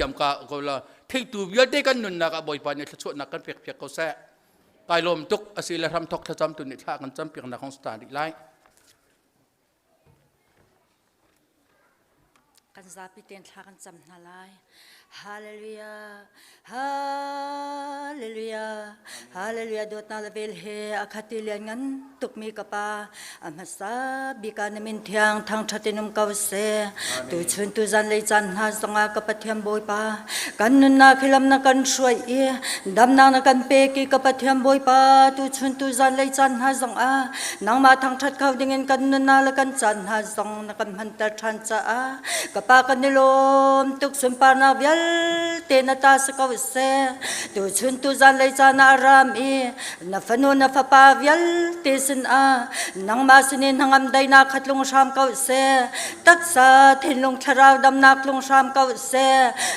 thiam ka ko la thei tu bia te kan nun na ka boi pa ni thachot na kan pek ko se kai lom tuk asila ram thok tha cham tu ni tha kan cham pek na khong sta ri lai kan zapi ten tha kan cham na lai hallelujah hallelujah hallelujah dot na level he akhatilen ngan tuk mi kapa amasa bika namin thiang thang thatinum kause tu chun tu zan lei chan ha sanga kapathiam boi pa kan nun na khilam na kan suai e dam na kan pe ki kapathiam boi pa tu chun tu zan lei chan ha sanga nang ma thang that khau dingin kan nun na la kan chan ha song na kan han ta than cha a kapa kan nilom tuk sum pa na vial te na ta sa kause tu chun tu zan lei chan na ram e na fanu na fa pa vial te sin a nang ma sinin hangam dai na khatlung sham kause tak sa thinlung tharau dam nak lung sham kause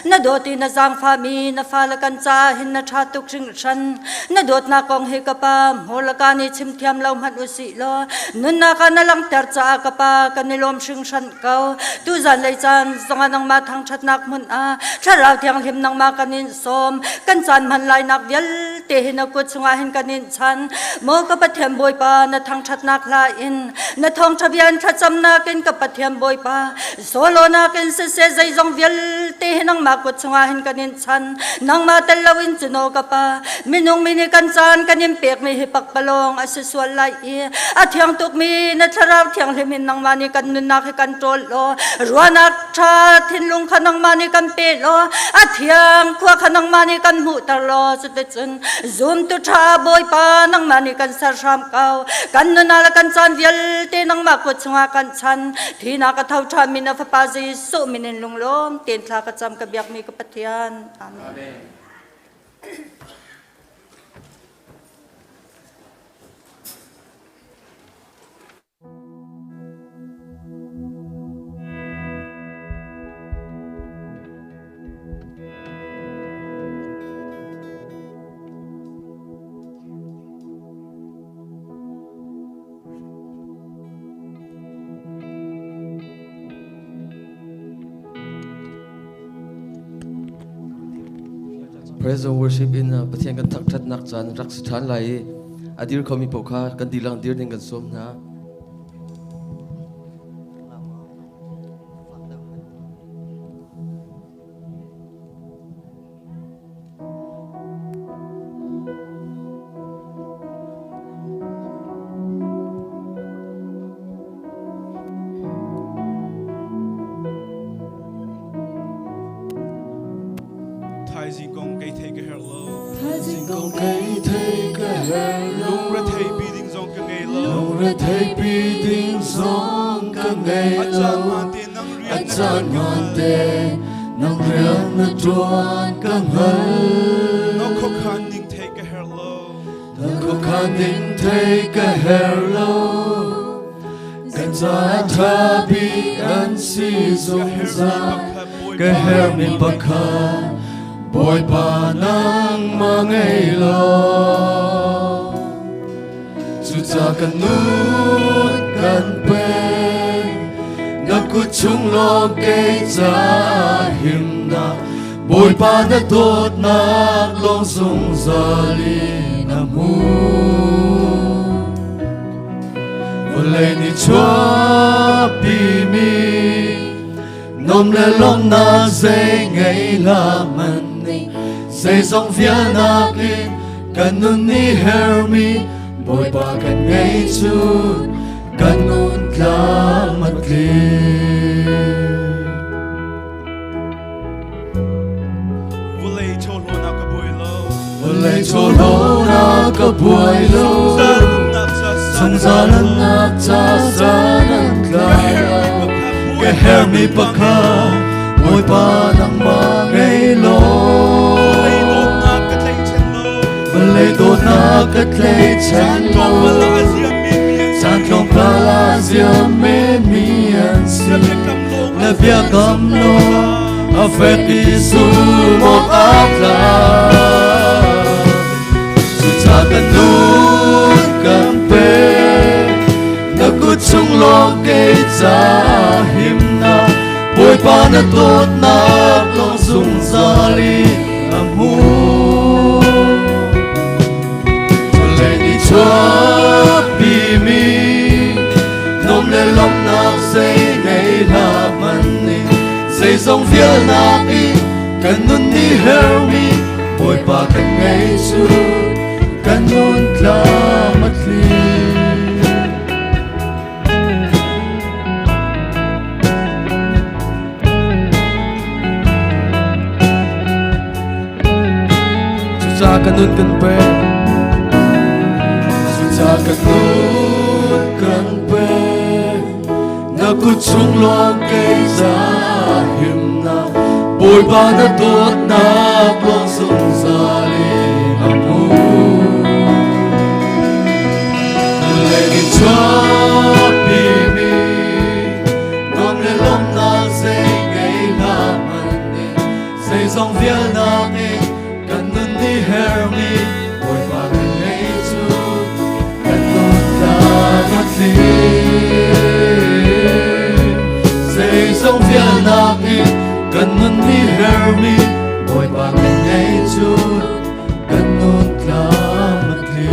na doti na jang fa mi na fa la kan cha hin na tha tuk ring shan na dot na kong he kapa hol ka ni chim thiam lau man usi lo nun na ka na lang tar cha kapa kan ni lom shing shan kau tu zan lei chan zonga nang ma thang that nak mun a tharau thiang him nang ma kanin som kan chan man lai nak vial te hin na kut chunga hin kanin chan mo ka pathiam boi pa na thang that nak la in na thong thabian tha cham na ken ka pathiam boi pa solo na ken se se zai zong vial te hin nang ma kut chunga hin kanin chan nang ma tel lawin chuno ka pa minung mini kan chan kanin pek mi hi pak palong a se sual lai e a thiang tuk mi na tharau thiang hemin nang mani kan nun na kan trol lo ruana tha thinlung khanang mani kan pe lo a thiang khwa khanang mani kan mu tar lo chu te chun zoom tu tha boi pa nang mani kan sar ram kau kan nun na la kan chan vial te nang ma ko chunga kan chan thina ka thau tha min na fa pa ji su minin lunglom ten thla ka cham ka biak mi ka pathian amen Praise and worship in pathian kan thak that nak chan rak sithan lai adir khomi pokha kan dilang dir ding kan som na take a hello kan za tha bi an si zong za ka her mi pakha boy pa nang mangai lo chu cha kan nu kan pe na ku chung lo ke cha him na boy pa na tot na long sung za li na mu Vole ni chua pi mi nom le lom na dây ngày la man ni dây song phía na kin kan nun ni her mi boy pa kan ngày chu kan nun kla mat li Vole cho lo na ka boy lo Vole cho lo na ka boy lo Song za lan na cha sa nan klai Ke her mi pakha Boy pa nang ma ngay lo Balay do na kat lay chan lo Chan klong pala zia me mi an si Na bia kam lo A fet isu mo apla Su cha kan nun kan pe Na gut chung lo ke cha him na Boy pa na tot nak long sung zali amu le ni chua pi mi nom le lom nak say ngày la man ni say song phiel nak i kan nun ni her mi boy pa kan ngày chu kan nun tla mat li sa kanun kan pe sa kanun kan pe na ku chung lo cây sa him na bồi ba na tot na plong sung sa li amu le ni cho pi mi nom le lom na se ngày la man ni se song viel na ni kan nun ni her mi bồi ba kan ngày chu kan nun ta mat li se song viel na ni kan nun ni her mi bồi ba kan ngày chu kan nun ta mat li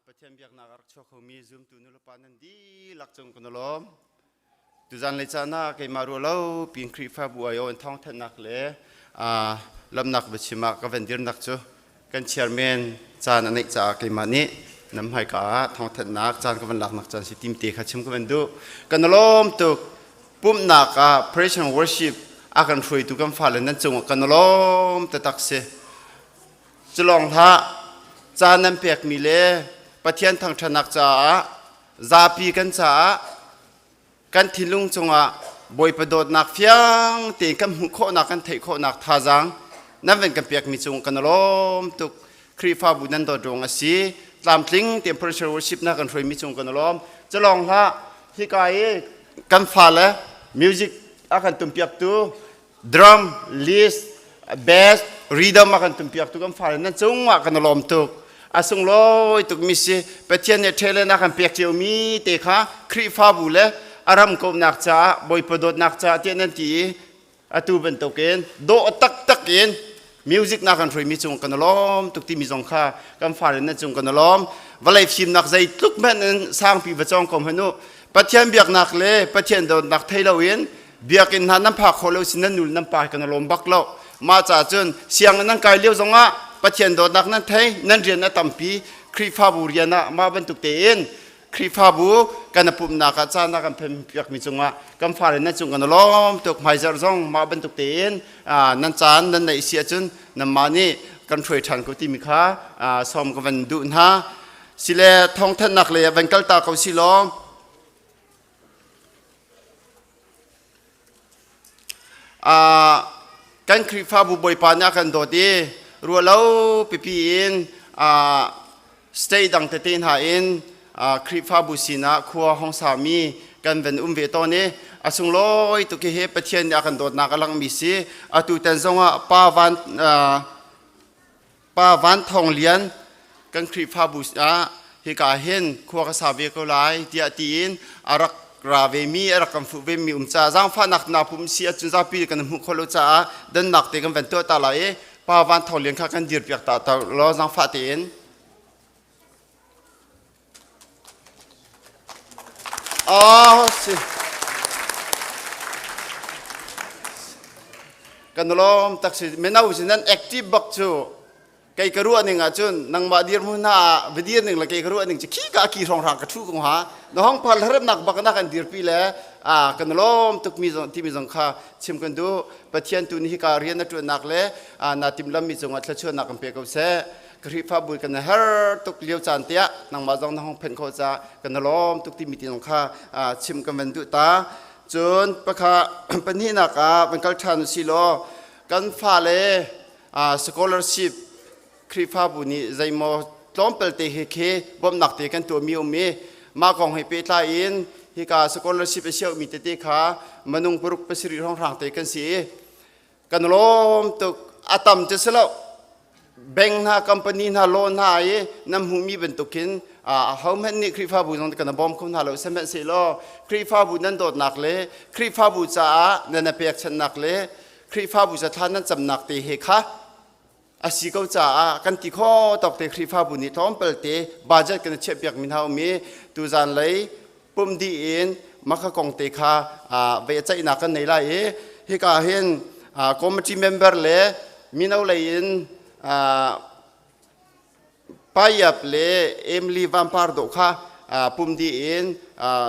ประเทศเบียกนักชกเขามีซุ่มตุนุลปานันดีหลักจงกันล้อมตุจันเลยจานาเกี่ยมารัวเล่าปีนครีฟ้าบัวโยนท้องเทนักเล่ลำนักบัชิมากเป็นเดือนนักจูกันเชียร์แมนจานอันนี้จากเกี่ยมานี้น้ำให้กาท้องเทนักจานก็เป็นหลักนักจานสิทีมเตะขัดชิมก็เป็นดูกันล้อมตุกปุ่มนักpraise worship อาการช่วยตุกันฟ้าเลยนั่นจงกันล้อมแต่ตักเสจะลองท่าจานน้ำเปียกมีเล่ประเทศทางชนักจ้าซาปีกันจ้ากันทิลุงจงบอยประโดดนักเฟียงตีกันหุโคนักกันเทโคนักท่าจังนั่นเป็นกันเปียกมีจงกันล้อมตุกครีฟ้าบุญนันโดดงอาศัยตามทิ้งเตรียม pressure worship นักกันช่วยมีจงกันล้อมจะลองท่าที่กายกันฟ้าและมิวสิกอาการตุ่มเปียกตัว drum list bass รีดมากันตุ่มเปียกตุกันฟ้านั่นจงว่ากันลมตุกอาสงลอยตุกมิสิเปเทียนเทเลนักกันเปียกเจียวมีเตะขาครีฟ้าบุเลอารมณ์กบนักจ้าบอยปดนักจ้าเทียนนั่นทีอาตูเป็นตุกินโดตักตักกินมิวสิกนักกันฟรีมีจงกันลมตุกที่มีจงขากันฟ้านั่นจงกันลมวลัยฟิมนักใจตุกแม่นสร้างปีประจงกรมพนุปเทียนเบียกนักเล่ปเทียนโดนักไทยเราเองเบียกินหันน้ำผักโคโลสินันนุลน้ำปลากันลมบักเล่ามาจากจนเสียงนั่งกายเลี้ยวจงอ่ะปะเทียนโดนักนั่นไทยนั่นเรียนนั่นตั้มปีครีฟ้าบูเรียนนะมาบรรทุกเตียนครีฟ้าบูกันปุ่มนักอาจารย์นักกันเพิ่มเปียกมีจงอ่ะกันฟ้าเลยนั่นจงกันล้อมตกไม้จารจงมาบรรทุกเตียนนั่นจานนั่นในเสียจนนั่นมานี่กันช่วยทันกุฏิมิค้าซ้อมกันดูนะสิเลท้องท่านนักเลยวันกัลตาเขาสิล้อมกันครีฟ้าบุบอยปานากันโดดีรัวเล่าปีปีอินสเตย์ดังเตตินหาอินครีฟ้าบุสินะขัวห้องสามีกันเป็นเวตอนนี้อาสุงลอยตุกเฮปเทียนยากันโดดนักลังมิสิตุเตนซงะป้าวันทองเลียนกันครีฟ้าบุษเฮกาเห็นขัวกษาเวกไลเดียตีนอารักราเวมีรักกันฟุเวมีจ้าจังฟ้านักนาพุ่มเสียจุนซาปีกันมุขโลจ้าเดินนักเตกันเป็นตัวตาไหลป้าวันทองเลียนข้ากันดีร์เปียกตาล้อจังฟ้าเตียนสิกันล้อมตักสิเมนาวิสินั้นแอคทีฟบักจูไก่กระรัวหนึ่งอ่ะจุนนังมาดีร์มุน่าวิดีร์หนึ่งละไก่กระรัวหนึ่งจะขี้กะขี้รองรางกระทุกงหาน้องพัลเริ่มนักบักนักกันดีร์ปีแล้วกันล้อมตุกมีที่มีสงขาชิมกันดูปะเทียนตุนิการเรียนนักจุนนักเลยนาติมลำมีสงฆ์ละชวนนักกันเปียกเอาเสกรีฟ้าบุญกันเฮอร์ตุกเลี้ยวจานเตียนังมาจองนังห้องเพนโคจากันล้อมตุกที่มีที่สงขาชิมกันเป็นดูตาจนปะค่ะเป็นที่นักเป็นการทานสิโลกันฟ้าเลยscholarship ครีฟ้าบุญนี่ใจมอล้อมเปิลเตะเฮบ่มนักเตะกันตัวมีมีมาของให้เปตาอินฮิกาสกอลชิปเชียวมีเตะขามันนุ่งปรุกไปสิริห้องทางเตะกันสิกันล้อมตุกอาตัมจะสละแบงค์หน้าคอมพานีหน้าโลนหน้าเอน้ำหูมีเป็นตุกินเขาไม่นี่ครีฟ้าบุญกันบอมคุณหาเราเสม็ดสิโลครีฟ้าบุญนั้นโดดหนักเลยครีฟ้าบุญจ้านั่นเปียกฉันหนักเลยครีฟ้าบุญจะท่านนั้นจำหนักเตะเฮค่ะอาศิกเอาจ้ากันที่ข้อตอกเตะครีฟ้าบุญนี่ท้องเปิดเตะบาดเจ็บกันเจ็บเปียกมินเฮามีตูจานเลยปุ่มดีเอ็นมักกองเตะค่ะเวใจหนักกันในไรเฮกาเห็นคอมมิตี้เมมเบอร์เลยมินเอาเลยอินไปยับเลยเอมลีวัมพาร์โดค่ะปุ่มดีเอ็น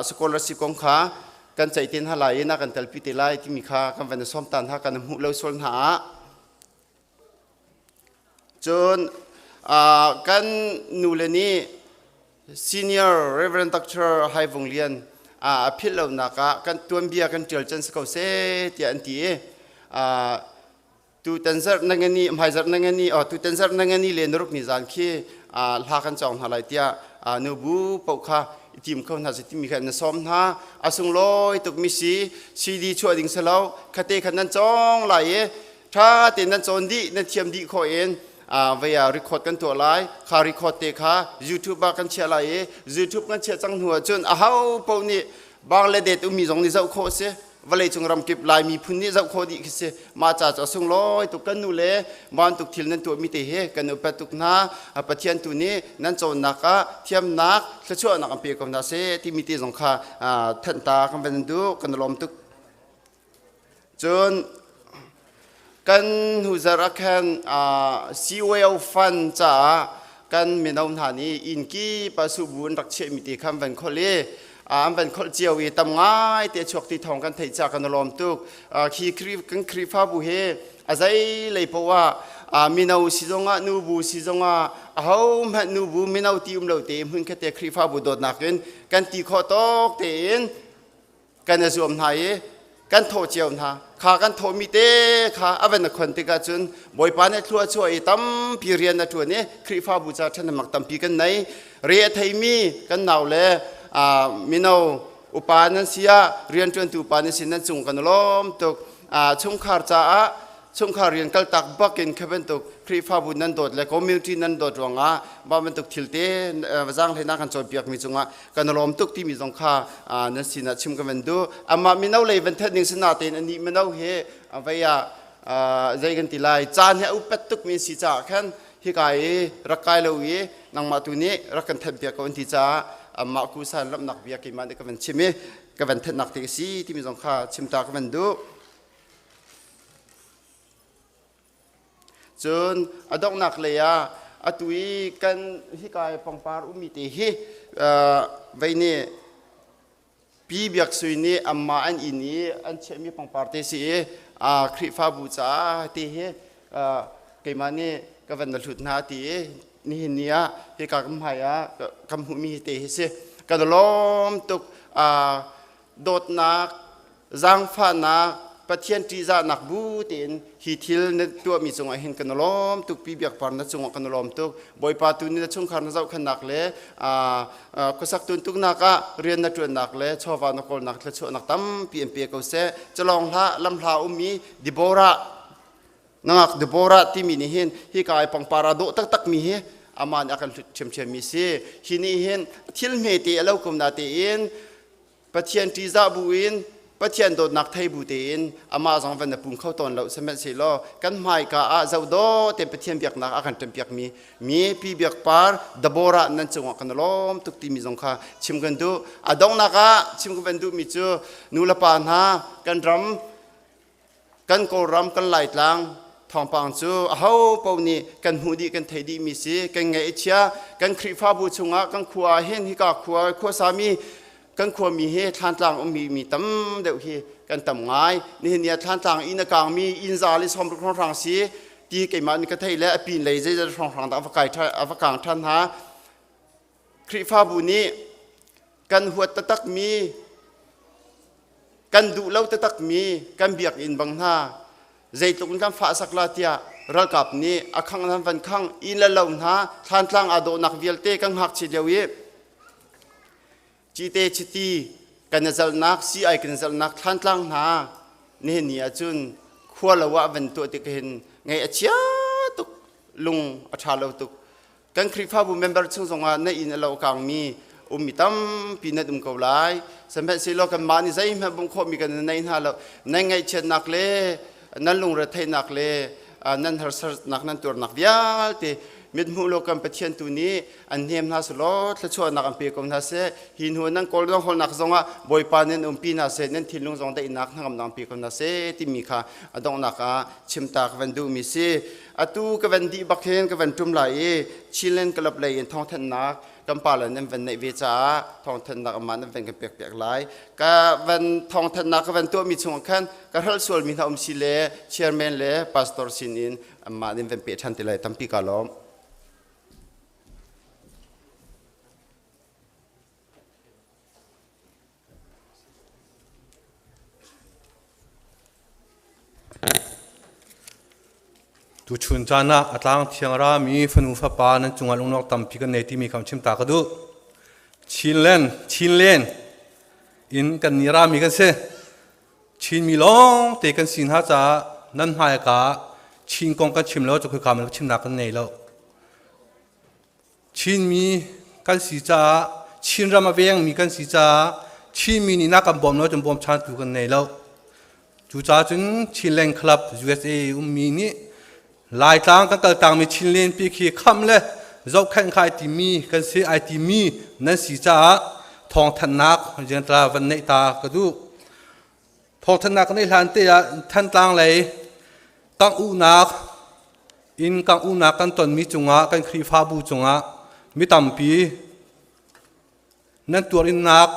สกอลสิกองค่ะกันใจเต้นหาไหลนักกันเตลพิเตไลที่มีค่ะกันเป็นซ้อมตันหากันหุ่นเลวส่วนหาจนกันนูเลนี่ Senior Reverend Doctor ไฮวงเลียนพิลเลวนักกันตัวเบียกันเจอจันสกาวเซตีอันทีตูเตนเซอร์นังนี้ไม่จัดนังนี้ตูเตนเซอร์นังนี้เรียนรุกนิจานขี้ลากันจองหาไรเตียนูบูปกค่ะทีมเขาหน้าสิที่มีการซ้อมนะอาสุงลอยตุกมิซีดีช่วยดิ่งเสลาคติขันนั้นจองไหลถ้าเต็นนั้นจนดีนั่นเทียมดีข้อเองเวียรีคอร์ดกันตัวไลคารีคอร์ดเตะค่ะยูทูบบ้ากันเชียร์ไลยูทูบกันเชียร์จังหัวจนอ้าวพวกนี้บางเลเดตมีสองนี่เจ้าโคเสวันเลยจงรำเก็บลายมีพื้นนี่เจ้าโคดีคิเสมาจากจะส่งลอยตุกกันนู่นเลยบ้านตุกทิลนั้นตัวมีเตะเฮกันอุปตุกนาปะเทียนตัวนี้นั่นโจนักะเทียมนักจะช่วยนักอัมเปียกับนาเซที่มีเตะสงขาทันตากันเป็นดูกันลมตุกจนกันหูจะรักแค่ซีเวลฟันจ้ากันมีน้องฐานีอินกี้ปัสสุบุญรักเชมิติคำเป็นคนเล่เป็นคนเจียววีตำง่ายเตะชกตีทองกันไทยจากกันลมตุกขีครีกันครีฟ้าบุเฮอาศัยเลยเพราะว่ามีนาสิจงะนูบูสิจงะเขาแม่นูบูมีนาตีเราเตะมึงแค่เตะครีฟ้าบุโดดหนักกันตีข้อตอกเตะกันจะสวมไทยกันโทเจียวนะข้ากันโทมีเตะข้าเอาเป็นคนที่กันจนบ่อยปานในทัวช่วยตั้มพิเรียนในทัวนี้ครีฟ้าบุษาท่านมักตั้มปีกันไหนเรียไทยมีกันหนาวเลยมีนาอุปานันเสียเรียนจนตุปานิสินันจุงกันล้อมตกชุ่มขาดจ้า ช่วงขาเรียนกัลตักบักอินขบันตุกครีฟ้าบุญนันโดดและคอมมิวนิตี้นันโดดรวงบ้ามันตุกทิลเต้จางเลยนักขันจอยเปียกมีจงกันลมตุกที่มีจงค่านั่นสินะชิมกันดูมามีน่าเลยวันเทนิงสนาเตนอันนี้มันน่าเฮไปใจกันทีไรจานเฮอุปตุกมีสิจ่าขันฮิกายรักกายเลวีนางมาตุนี้รักกันเทเปียกกันที่จ่ามาคุสันรับนักเบียกิมันกันชิมกันเทนักเตสีที่มีจงค่าชิมตากันดูจนอดอกนักเลยตุยกันฮิกายปังปารุมิติฮิไว้เนี่ยปีเบียกสุยนี่มาอันอินี่อันเชมีปังปาร์เตสีคริฟ้าบูชาที่ฮิเกมานี่ก็วันนั้นหลุดนาทีนี่เนี่ยฮิกากำหายกำหุมีเตฮิสิกันล้อมตุกโดดนักจังฟ้านักประเทศที่จะนักบูตินฮิทิลในตัวมีจงเห็นกันล้อมตุกปีเบียกปานนั้นจงกันล้อมตุกบอยปาตุนี่จงขันเจ้าขันนักเลยก็สักตุนตุกนักเรียนนักจวนนักเลยชอบนักคนนักเละชนักตั้มปีเอ็มพีเขาเสจะลองละลำลามีดิโบรานักดิโบราที่มีนี่เห็นฮิกายปังปาราโดตักมีเฮอามันอาการเชื่อมมีเสียที่นี่เห็นทิลเมติเอลกุมนาเตียนประเทศที่จะบุญประเทศโดนนักไทยบูตินอามาสังวันปุ่งเข้าตอนเราสมัยสิโลกันหมายกาเจ้าโดเต็มประเทศเบียกนักอาการเต็มเบียกมีปีเบียกปาร์ดับบระนั่นจังหวะกันล้อมทุกทีมีสงคราชิมกันดูดองนักชิมกันดูมีจูนูลปานฮากันรำกันโกรำกันไหลตลังทองปังจูเฮาปาวนี้กันหูดีกันไทยดีมีสิกันไงเชียกันคริฟ้าบูชงกันขัวเห็นฮิกาขัวสามีกันควรมีเหตุทานต่างมีตั้มเดี๋ยวที่กันตั้มง่ายนี่เนี่ยทานต่างอินกลางมีอินซาลิสอมครองทางสีที่เกี่ยมันก็ไทยและปีนเลยจะครองทางอเมริกาท่านฮะคริฟ้าบุนี้กันหัวตะตักมีกันดูเล่าตะตักมีกันเบียกอินบังหน้าใจตุนกันฟ้าสักลาเตียระกับนี้อาคังนั้นวันคังอินละเหล่าหน้าทานต่างอโดนักเวลเตกันหักเฉลียวจีเตชิตีกันจะนักซีไอกันจะนักท่านตั้งหาเนี่ยเนี่ยจุนขั้วละว่าเป็นตัวที่เห็นไงอาเชียตุกลุงอาชาเราตุกกันคริฟ้าบุญเมมเบอร์ช่วงสงในอินเรากลางมีมีตั้มปีนัดเกาไลสมัยสิโลกันมานี่ใจมันบุญคมีกันในหน้าเราในไงเช่นนักเล่นั่นลุงระเทนักเล่นั่นเฮอร์สนักนั่นตัวนักเดียวที่มิดมูโลกันประเทศตัวนี้อันเนียมน่าสลดและชวนนักอันเปียกนักเสหินหัวนั่งกอลต้องคนนักสงฆ์บอยปานินปีนักเสนั่นทิ้งลงสงได้นักนักอันเปียกนักเสที่มีค่ะดองนักชิมตากวันดูมีเสตูกวันดีบักเฮนกวันจุ่มไหลชิเลนกลับไหลท้องทันนักกำปาลนั้นวันในเวจ้าท้องทันนักมันนั้นวันกันเปียกไหลกวันท้องทันนักวันตัวมีช่วงขันกฮัลส่วนมีท้องสิเลเชียร์แมนเลพาสตอร์ซินินมันนั้นวันเปียกทันติไหลตั้มปีกาล้อมtu chun chana atlang thiangra mi fanu fa pa nan chunga lungnok tampi kan nei ti mi kham chim ta ka du chinlen in kan nira mi kan se chin mi long te kan sin ha cha nan hai ka chin kong kan chim lo chu kham chim na kan nei lo chin mi kan si cha chin rama veng mi kan si cha chin mi ni na kan bom lo chum bom chan tu kan nei lo chu cha chun chinlen club USA mi niลายต่างกันต่างมีชินเลนปีขี้คำเลยเราแข่งขันที่มีกันเสียไอที่มีนั่นสิจ้าทองธนักยังตราวันในตากระดูทองธนักในหลานเตียท่านต่างเลยกังอุนักอินกังอุนักกันตนมีจุงะกันครีฟ้าบูจุงะมีตั้มปีนั่นตัวอินนัก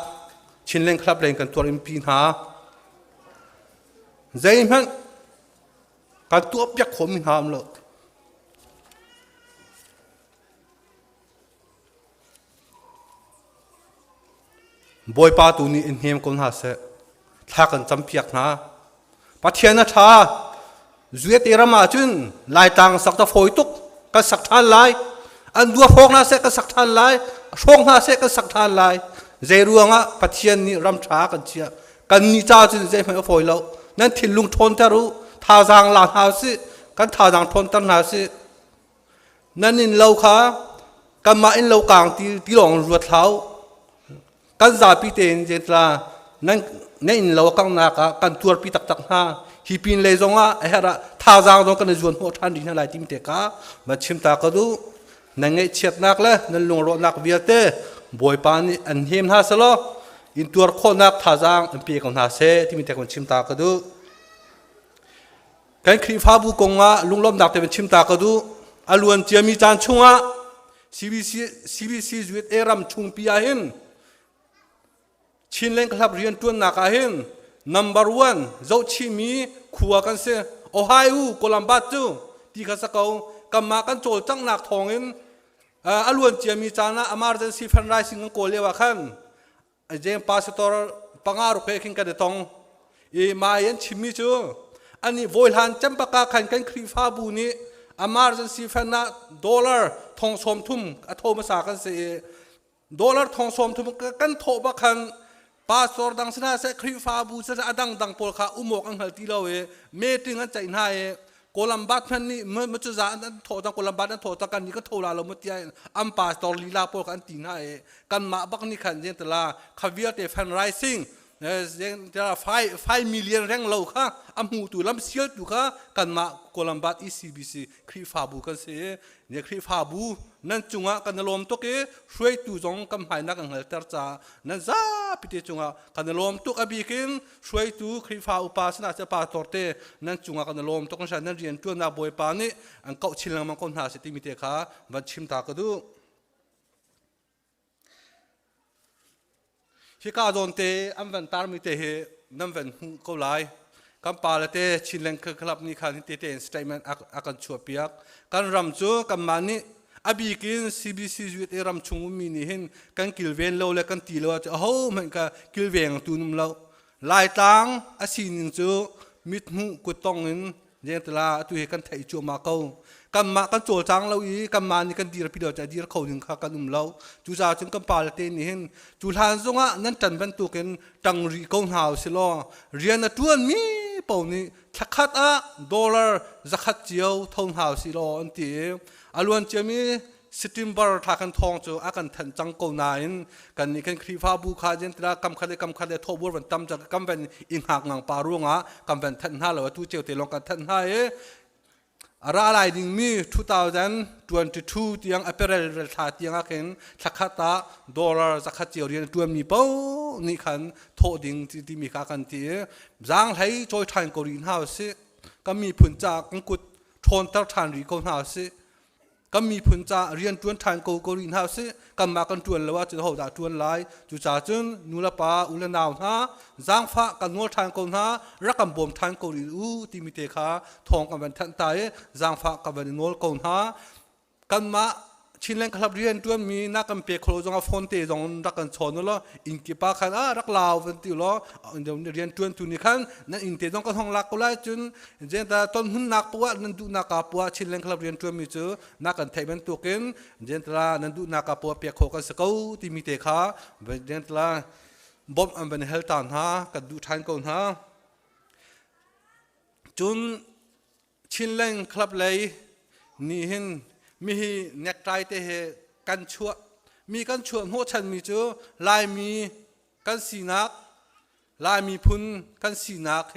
ชินเลนครับเลยกันตัวอินปีหาใจมันการตัวเปียกขมินหามเลยบอยปาตูนี่อินเฮียมคนหาเสถ้ากันจำเปียกนะปัจเจียนชาจุดเอรามาจุนลายต่างสักตะโฟยตุกกันสักทานลายอันดัวฟงนาเสกันสักทานลายฟงนาเสกันสักทานลายใจรวงอ่ะปัจเจียนนี่รำช้ากันเชียกันนี่จ้าจุนใจไม่โฟยแล้วนั่นถิ่นลุงทนแต่รู้ ท่าจางลานหาสิกันท่าจางทนตันหาสินั่นอินเราค่ะกันมาอินเรากลางที่หลงรวดเท้ากันจ่าปีเตนเจตลานั่นอินเรากังนักกันตัวปีตักหาฮิปินเลยจงอ่ะเฮ้ยท่าจางตรงกันจวนหัวทันดีนั่นแหละที่มีเด็กอ่ะมาชิมตากระดูนั่งไงเช็ดนักเลยนั่นลงรถนักเบียดเต้บอยปานี่อันเฮมหาสโลอินตัวคนนักท่าจางอันเปียกของหาเสที่มีเด็กคนชิมตากระดูกันครีฟ้าบุกงอ่ะลุงล้อมดักแต่เป็นชิมตากระดูอลวนเจียมีจานชุงอ่ะ CBC จวิตรัมชุงปีอาหินชินเล่นคลับเรียนตัวนักอาหิน number 1เจ้าชิมีขัวกันเสียโอไฮโอโคลัมบัสจูที่ข้าศึกเขากำมากันโจลจังนักทองอินอลวนเจียมีจานะ emergency fundraising กันโกเลวะขันเจมพาสตอร์ปังอารุเปกินกันเดตองมายันชิมีจูอันนี้วอยหันจำปากาขันกันครีฟ้าบุนีemergency fund dollar ทองสมทุมอโทมาสากันเสีย dollar ทองสมทุมกันโทบักขันปาสตอร์ดังสนาเสครีฟ้าบูเสอดังปอลขาอุโมกอังเฮตีเราเมติงันใจนายโคลัมบัสพันนี่มันจะจานนั้นโทจังโคลัมบัสนั้นโทจังกันนี่ก็โทลาเราเมื่อกี้อัมปาสตอร์ลีลาปอลกันตีนายกันมาบักนี่ขันเจนตลาขวิอาเตฟันไรซิงเจนตลา5 million แรงเราค่ะอัมหูตุลำเสียตุค่ะกันมาโคลัมบัส ECBC ครีฟ้าบูกันเสียเนี่ยครีฟ้าบูนั่นจุงอ่ะกันลมตุกช่วยตุจงกำหายนักอังเฮตร์จ้านั่นจ้าพิธีจุงอ่ะกันลมตุกอบีกินช่วยตุครีฟ้าอุปาสนาจะปาตอร์เตนั่นจุงอ่ะกันลมตุกฉันนั่นเรียนตัวนาบอยปานี่อันเก่าชิลลังมันคนหาสิติมิเตค่ะบัดชิมตากระดูฮิกาโดนเตอันวันตาร์มิเตนั่นวันก็ไล่กัมปาลเตชิลเลนคลับนี่ขันเตนสเตย์เมนต์อากันชัวเปียกกันรำจูกัมมานี่อบีกิน CBC จวิตรำชงมีนี่เห็นกันกิลเวนเราและกันตีเราจะโอ้มันก็กิลเวนตูนุ่มเราลายตังอาศินินจูมิดหูกุตองเงินเจนตลาตัวเฮกันไทยจัวมาเก้ากันมากันโจจังเราอีกันมานี่กันดีระพิดจะดีระเขาหนึ่งข้ากันนุ่มเราจูจ่าจึงกันปาลเตนี่เห็นจูทานจงอ่ะนั่นจันเป็นตัวกันตังรีกงหาวสิล้อเรียนตัวมีปาวนี้ทักขัดดอลลาร์จะขัดเจียวทองหาวสิล้ออันที่อลวนเจมีสติมบาร์ทักันทองจูอากันทันจังกูนายนกันนี่กันครีฟ้าบุคาเจนตรากำคัดทบวันตั้มจากกำเป็นอิงหักงังปารุ่งกำเป็นทันห้าเราตู้เจียวเตลองกันทันห้าอะไรดิ่งมี2022ที่ยังอเปเรลทาที่ยังอาเข็นสักขัดดอลลาร์สักขัดเจียวเรียนตัวมีเป้านี่ขันโทดิ่งที่มีค่ากันที่ร่างให้จอยทานกอรินฮาวส์ก็มีผลจากกังกุดทนตัดทานรีกอนฮาวส์ก็มีผลจากเรียนตัวทานกอรินฮาวส์ก็มากันตัวแล้วว่าจะเขาจะตัวไล่จุดจ่าจุนนูลปาอุลนาวนะร่างฟ้ากันนวดทานกอนะรักกันบ่มทานกอรินที่มีเตค่ะทองกันเป็นทันตายร่างฟ้ากันเป็นนวดกอนะกันมาชินเล่นคลับเรียนตัวมีนักกันเปียโคลจงฟอนเตจงรักกันชนนั่นละอินกิปาขันรักลาวเป็นติวล้อเดี๋ยวเรียนตัวนี้ขันนั่นอินเตจงก็ท้องรักก็ไล่จนเจนแต่ต้นหุ่นนักปัวนั่นดูนักปัวชินเล่นคลับเรียนตัวมีเจอนักกันไทยเป็นตัวเก่งเจนแต่นั่นดูนักปัวเปียโคกันสกูที่มีเตค่ะเจนแต่บอมอันเป็นเฮลตันฮะกันดูทันก่อนฮะจนชินเล่นคลับเลยนี่เห็นมีเน็กไทเตะกันชัวมีกันชัวหัวฉันมีเจอลายมีกันสีนักลายมีพุนกันสีนักเฮ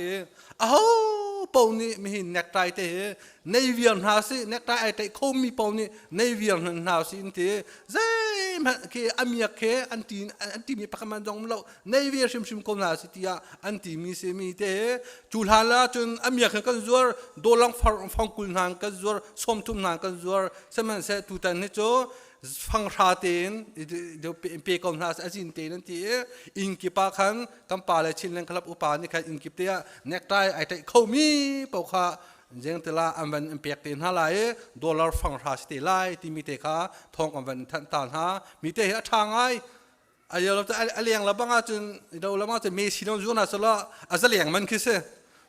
อ้าวปาวนี้มีเน็กไทเตะในเวียนหาสิเน็กไทไอเตะเขามีปาวนี้ในเวียนหาสิอินเตะเจ้มันเคอเมียเคอันตีมีปากมันจงเราในเวียนชิมคนหาสิที่อันตีมีเสมีเตะจูลฮาลาจนอเมียกันจวดโดลังฟังกุลนานกันจวดสมทุมนานกันจวดสมัยเสตุตันนี่โจฟังราเตนเดี๋ยวเปย์คนหาสินเตนั่นที่อิงกิปาขันกำปาเลยชินเล่นคลับอุปานี่ค่ะอิงกิปเตะเน็กไทไอเตะเขามีเปล่าค่ะเจงแต่ละอันเป็นเปียกเต็นหาไรดอลลาร์ฟังราสเตไลที่มีเตค่ะทองอันเป็นทันตานหามีเตะทางไงไอ้เราจะเลี้ยงเราบ้างจนเราบ้างจะมีสิ่งที่น่าสละอาจจะเลี้ยงมันคือเส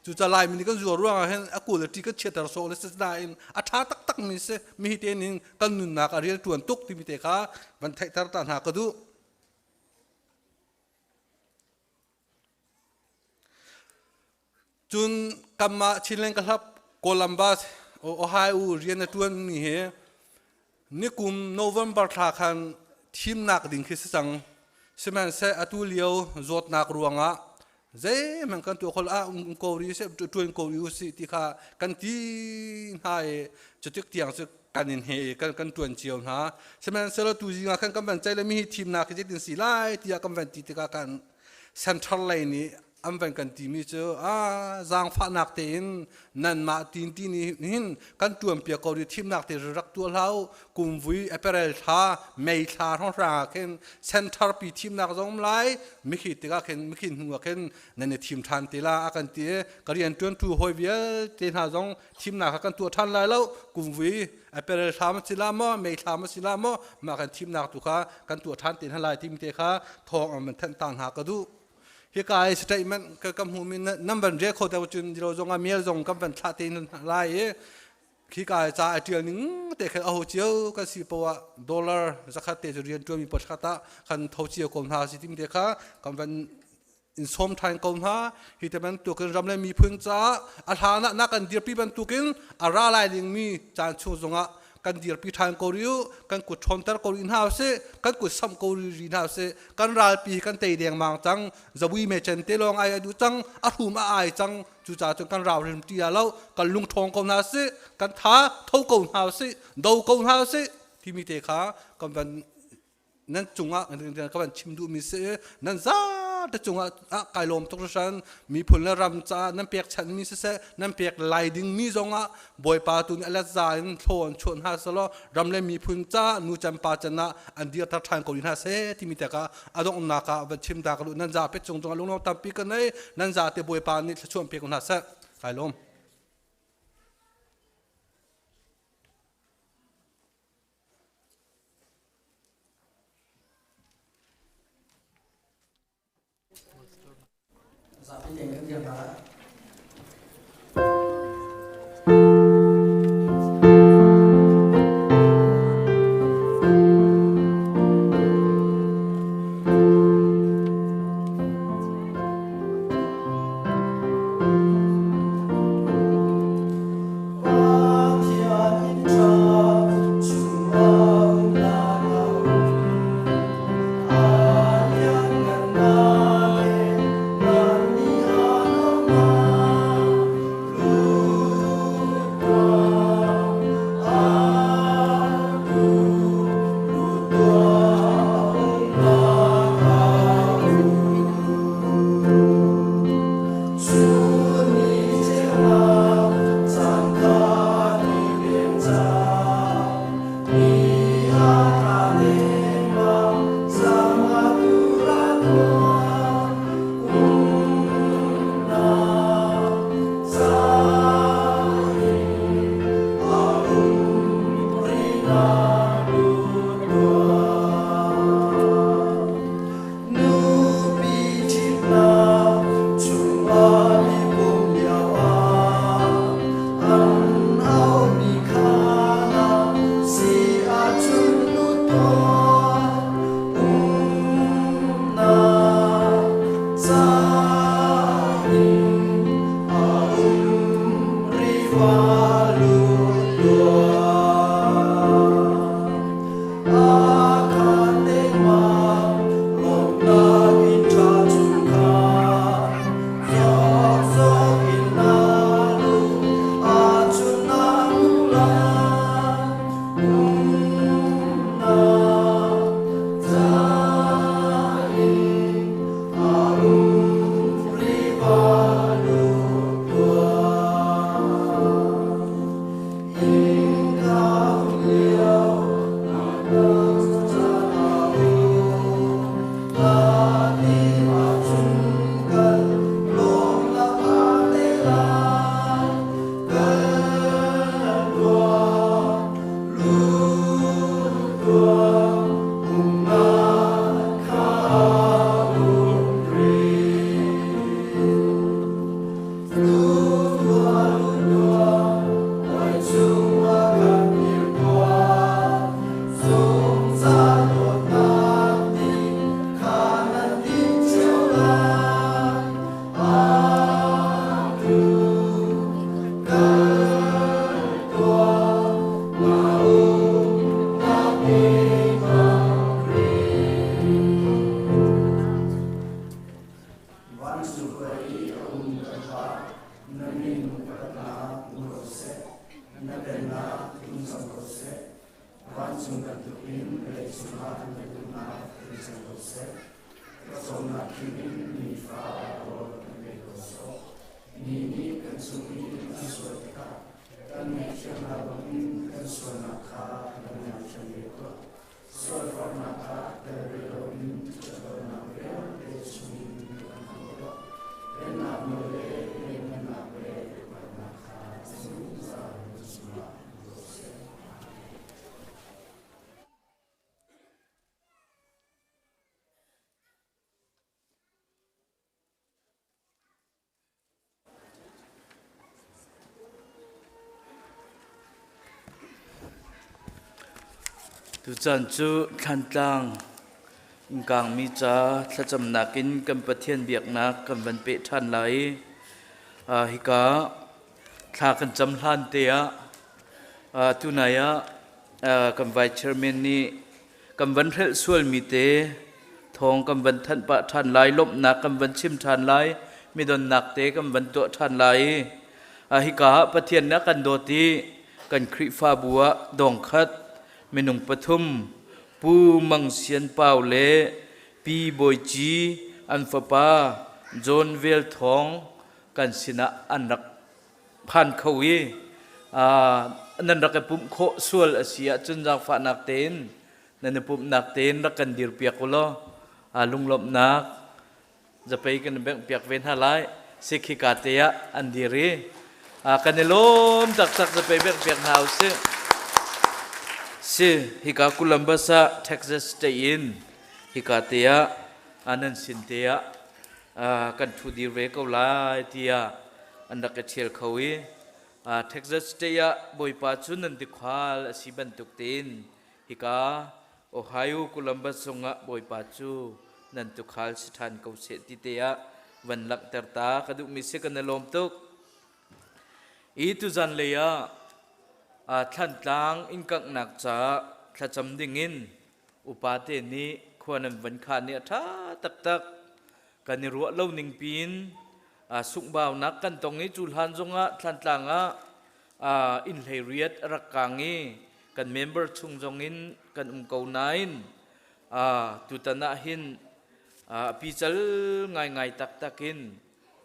จุดจะไล่มันก็จะรู้ว่าเห็นอากูเลยที่ก็เชื่อแต่โซ่เลยสุดท้ายอัฐาตักนี่เสมีเตนิงกันนุนนักอะไรตัวตุกที่มีเตค่ะมันไทยตานหากระดูจน kama chilen kalap Columbus Ohio rian tuan ni he nikum November tha khan thim nak ding khi sang semen se atulio zot nak ruanga zai man kan tu khol a ko ri se tuan ko ri si ti kha kan ti hai chutik tiang se kanin he kan tuan chiao na semen se lo tu jinga kan kan ban chai le mi thim nak ji tin si lai ti kan ban ti ka kan central line ni am van kan ti mi chu zang pha nak te in nan ma tin ni hin kan tuam pia ko ri thim nak te rak tu lau kum vui apparel tha mei tha thong ra ken center pi thim nak zong lai mi khi te ka ken mi khin hu ken nan ne thim than te la akan ti karian tuan tu hoi vial te na zong thim nak kan tu than lai lo kum vui apparel tha ma sila mo mei tha ma sila mo ma kan thim nak tu kha kan tu than te lai tim te kha thong am than tan ha ka du hi kai statement ka kam hu min number re kho ta chun jiro zonga miel zong kam ban tha te lai khi kai cha atial ning te kha ho chiu ka si pawa dollar zakhat te rian tu mi pot khata khan tho chiu kom ha si tim te kha kam ban in som thain kom ha hi te ban tu kan ram le mi phun cha a tha na kan dir pi ban tu kin ara lai ding mi chan chu zonga kan dir pi than ko riu kan ku thon tar ko in ha se kan ku sam ko ri na se kan ral pi kan te deng mang chang zawi me chen te long ai du chang a hum a ai chang chu cha chung kan raw rim ti a lo kan lung thong ko na se kan tha tho ko na se do ko na se ti mi te kha kan ban nan chunga kan ban chim du mi se nan za ta chunga kai lom tok san mi phul na ram cha nan pek chan mi se nan pek lai ding mi zonga boy pa tu ala za in thon chon ha salo ram le mi phun cha nu cham pa chana an dia ta than ko na se ti mi te ka adong na ka ba chim da ka lu nan za pe chung chung lu no tam pi ka nei nan za te boy pa ni chon pe ko na se kai lom tu chan chu than tlang kang mi cha thla cham nakin kan pathian biak nak kan van pe than lai hi ka thla kan cham hlan te a tu na ya kan vice chairman ni kan van hrel sual mi te thong kan van than pa than lai lop nak kan van chim than lai mi don nak te kan van to than lai hi ka pathian na kan do ti kan khri fa bua dong khat menung pathum pu mang sian pau le pi boi chi an fa pa john vel thong kan sina an rak phan khawi nan rak pum kho sual asia chun jang fa nak ten nan pum nak ten rak kan dir piak lo lunglop nak japai kan bek piak ven halai sikhi ka te ya an diri kanelom tak tak japai bek piak nau se hika Columbus Texas stay in hika tia anan sin tia kan thu dir ve ko lai tia andak ke thel khawi Texas stay boi pa chun an ti khwal asiban tuk tin hika Ohio Columbus songa boi pa chu nan tu khal sithan ko se ti tia van lak ter ta kadu mi se kan lom tuk I tu zan leya than tlang in kak nak cha thla cham ding in upate ni khwanan van kha ni tha tak tak kan ni ru lo ning pin sung baw nak kan tong ni chul han zonga than tlanga in leiriat rakangi kan member chung jong in kan ko nain tu tana hin pi chal ngai ngai tak takin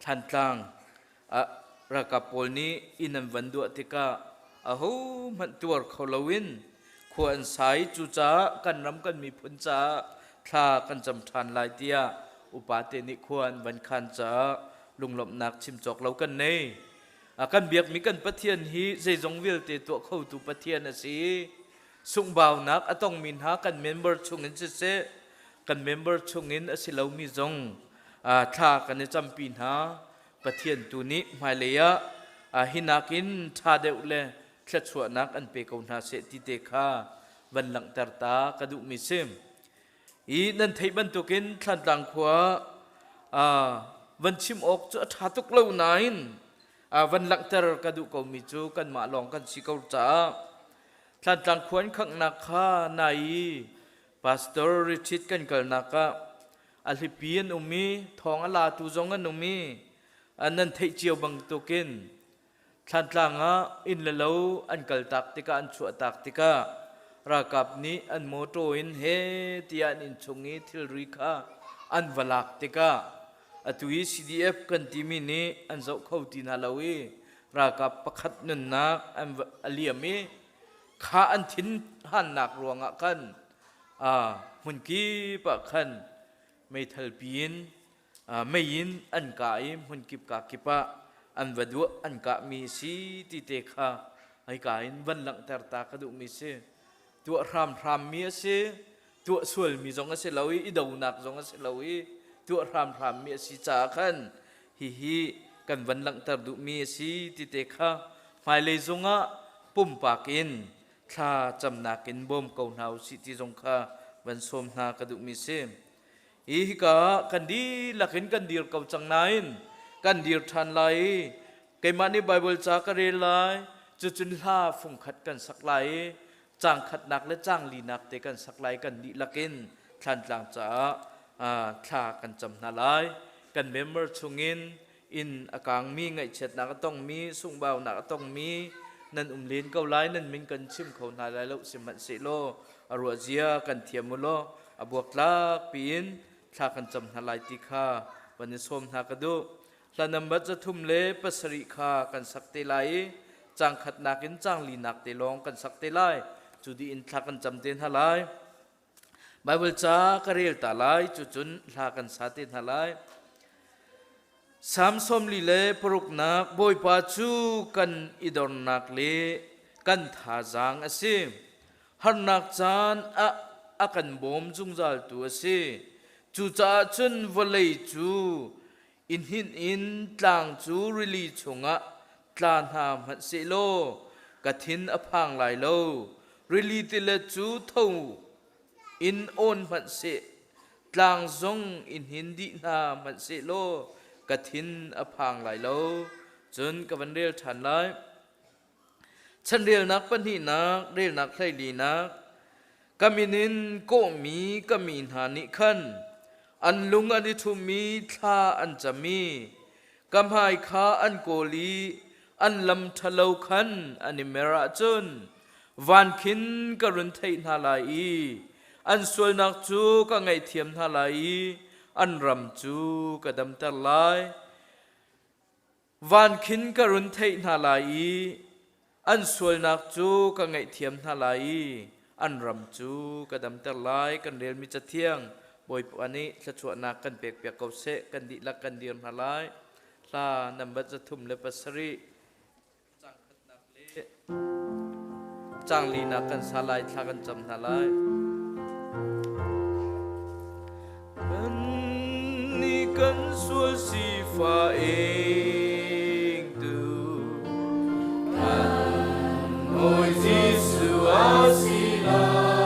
than tlang rakapol ni inan van du tika aho man tuar kholawin khuan sai chu cha kan ram kan mi phun cha tha kan jam than lai tia upate ni khuan van khan cha lunglop nak chim chok lo kan nei kan biak mi kan pathian hi sei jong vil te to khau tu pathian asi sung baw nak atong min ha kan member chungin se kan member chungin asilo mi jong tha kan cham pin ha pathian tu ni mai leya hinakin tha deu le thla chua nak an pe ko na se ti te kha van lang tar ta kadu mi sem I nan thei ban tukin thlan tlang khwa van chim ok chu tha tuk lo nain van lang tar kadu ko mi chu kan ma long kan si ko cha thlan tlang khwan khak na kha nai pastor retreat kan kal na ka alhipian umi thong ala tu zong an umi nan thei chiu bang tukin thlan tlanga in lalo an kal tak tika an chu tak tika rakap ni an moto in he tian in chungi thil rikha an valak tika atui CDF kan timi ni an zau khau tin halawi rakap pakhat nun nak an aliami kha an thin han nak ruanga kan hun ki pa khan mai thal pin mai in an kai hun kip ka kipa an vadu an ka mi si ti te kha ai ka in van lang tar ta ka du mi se tu ram mi se tu sul mi zong se lawi I dau nak zong se lawi tu ram mi si cha khan hi kan van lang tar du mi si ti te kha mai le zonga pum pakin tha cham nakin bom ko nau si ti zong kha van som na ka du mi se hi ka kan di lakin kan dir ko chang nain kan dir than lai ke mani bible cha ka re lai chu chun ha phung khat kan sak lai chang khat nak le chang li nak te kan sak lai kan di lakin thlan tlang cha tha kan cham na lai kan member chungin in akang mi ngai chet nak tong mi sung baw nak tong mi nan umlin kau lai nan min kan chim khau na lai lo siman se lo arwa zia kan thiamulo abuak lak pin thla kan cham na lai ti kha pani som na ka du hla number cha thum le pasari kha kan sakte lai chang khat nakin chang li nak te long kan sakte lai chudi in thla kan cham ten halai Bible cha karel ta lai chu chun hla kan sa te halai Sam som li le poruk nak boy pa chu kan idor nak le kan tha jang ase har nak chan a kan bom jung jal tu ase chu cha chun volei chu in hin in tlang chu rili chunga tlan ha man se lo kathin aphang lai lo rili tile chu thau in on man se tlang zong in hindi na man se lo kathin aphang lai lo chun kavan rel than lai chan rel nak pani nak rel nak thlai li nak kaminin ko mi kamin hani khan an lung ani thu mi tha an chami kam hai kha an koli an lam thalo khan ani mera chun van khin karun thei na lai an sual nak chu ka ngai thiam na lai an ram chu kadam tar lai van khin karun thei na lai an sual nak chu ka ngai thiam na lai an ram chu kadam tar lai kan rel mi cha thiang boy ani sa chu na kan pek pek kau se kan di la kan dir na lai la number cha thum le pasari chang khat nak le chang li na kan sa lai thla kan cham na lai kan sual si fa eng tu kan oi Giêsu a si la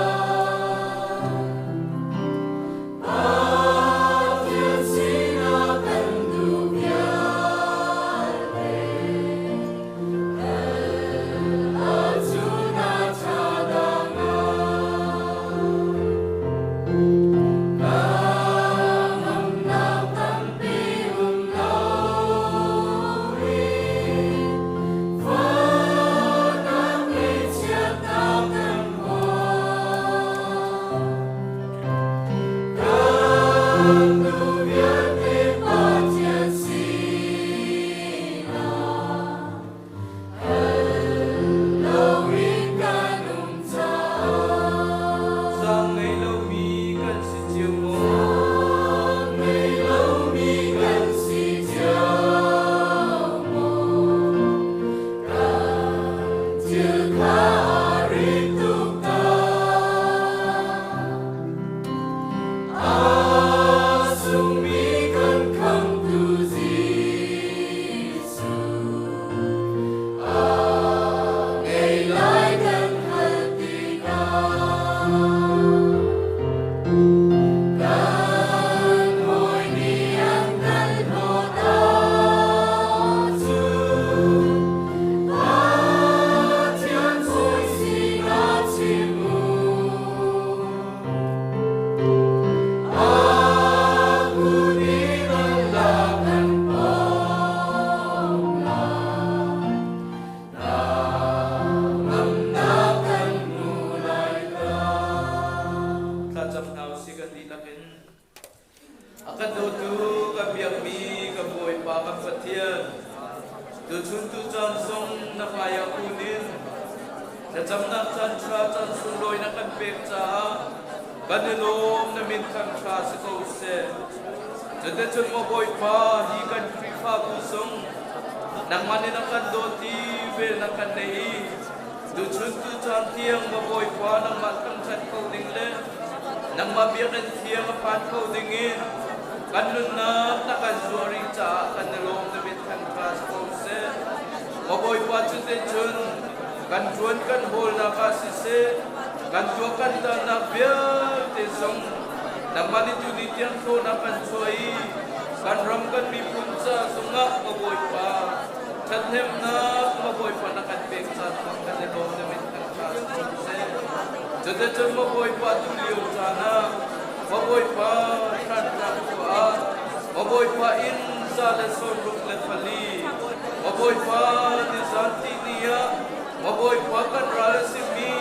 มาบ่อยปากันราสิมี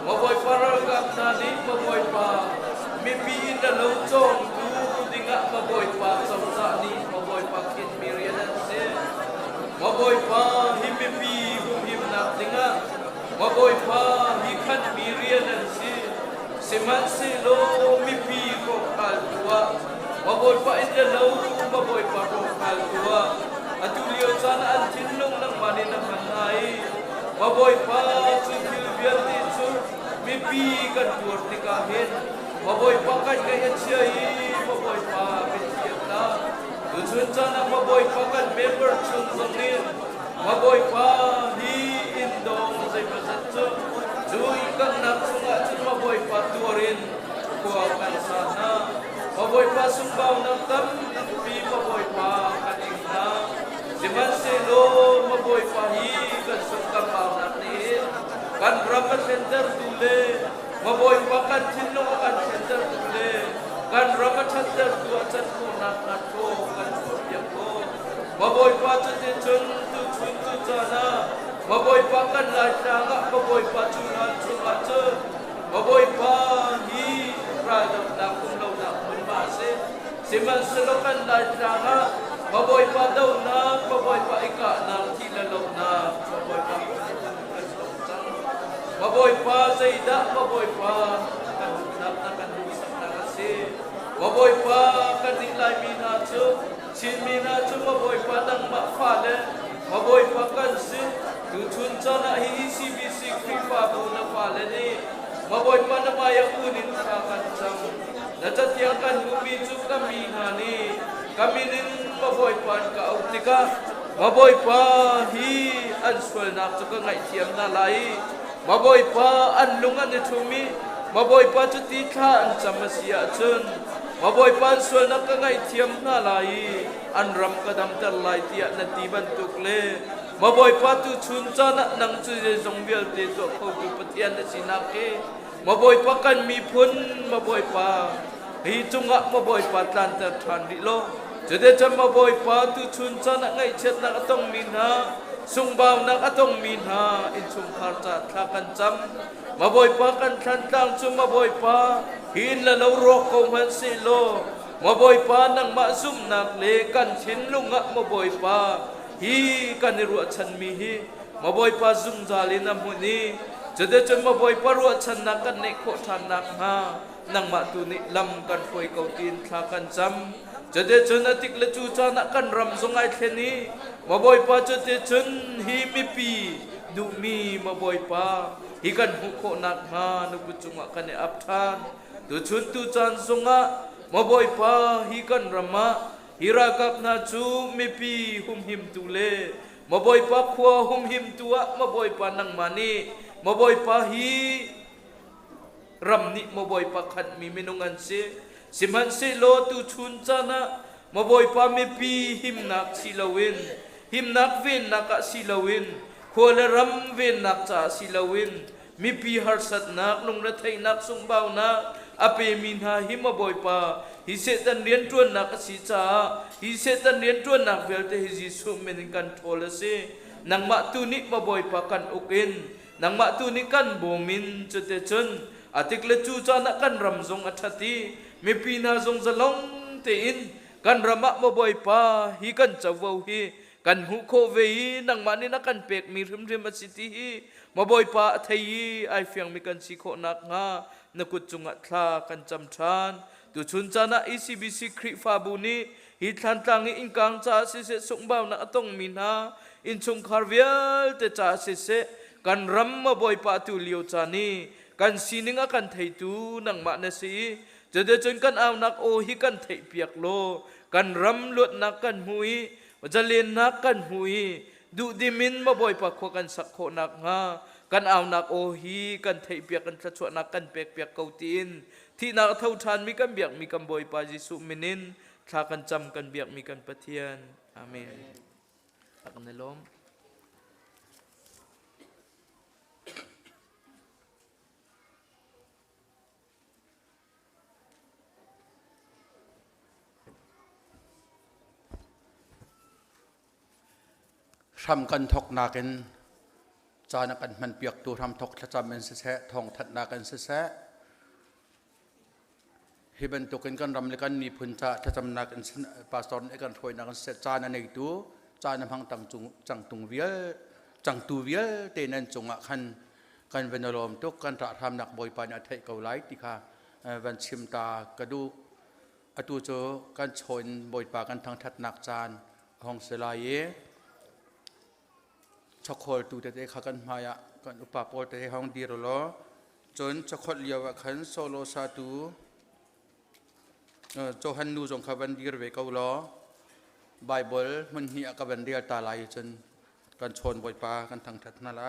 มาบ่อยปารากับนาลีมาบ่อยปามีปีอินเดลจงดูดิ่งะมาบ่อยปาสาวสานีมาบ่อยปาคิดมีเรียนเสมาบ่อยปาฮิมปีหิมนักดิ่งะมาบ่อยปาฮิขันมีเรียนเสสิมันสิโลมีปีก็ขัลตัวมาบ่อยปาอินเดลมาบ่อยปาก็ขัลตัวอัตุเลียวจานอันทิ้งลงนังมันในนังมันไงมาบ่อยปาสุดที่เบียดที่สุดมีปีกันตัวที่กาเห็นมาบ่อยปากันไงเชียร์มาบ่อยปาเป็นเชียร์ตาดูชุนจานะมาบ่อยปากันเมมเบอร์ชุนตรงนี้มาบ่อยปาฮีอินโดใจประจันจุจุยกันนักสุงอาจุมาบ่อยปาตัวเรนกัวกันสานะมาบ่อยปาสุงบ่าวนักตั้มปีมาบ่อยปากันอิงนะสิมันเซโลมาบ่อยปาฮีกันสุงกับบ่าวนักนี้กันรับมาเซ็นเตอร์ดูเลมาบ่อยปากันทิ้งลงกันเซ็นเตอร์ดูเลกันรับมาเซ็นเตอร์ตัวจันโคนักนักโคกันสุดยังโคมาบ่อยปาจุดจุนตุชุนตุจานะมาบ่อยปากันลายจางะมาบ่อยปาจุนันชุกะเจมาบ่อยปาฮีปราดับนักคุมเรานักมันมาเสสิมันสโลกันลายจางะมาบ่อยปาดาวนักมาบ่อยปาอิกะนักที่ละลงนักมาบ่อยปามาบ่อยปาใจดะมาบ่อยปากันนับนักกันดูสักนักเสมาบ่อยปากันดิ้งลายมีนาจูชินมีนาจูมาบ่อยปาดังมาฟ้าเลมาบ่อยปากันสิดูชุนจานะฮีซีบีซีครีฟาบูนาฟ้าเลนี่มาบ่อยปานะมายาอุนินทากันจังนัจติยากันหูมีจุกามีนานีกามินินมาบ่อยปานกาอุติกามาบ่อยปาฮีอันสวยนักจุกไงเทียมนาไลมาบ่อยปาอันลุงอันทุมีมาบ่อยปาจุติข้าอันจำมาเสียจนมาบ่อยปานสวยนักไงเทียมนาไลอันรำกระดำตะไลเตียนตีบันตุกเลมาบ่อยปาตุชุนจานะนังจุเจจงเบียลเตตัวเขาตุปเทียนสินักเกมาบ่อยปากันมีพ้นมาบ่อยปาฮีจุงะมาบ่อยปาตันตะทันดิโลจะได้จำมาบ่อยปาตุชุนจานะไงเช็ดนักต้องมีนาสุงบ่าวนักต้องมีนาอินสุงคาร์จัดทักันจำมาบ่อยปากันทันตังจุมาบ่อยปาหินละเราโรคของมันสิโลมาบ่อยปานังมาซุ่มนักเลกันชินลุงะมาบ่อยปาฮีกันในรัวฉันมีฮีมาบ่อยปาซุ่มจาลินำมุนีจะได้จนมาบ่อยปารัวฉันนักกันในโคทานักฮานังมาตุนิลำกันคอยเกาตีนทักันจำจะได้จนอติกละจูจานักกันรำทรงไอเทนีมาบ่อยปาจะได้จนฮีมีปีดูมีมาบ่อยปาฮีกันหุโคนักฮานุกุจุงะกันในอับทานตุชุนตุจันทรงะมาบ่อยปาฮีกันรำมาฮิรากับนาจูมีปีหุมหิมตุเลมาบ่อยปาขวาหุมหิมตัวมาบ่อยปานังมานีมาบ่อยปาฮีรำนิมาบ่อยปาขัดมีเมนุงันเสสิมันเสโลตุชุนจานะมาบ่อยปามีปีหิมนักสิลาวินหิมนักเวนนักสิลาวินขวาละรำเวนนักจ่าสิลาวินมีปีหาสัตนักลงระไทยนักสงบ่าวนักอเปมินหาหิมาบ่อยปาฮิเซตันเรียนจวนนักสิจ่าฮิเซตันเรียนจวนนักเวลเตฮิจิสุเมนิกันโทลเสนังมาตุนิมาบ่อยปากันอุกินนังมาตุนิกันโบมินจุดเตจนอาทิกเลจูจานักกันรำทรงอัฐติมีปีนาทรงจะลงเตอินกันรำมาบ่อยปาฮิกันจะวาวฮีกันหุโคเวฮีนังมานี่นักกันเปกมีริมริมสิติฮีมาบ่อยปาไทยไอเฟียงมีกันสิโคนักงานักุจุงอัทลากันจำทานตุชุนจานะอีซีบีซีคริฟาบุนีฮิทันตังอินกังจ่าสิเสสงบ่าวนักต้องมีนาอินชงคาร์เวียลเตจ่าสิเสกันรำมาบ่อยปาตุเลียวจานีกันสีนิงกันไทยตูนังมาเนสีจะเดินจนกันเอานักโอฮิกันไทยเปียกโลกันรำลวดนักกันหุยจะเลียนนักกันหุยดูดิมินมาบ่อยปากขวกันสักโคนักงากันเอานักโอฮีกันไทยเปียกกันชัดชวนักกันเปียกเปียกเกาตีนที่นักเท่าทานมีกันเบียกมีกันบ่อยปาจิสุมินินทากันจำกันเบียกมีกันปะเทียนอาเมนตักกันในล้ม ทำกันทกนากัน จานักันมันเปียกตัวทำทกทะจำเป็นเสะทองทัดนากันเสะฮิบันตุกันกันรำเลิกันมีพุนจะทะจำนากันปาสตอนเอกันถอยนากันเสะจานันในตัวจานันพังตังจุงจังตุงเวียจังตูเวียเตนันจงอ่ะคันกันเป็นอารมณ์ตุกันจะทำนักบอยปานอัฐิเกาไลติค่ะวันชิมตากระดูอตูโจกันชนบอยปากันทางทัดนักจานห้องเสลายช็อกโกแลตตูเตะขักันมายะกันอุปาโปเตะห้องดีรอล้อจนช็อกโกแลตเลียวขันโซโลซาตูโจฮันนูจงขับันดีรเวกเอาล้อไบเบิลมันเหียกับบันเดียตาลายจนกันชนบอยปากันทางทัดนาไล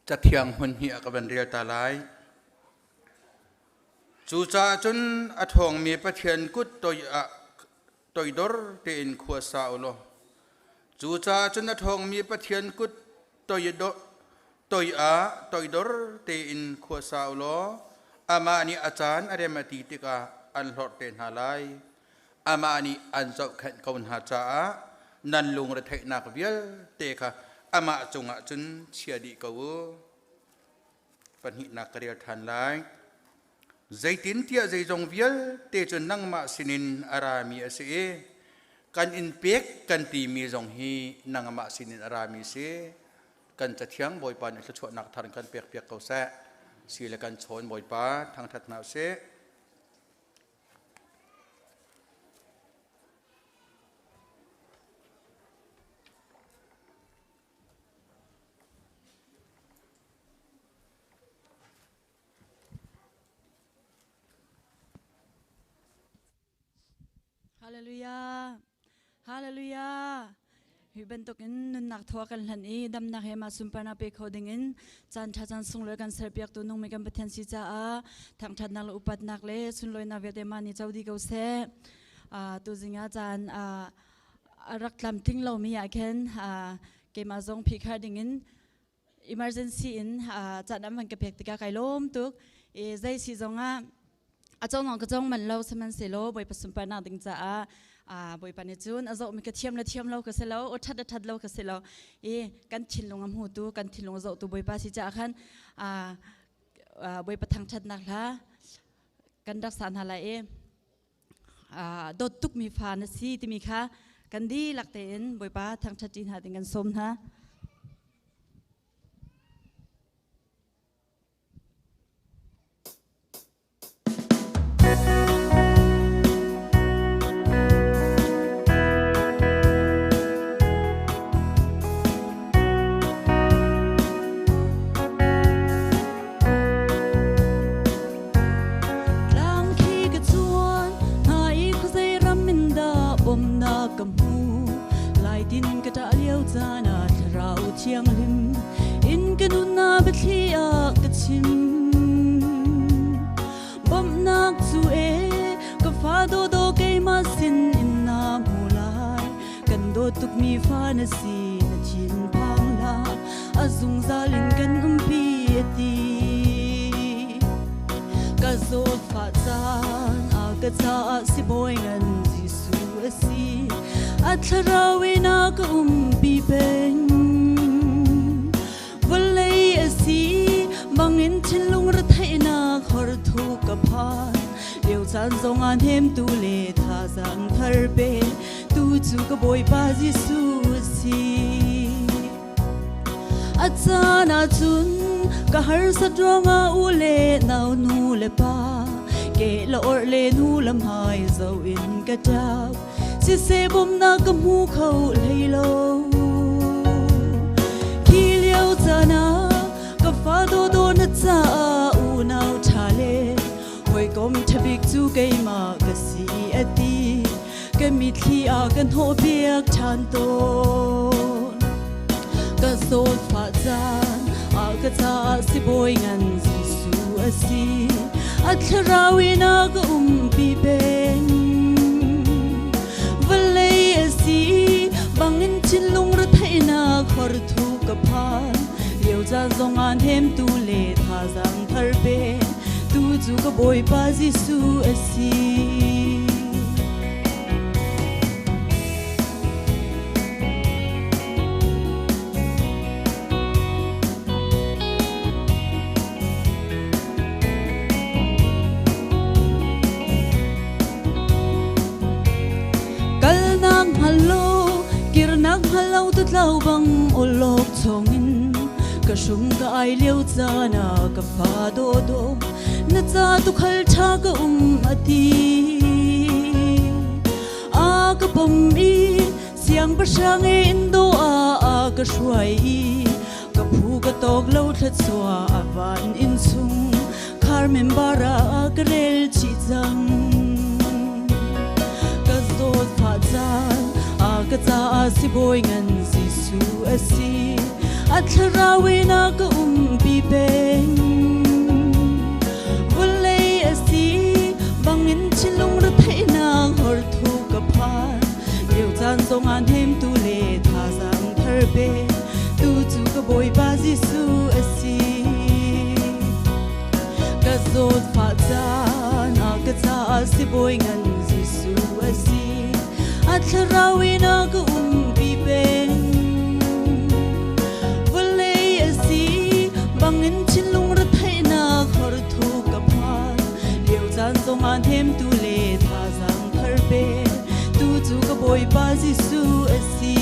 จะเที่ยงหุ่นเหียกับบันเรียตาลายจูจ่าจนอทองมีประเทียนกุดตัวดอร์เตินขัวสาวโลจูจ่าจนอทองมีประเทียนกุดตัวดอร์เตินขัวสาวโลอามานีอาจารย์อะไรมาตีติกาอันหลอดเตนหาลายอามานีอันเจ้าแข่งคนหาจ้านันลุงระเทนักเวียเตค่ะอามาจงจนเชียดีกว่าปัญหานักเรียนทันไลใจตินเทียใจจงเวียเตจนนั่งมาสินินอารามีเสกันอินเปียกกันตีมีจงฮีนั่งมาสินินอารามีเสกันจะเที่ยงบ่อยปานจะชวนนักทานกันเปียกเกาแสสีละกันชนบ่อยปาทางทัดนาเสฮาเลลูยาฮาเลลูยาฮิบันตุกินนุนนักทัวกันหันอีดำนักเฮมาสุมปานาเปโคดิงินจันทัจันสุงเลยกันเสพยักตัวนุ่งมีกันเป็นสิจ้าทางทัดนักอุปัตนักเลสุนลอยนาเวเดมานิเจ้าดีเกาเสตัวจริงอาจารย์รักลำทิ้งเรามีอยากเห็นเกมาซงพิคาดิงิน emergency in จัดน้ำมันกระเพกติกาไก่ล้มตุกใจสีจงอาจารย์น้องก็จงมันเราสมันเสโลบอยผสมปนาดิงจ้าบอยปานิจูนอาจารย์มีกระเทียมเราก็เสโลอดทัดเราก็เสโลกันชินลงหูตัวกันชินลงอาจารย์ตัวบอยปาสิจ้าขันบอยประทังชัดนักละกันรักษาอะไรดดตุกมีฟานสีที่มีค่ะกันดีหลักเต็นบอยปาทางชัดจีนหาดิงกันสมนะเชียงลิมอินกันอุนาเบทีอากชิมบ่มนักจูกับฟ้าโดโดเกมาสินอินนามูลายกันโดตุกมีฟ้านสีนชินพังลาอาซุงซาลินกันปีตีกะโซฟาจานอากะจาสิบอยงันจิสูสีอัทราวินากปีเป็นวันเลยสิบางอินชิลงระเทนาขอรทุกกับพานเดี๋ยวฉันส่งอันเห็มตูเลท่าสังทรเปตูจูกับบอยปาจิสูสีอาจารย์อาจุนกะฮาร์สตรองอาอุเลนาวนูเลปาเกลอร์เลนูลำหายเจ้าอินกะจับสิเสบมนากะมูเขาเลยโลจานากับฟ้าโดโดนัดจ้าอูนาวชาเลหอยกอมทบิกจูเกยมากะสีอดีกะมิดลีอากันโหเบียกชานโตกะโซดฟาจานอากะจาสิบอยงันสิสูอสีอัทราวินากะปีเป็นวันเลยสีบางอินชินลุงระเทนาขอรทุกกับพานเดี๋ยวจะส่งอา an hem tu le tha zang thar pe tu chu ka boy pa Gisu asi Hello tut lau bang olok chongin ka shum ka ai leu chana ka fa do do na cha tu khal tha ka ati a ka pom mi siang pa sang in do a ka shwai ka phu ka tok lo tha chwa awan in sung khar mem bara ka rel chi chang ka zot pha chan ka cha si boy ngan Gisu asi athrawi na ka pi beng vulai asi bangin chilung ra thaina hor thu ka pha leu chan song an hem tu le tha sang thar be tu chu ka boy ba Gisu asi ka zot pha chan ka cha si boy ngan Gisu asi athrawi na ka pi beng vulai asi bangin chilung ra thaina khor thu ka pha leu chan song an hem tu le tha sang thar be tu chu ka boy pa Gisu asi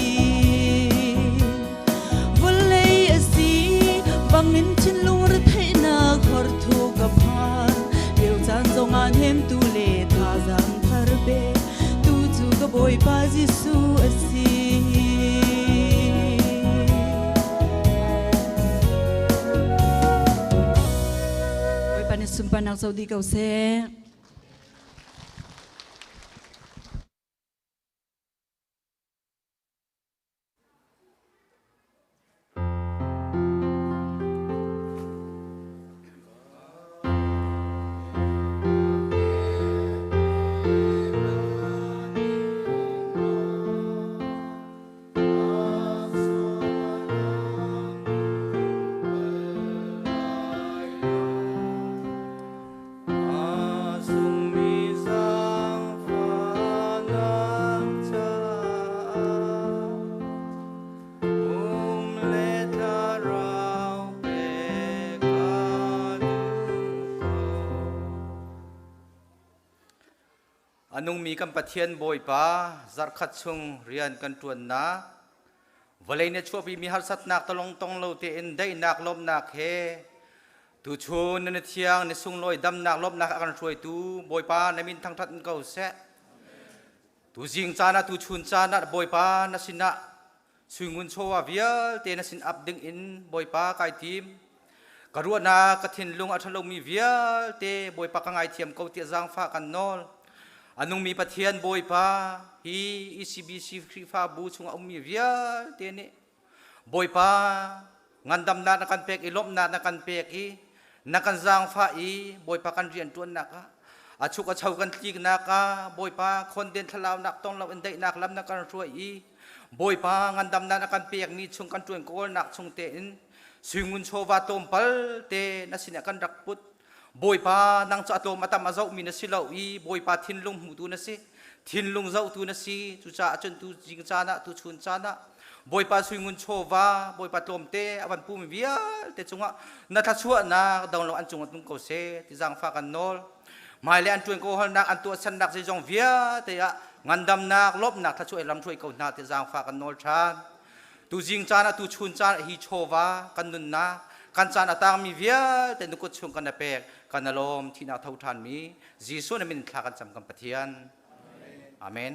vulai asi bangin chilung ra thaina khor thu ka pha leu chan song an hem tu le tha sang thar be ka boy pa Gisu asi boy pa ni Pumhnak Saudi kau se anung mi kan pathian boy pa zar khat chung rian kan tuan na valai ne chopi mi har sat nak talong tong lo te in dai nak lom nak he tu chun ne thiang ne sung loi dam nak lom nak akan roi tu boy pa na min thang that kau se tu jing chana tu chun chana boy pa na sina swingun chowa vial te na sin up ding in boy pa kai tim karua na kathin lung athalong mi vial te boy pa ka ngai thiam kau ti jang fa kan nol anung mi pathian boy pa hi ECBC free fa bu chung mi vial te ne boy pa ngandam na kan pek ilop na kan pek i na kan jang fa i boy pa kan rian tuan na ka achuk a chau kan tlik na ka boy pa khon den thalaw nak tong law in dai nak lam na kan ruai i boy pa ngandam na kan pek mi chung kan tuan kol nak chung te in swingun chowa tom pal te na sin kan rak put boy pa nang cha to matam azau mi na silau i boy pa thin lung mu tu na si thin lung zau tu na si chu cha chen tu jing cha na tu chun cha na boy pa swingun chowa boy pa tom te awan pu mi via te chunga na tha chua na dong lo an chung tung ko se ti jang fa kan nol mai le an tuen ko hol nak an tu san nak je jong via te ya ngandam nak lop nak tha chuai lam chuai ko na te jang fa kan nol chan tu jing cha na tu chun cha hi chowa kan nun na kan cha na tang mi via te nu ko chung kan na pek kan na lom thi na thau than mi Gisu na min thla kan cham kan pathian amen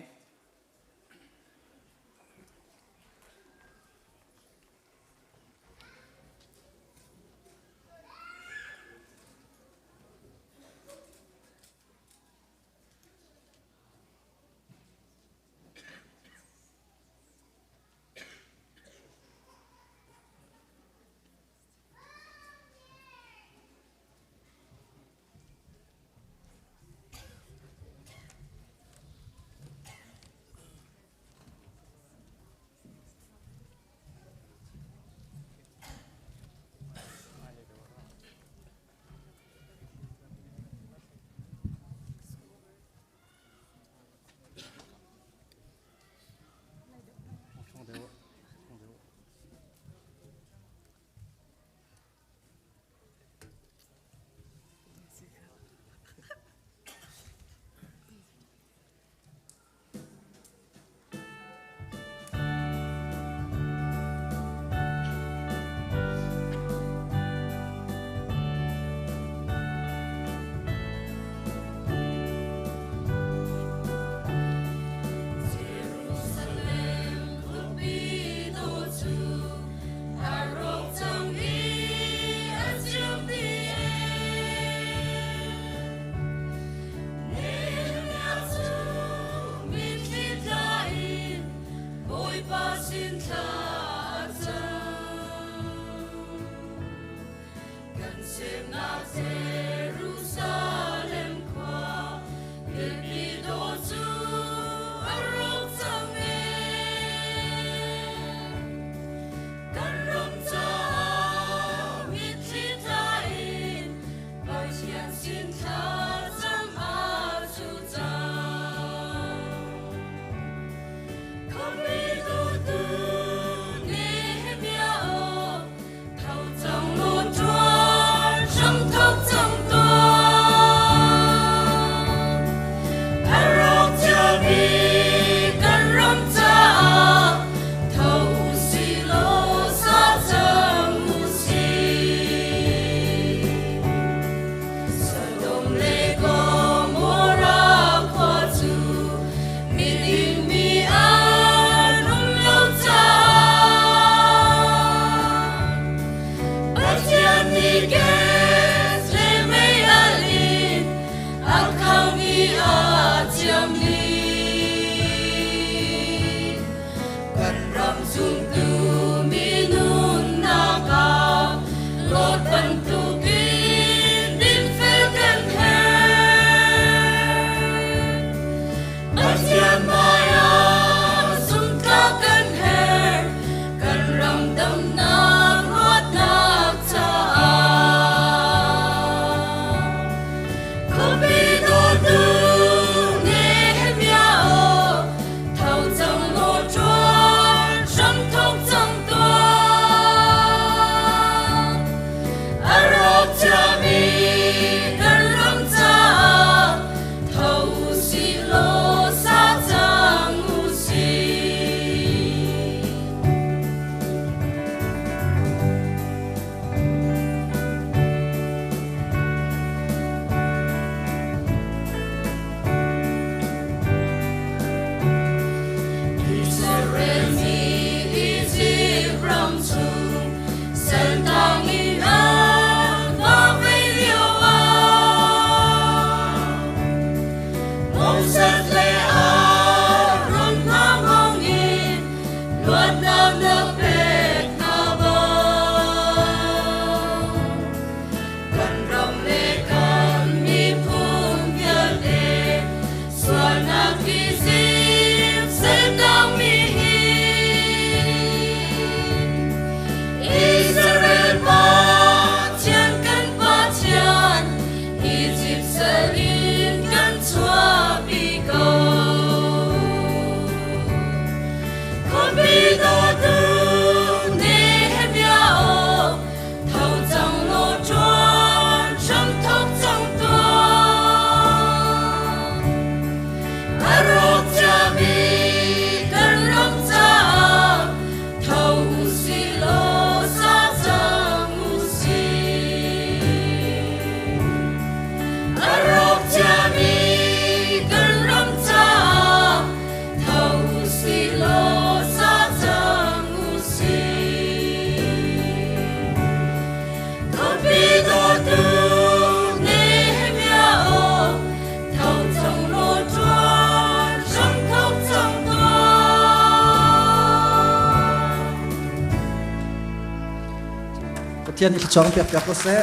Tiyan ichong piak piak ko se.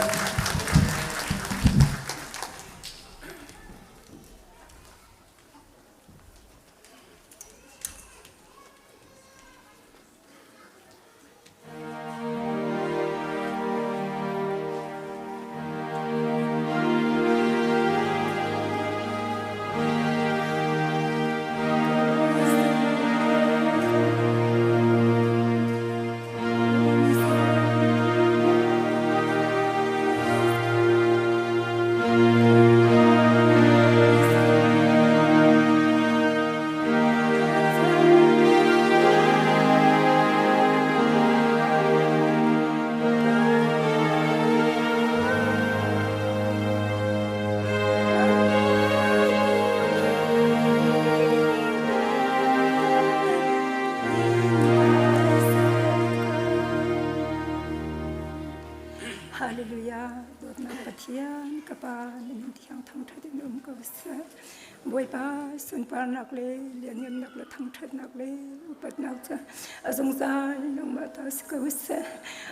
Hallelujah, Lord na patian kapa nin thiang thang thad num ko sa boi pa sun par nak le lian nak le thang thad nak le upat nak cha azong za nong ma ta ska sa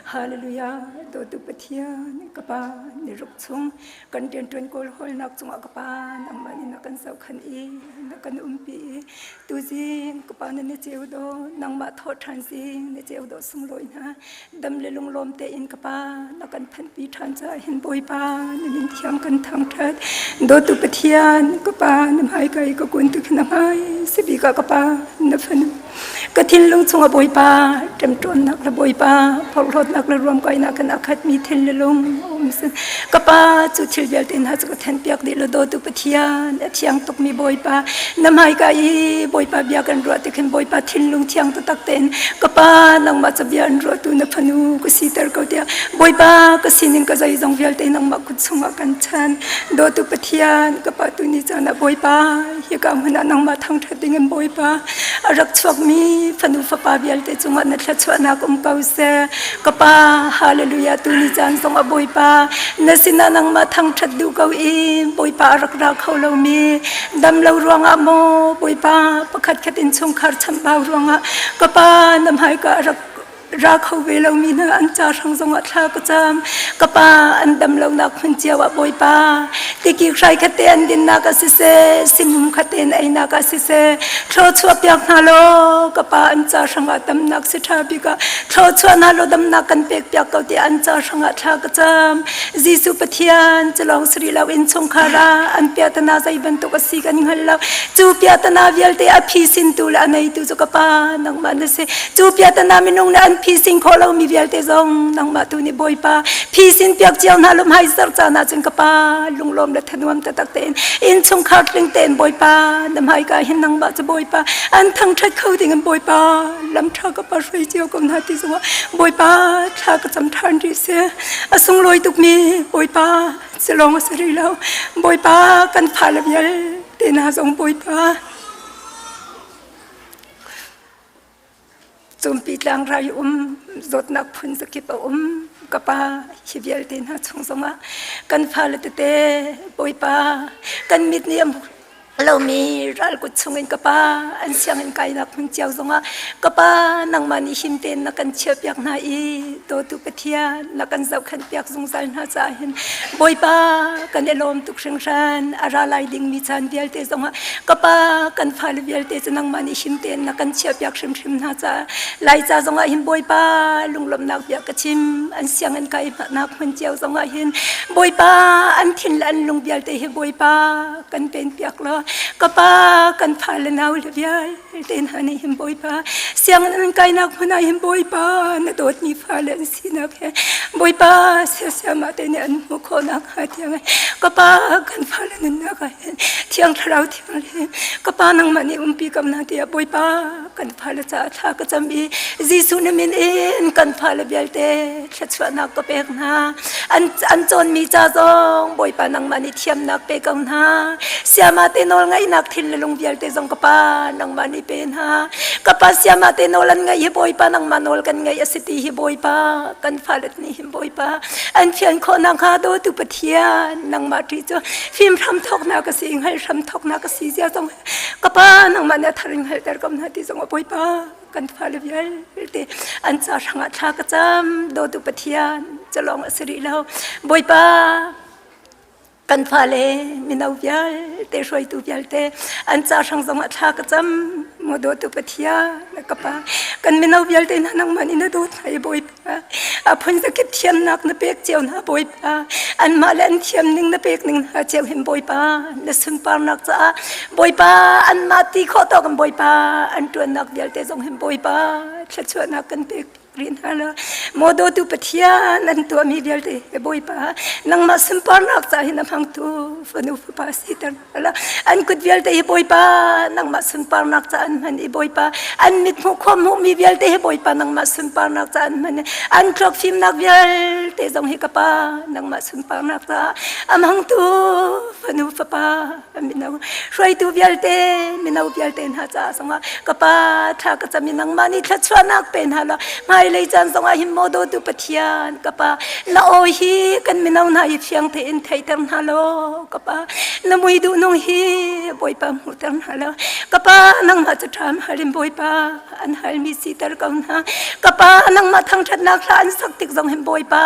Hallelujah, do tu patian kapa ni ruk chung kan ten twen kol hol nak chung kapa nang ma ni nak kan sau khan i nak kan pi tu jing kapa ni cheu do nang ma tho than jing ni cheu do sung loi na dam le lung lom te in kapa nak kan phan pi than cha hin boi pa ni thiam kan thang that do tu patian kapa nam hai kai ko kun tu khna mai sibi ka kapa na phan ka thin lung chung boi pa tem ton nak la boi pa phol rot nak la rom kai na kan akhat mi thin le lung kapa chu thil bel tin ha chu than piak di lo do tu patian thiang tok mi boi pa nam hai kai boi pa bia kan ro te khen boi pa thin lung thiang tu tak ten kapa nang ma cha bian ro tu na phanu ko si ter ko dia boi pa ka sinin ka zai jong bel te nang ma ku chunga kan chan do tu pathian kapa tu ni chana boi pa hi ka huna nang ma thang tha ding boi pa arak chok mi phanu fa pa bel te chunga na thla chwana kum kau se kapa hallelujah tu ni chan song a boi pa na sina nang ma thang that du kau i boi pa rak ra khau lo mi dam lo ruang a mo boi pa pakhat khat in chung khar cham ba ruang a kapa nam hai ka rak ra khâu về lâu mi na an cha sang song at tha ka cham kapa an dam lo na khun chiawa boi pa ti ki khai khate an din na ka se simum khate ai na ka se tho chua pyak na lo kapa an cha sang atam nak se tha bi ka tho chua na lo dam na kan pek pyak ka ti an cha sang at tha ka cham jisu pathian chalong sri law in chong khara an pya ta na zai ban to ka si kan hal law chu pya ta na vial te a phi sin tu la nei tu zo kapa nang man se chu pya ta na minung na phi sin kholo mi vial te zong nang ma tu ni boi pa phi sin pyak chiao na lum hai sar cha na chung ka pa lung lom la thanuam ta tak ten in chung khat ling ten boi pa nam hai ka hin nang ba cha boi pa an thang that khau ding an boi pa lam tha ka pa roi chiao kom na ti zong boi pa tha ka cham than ri se asung loi tuk mi boi pa selong sari lo boi pa kan pha la vial te na zong boi pa zum pitlang rai zot nak phun sakip kapa hivial ten ha chung songa kan phal te boi pa kan mit niam เรามีรัลกุศลกับป้าอันเสียงอันไกลนักมันเจ้าสงะกับป้านังมันอิชิมเตนนักกันเชื่อเปียกนาอีโตตุปเทียนักกันเจ้าขันเปียกสงสารหาใจเห็นบอยป้ากันเอลมตุกเชิงชันอาราไลดิ่งมีชันเดียลเตสงะกับป้ากันฟาลเบียลเตจะนังมันอิชิมเตนนักกันเชื่อเปียกชิมชิมหาใจไลจ่าสงะเห็นบอยป้าลุงลมนักเปียกกระชิมอันเสียงอันไกลนักมันเจ้าสงะเห็นบอยป้าอันทิ้งอันลุงเบียลเตเห็นบอยป้ากันเป็นเปียกล้อกป้ากันพาเลนเอาเลยพี่เต้นฮันนี่หิมบอยป้าเสียงนั้นไกลนักมันหิมบอยป้าน่ะโดดนี่พาเลนสินักแค่บอยป้าเสียมาเต้นอันมุขนักหาเทียงกป้ากันพาเลนนักเทียงทะเลาเทียงเลยกป้านังมันนี่ปีกำนันเตียบอยป้ากันพาเลจ่าท่าก็จำบีจีสุนมินเอ็นกันพาเลเบียลเต้ชัดชวนนักก็เปกนาอันจนมีจ่าจงบอยป้านังมันนี่เทียมนักเปกำนาเสียมาเต้นไงนักทิลลงเบียลเตจงกป้านังมันนี่เป็นฮะกป้าเสียมาเตนอลันไงฮิบอยป้านังมันอลกันไงอสิติฮิบอยป้ากันฟาลนี่ฮิบอยป้าอันเพียงคนนังฮาโดตุปเทียนังมาที่จะฟิล์มทำทอกนักสิ่งให้ทำทอกนักสิ่งเสียจงกป้านังมันเนี่ยทาริงให้แต่กำนัดที่จงบอยป้ากันฟาลเบียลเตอันจะสังอาชากระจำโดตุปเทียจะลองอสิริแล้วบอยป้ากันฟาเลมินเอาเบียลเตช่วยตูเบียลเตอันจ่าช่างสมัชากระจำโมโดตุปเทียนักป้ากันมินเอาเบียลเตนังมันอินโดไทยบอยป้าอภัยสกิดเทียมนักนเปกเจียวนาบอยป้าอันมาเล่นเทียมหนึ่งนเปกหนึ่งหาเจียวเห็นบอยป้าเนสุนปานักจ้าบอยป้าอันมาตีข้อต่อกันบอยป้าอันตัวนักเบียลเตจงเห็นบอยป้าชัดชวนนักกันเปกเรียนฮาลโมโดตุปเทียนันตัวมีเบียลเตบอยป้านังมาสุนปานักจ้าเห็นพังตูฟันุฟปาสิตันละอันกุดเบียลเตบอยป้านังมาสุนปานักจ้าอันมันบอยป้าอันมิดมุขความมุมีเบียลเตบอยป้านังมาสุนปานักจ้าอันมันอันครอกฟิมนักเบียลเตจงเฮกป้านังมาสุนปานักจ้าอันพังตูฟันุฟปามินาช่วยตูเบียลเตมินาเบียลเตนฮาจ้าสงกป้าถ้าก็จะมีนังมานี่ถ้าชวนนักเป็นฮาละไม่เลยจันสงหิมโมโดตุปเทียนกป้าละโอฮีกันมินาหน้าเพียงเทนไทยตันฮาโลกป้าละมุยดูนงฮีบอยป้ามุตันฮาละกป้านังมาจะทำฮาริมบอยป้าอันฮาริมีสิตรกันฮะกป้านังมาทางชัดนักลานสักติกสงหิมบอยป้า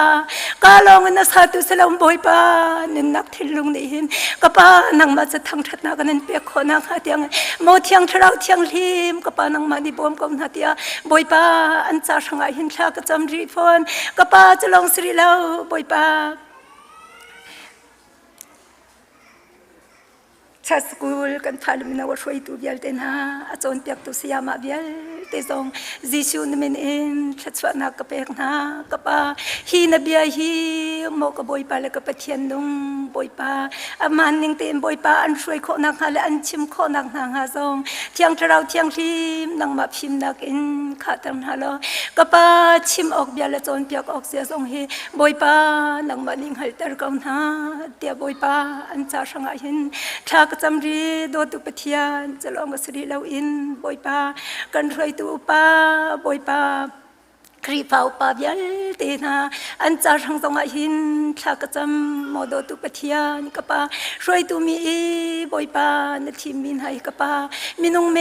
กาลองนัสาตุสลามบอยป้านินนักทิลลุงนี่หินกป้านังมาจะทางชัดนักนั้นเปียกคนนักฮะเตียงโมเทียงทราวเทียงลิมกป้านังมาดิบอมกองฮะเตียบอยป้าอันจ่าช่างไอหินชากระจำรีฟอนกป้าจะลองสิริแล้วบอยป้าชาสกุลกันพาลมินาวช่วยตูเบียลเตนะอาจารย์เปียกตุสยามาเบียลเตจงจิชูนมินเอ็นชัดสวนักกะเปกนะกป้าฮีนเบียฮีโมกบอยป้าและกปะเทียนนุงบอยป้าอามันนิงเต็มบอยป้าอันช่วยโคนักฮาและอันชิมโคนักนางฮาซงเทียงเราเทียงทีมนังมาพิมนักอินขาตังฮาโลกป้าชิมออกเบียลและจนเปียกออกเสียซงฮีบอยป้านังมานิงฮัลเตอร์กองนาเตียบอยป้าอันจ่าช่างหินชากจำรีโดตุปเทียนจะลองกสรีเลวอินบอยป้ากันรวยตูป้าบอยป้าครีฟ้าป้าเบียลเตนะอันจ่าช่างสงหินชากจำโมโดตุปเทียนกป้ารวยตูมีบอยป้านทีมินให้กป้ามินงเม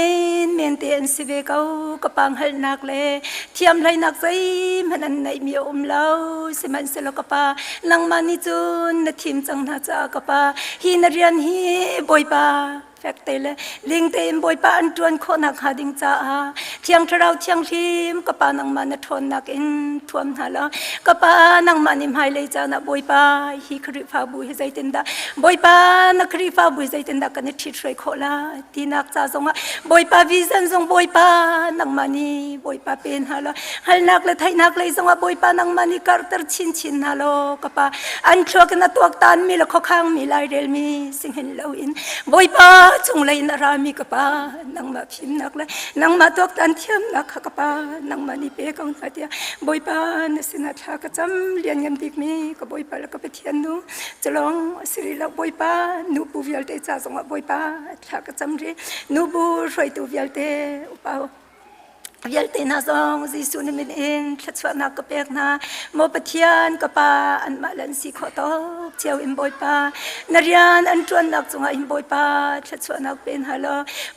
นเตนสิเวกากป้าหัลนักเลเทียมไหลนักใจมันอันไหนมีอมเล่าสิมันเสลกป้านังมานิจุนนทีมจังนาจากป้าฮีนเรียนฮีบอยป้าแฟกเตลลิงเตมบอยป้าอันจวนคนนักหาดิงจ้าเทียงเราเทียงทีมกป้านังมันทนนักอินทวมหาละกป้านังมันนิมไฮเลยจ้านะบอยป้าฮีคริฟ้าบุยใจเต็นดาบอยป้านักคริฟ้าบุยใจเต็นดากันทิช่วยโคลาที่นักจ้าทรงบอยป้าวิสันทรงบอยป้านังมันนี่บอยป้าเป็นหาละฮัลนักเลยไทยนักเลยทรงบอยป้านังมันนี่การ์เตอร์ชินหาละกป้าอันชัวกันนะตัวตันมีละข้อข้างมีลายเดลมีสิ่งเห็นเลวอินบอยป้าจงเลยนารามีกป้านังมาพิมนักเลยนังมาตัวตันเทียมนักกป้านังมานิเปกองหัดยาบอยป้านสินาชากระจำเรียนเงินดิกมีก็บอยป้าแล้วก็ไปเทียนนูจะลองสิริลักบอยป้านูบูวิลเตจ่าสงบอยป้าชากระจำรีนูบูช่วยตูวิลเตอุปา เยลเตนาซองจีสุนมินอินทัศวนักกเปกนาโมปเทียนกปาอันมาลันสีขอตอกเจียวอิมบอยปานารยานอันจวนนักจงอิมบอยปาทัศวนักเป็นฮัลโหล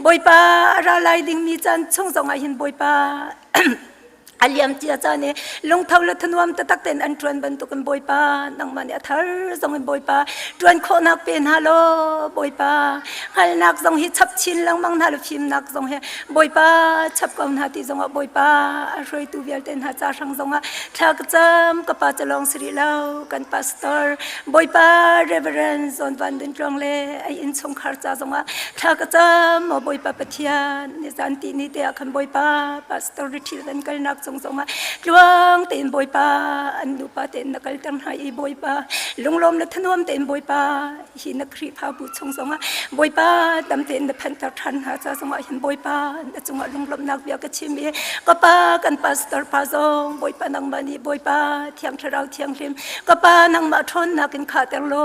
บอยปาราไลดิงมีจันชงจงอิมบอยปาอันยามเจียจานี่ลงเท่าละทนวมตะตักเต็นอันจวนบรรทุกันบอยปานังมันอัทาร์จงอิมบอยปาจวนโคนักเป็นฮัลโหลบอยปาฮัลนักจงฮิชับชินลังมังฮัลฟิมนักจงเฮบอยปาชับกำนาที่จงบอยปารวยตูเวลเต็นหาจารังจงทักจำกับปาจะลองสิริเลากันพาสเตอร์บอยปาเรเวเรนซ์อนวันดินตรองเลไออินชงคาร์จาจงทักจำบอยปาปะเทียนนิสันตินิเดียคันบอยปาพาสเตอร์ริทิลันกันนักจงจวงเต็นบอยปาอันดูปาเต็นนักตั้งหายบอยปาลงลมและทนวมเต็นบอยปาหินนักครีพาบุชงสงบอยปาดำเต็นพันตะทันหาจาสงหินบอยปาจงลงลมนักเบียกชิมีก็ปากันพาสเตอร์พาซงบอยปานังมานีบอยปาเทียงเทราเทียงริมก็ปานังมาทนนักกินขาเตงโล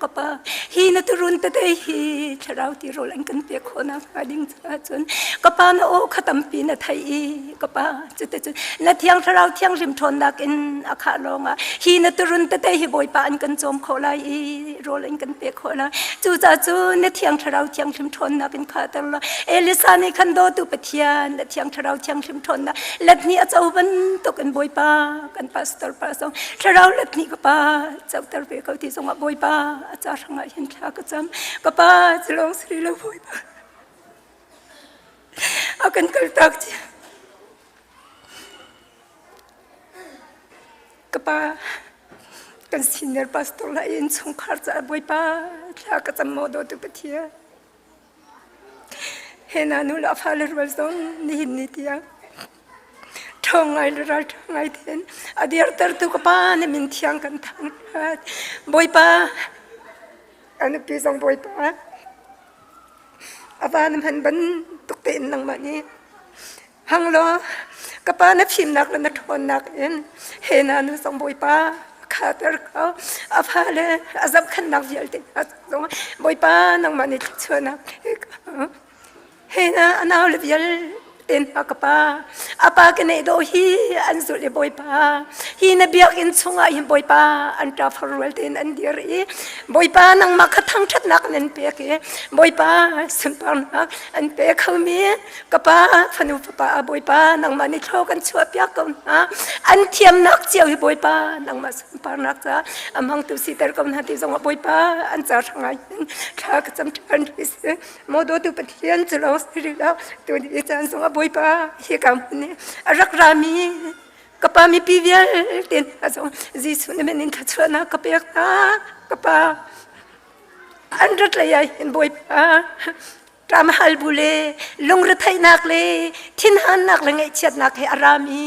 ก็ปาหินตุรุนตะเตหีเทราที่โรลังกันเปียกคนนักอดิ่งจ้าจนก็ปาโอขตัมปีนไทยก็ปาจุดจุดและเทียงเราเทียงริมทนนักอินอาคาลงฮีนตุรุนตะเตหิบอยปานกันจมโคลายโรลังกันเปียกโคลาจูจ่าจูในเทียงเราเทียงริมทนนักอินขาตลอดเอลิซาในคันโดตุปเทียนและเทียงเราเทียงริมทนนักเล็ดนี้อาจจะวันตกันบอยปากันพาสตอร์พาสงเราเล็ดนี้ก็ปาเจ้าตระเบกที่สงบอยปาอาจารย์ทั้งหลายเห็นทากจำก็ปาจะลงสิริลบอยปาอากันกระตักเจียกปากันซินเนอร์พาสตอร์ลายน์สงครามจะบอยปาถ้าก็จะโมดตุปเทียเห็นอนุลาฟาเลอร์วัลซงนี่นิตยาทองไงลรัลทองไงเทนอดีตร์ตุกปาเนี่ยมินที่ยังกันทั้งบอยปาอันนี้พี่ส่งบอยปาอาบานมันบันตุกเต็นนังมันนี่ฮังโลกปานับชิมนักและนักทนนักเอ็นเฮนานุสงบอยปาขาตร์เขาอาภาเลอาซับขันนักเยลติอาสงบอยปานังมันนี่ชวนนักเฮนาอันเอาเลเยลเต็นปากปาอาปากันในโดฮีอันสุดเลยบอยปาฮีนเบียกินชงไอ้บอยปาอันตราฟอร์เวลเต็นอันเดียรีบอยปานังมาขัดทั้งชัดนักนั่นเปียกบอยปาสัมปานนักอันเปียกเขามีกปาฟนุปปาบอยปานังมานิโคกันชัวเปียกกันนะอันเทียมนักเจียวบอยปานังมาสัมปานนักจ้าอามังตุสีเตอร์กันนาทีสงบอยปาอันจะทางไงถ้าก็จำทันที่สุดโมดูตุปเทียนจะลองสิริแล้วตัวนี้จันสงบอยปาเฮียกัมพุนี่รักรามีกปามีปีเวียเต็นอาสงจีสุนเมนินทัชวนะกปยักตากปาอันรัตเลยเห็นบอยปาตามฮัลบุเลลงรถไถนักเลยทิ้นหันนักเลยไงเช็ดนักให้อารามี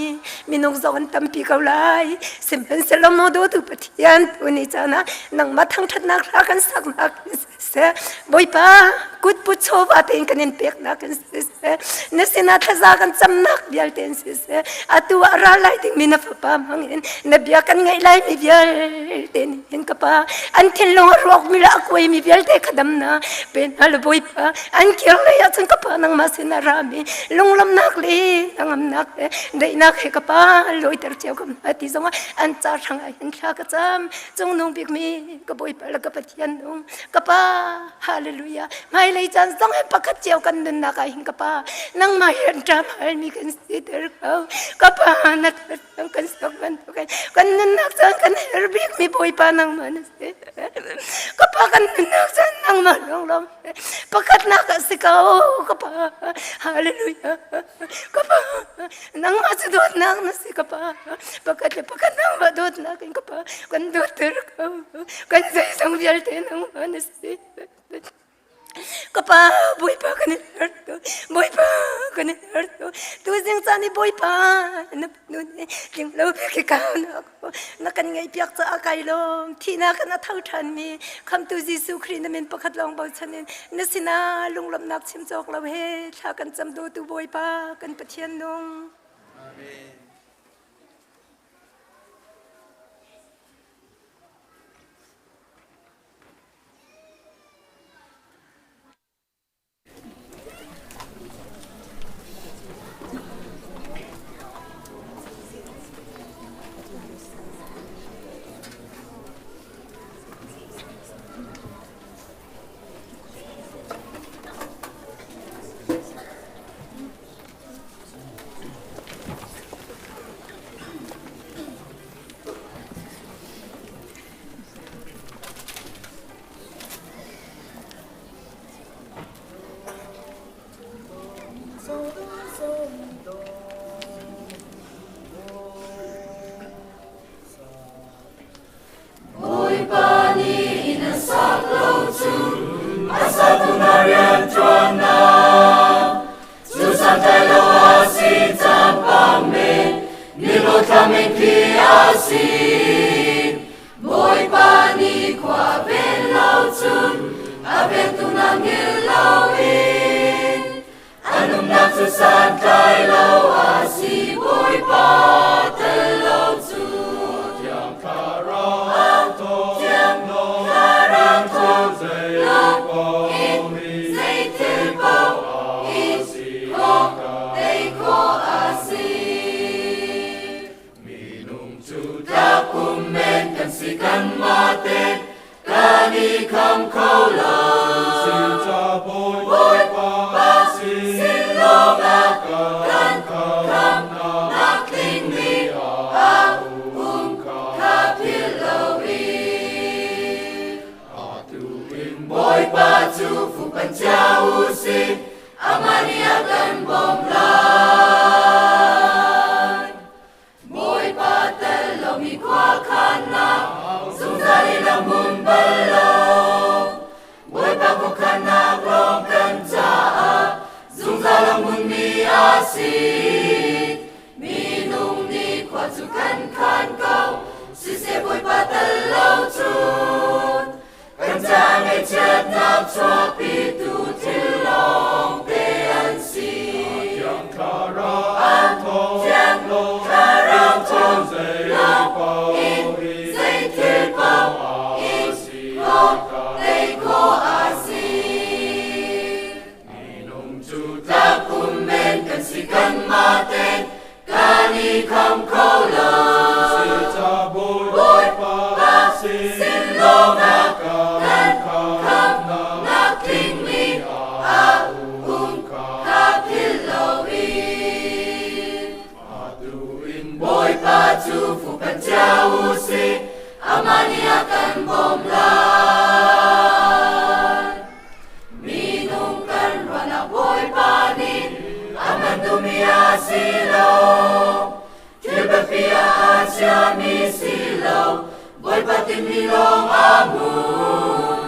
มีนกจอนตั้มปีเกาไลสิมเป็นเซลโมโดตุปเทียนตัวนี้จ้านะนังมาทั้งทัดนักรักกันสักนักเสบอยปากุดปุชโชวาเป็นกันเองเปียกนักกันเสนสินาทซากันจำนักเบียลเตนเสอาตัวอาราไลถึงมีนับปามังเห็นนเบียกันไงไลมีเบียลเตนเห็นกับปาอันเทนลงรอกมีละกวยมีเบียลเตขดำนะเป็นฮัลบอยปาอันเกี่ยวเลยจังกับปานังมาสินารามีลงลำนักเลยนังอำนักได้นักให้กับปาลอยเตอร์เจ้ากับนาทีสงอันจ่าทางไอ้เห็นชากจำจงนุ่งบิกมีกับบอยปาแล้วกับปะเทียนนุ่งกับปาฮาเลลูยาไม่เลยจันสงให้ปะกัดเจ้ากันนันนักไอ้เห็นกับปานังไม่เห็นจำให้มีกันสิเตอร์เขากับปานัดกันสักวันกันนันนักจังกันเฮร์บิกมีบอยปานังมันสิกับปากันนันนักจังนังมันลงปะกัดนักสิเขากับปาฮาเลลูยากับปานังมาจะโดดนักนะสิกับปาปะกัดนังมาโดดนักกับปากันโดดเตอร์เขากันใจสังเวียนเตนังมันสิกับปาบอยปากันเฮร์ตบอยปากันเฮร์ตตัวจริงจันนี่บอยปานับนู่นจริงเราเพียงกันนักกันไงเพียงจะอากาศลมที่นักกันเท่าทันมีคำตัวยิสุคริสต์มันประคัดลองบอกฉันนี่นสินาลุงลำนักชิมจอกเราเฮถ้ากันจำดูตัวบอยปากันปะเทียนนง tamen ki asin boy pani kwa ben lau chun aben tu nang lawin anum nak su san kai lau asi boy pa tel lau chu tiang karang to tiang no karang to zai po mi zai te po asi ko dei ko asi minung chu ta kum men kan si kan ma te kani kam khâu lau si cha boy pa si lo ma kan kam na kling mi a ka phil lo i a tu in boy pa chu fu pan cha u si amania kan bom lai boy pa tel lo mi kwa khana sung zari na mum balo boy pa ko khana rom kan cha sung zala mun mi asi mi nung ni kwa chu kan khan kau si se boy pa tel lo chun kan cha ngai chat nap chwa pi tu til long te an si yang kara yang lo kara chon zai po zai til po si ko dei ko asi minung chu ta kum men kan si kan ma ten kani kam khâu lo si cha boy pa si lo na kan kam na kling mi a ka phil lo i a tu in boy pa chu fu pan cha u si amania kan bom lai minung kan rana boy pa ni amandu mi asilo tiba pia asia mi silo boy pa tin mi long amun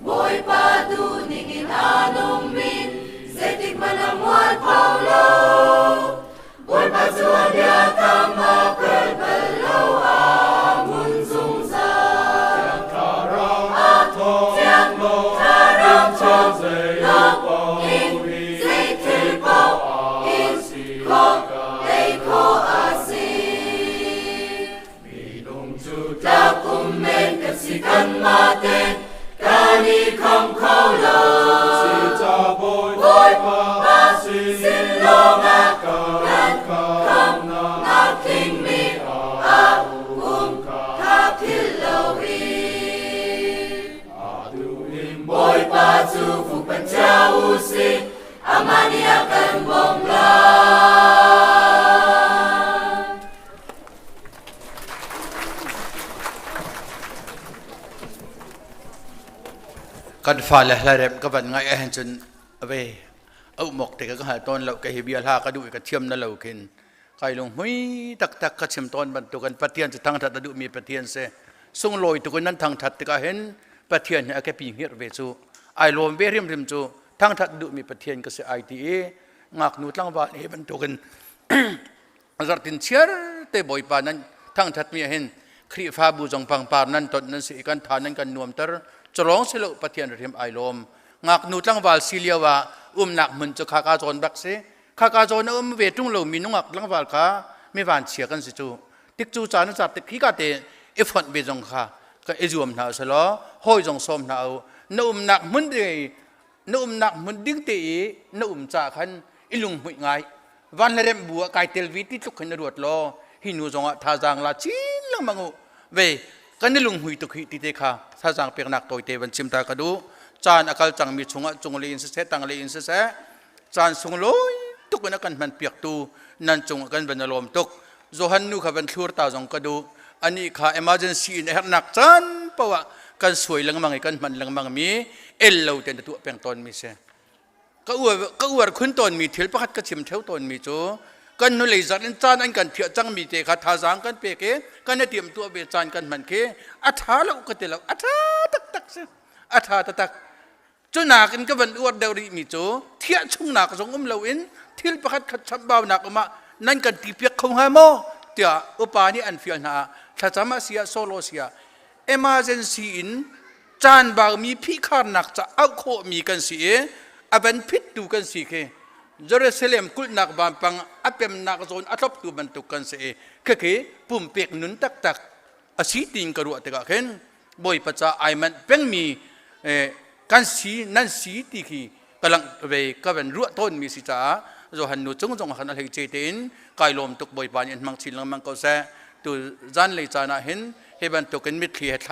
boy pa du ningin anong min zetik manamwal paulo boy pa chu adia kama kel belo amun zung za tiang lo karang chong zai po zai til po si ko dei ko asi minung chu ta kum men kan si kan ma ten kani kam khâu lo si cha boy pa si lo ma kan kam na kling mi a ka phil lo i a tu in boy pa chu fu pan cha u si amania kan bom lai kan fa le la rem ka ban ngai hen chun ave au mok te ka ha ton lo ka hi bia la ka du ka thiam na lo kin kai long hui tak tak ka chim ton ban tu kan pathian chu thang that du mi pathian se sung loi tu kan nan thang that ka hen pathian ha ka pi ngir ve chu ai lom ve rim rim chu thang that du mi pathian ka se ITA ngak nu tlang wa he ban tu kan azar tin chiar te boy pa nan thang that mi hen khri fa bu jong pang par nan tot nan si kan tha nan kan nuam tar cholong selo pathian rim ai lom ngak nu tlang wal siliawa nak mun chu kha ka jon bak se kha ka jon ve tung lo mi nungak lang wal kha me wan chia kan si chu tik chu cha na cha tik khi ka te efon be jong kha ka ejuam na selo hoi jong som na au nak mun de nak mun ding te cha khan ilung hui ngai van lerem bua kai tel vi ti tuk khan ruat lo hinu jong tha jang la chin lang mangu ve kan lung hui tu khi ti te kha sa jang pek nak toi te ban chim ta ka du chan akal chang mi chunga chungli in se tang le in se chan sung loi tuk na kan man piak tu nan chung kan ban lom tuk zohan nu kha ban thur ta jong ka du ani kha emergency in her nak chan pawa kan suai lang mangai kan man lang mang mi el lo ten tu peng ton mi se ka uar khun ton mi thil pakhat ka chim theu ton mi chu kan nu le zat in chan an kan thia chang mi te kha tha jang kan pe ke kan ne tiam tu be chan kan man ke atha lo ka te lo atha tak tak se atha tak chu nak in ka ban uar deu ri mi chu thia chung nak jong lo in thil pakhat khat cham baw nak ma nan kan ti piak khong ha mo เตียอุปานี่อันฟิลนาถ้าจะมาเสียโซโลเสีย emergency in จานบางมีพิฆาตหนักจะเอาโคมีกันเสียอาเป็นพิษดูกันสิเคเยรูซาเล็มกุลนักบางปังอาเป็นนักโซนอัตบตัวบรรทุกกันเสียคือปุ่มเปียกนุนตักอาศิติงกระดูกตะกะเห็นบ่อยปัจจัยไอมันเป็นมีกันสีนั่นสีที่กำลังไปก็เป็นรั่วต้นมีสิจ้าโจหันนุจงขนาดเหตุเจตินกายลมตุกบ่อยปานยันมังชินลังมังก็แซ่ตัวจันเลยจานะเห็นเฮบันตุกันมิตรขีเหตุ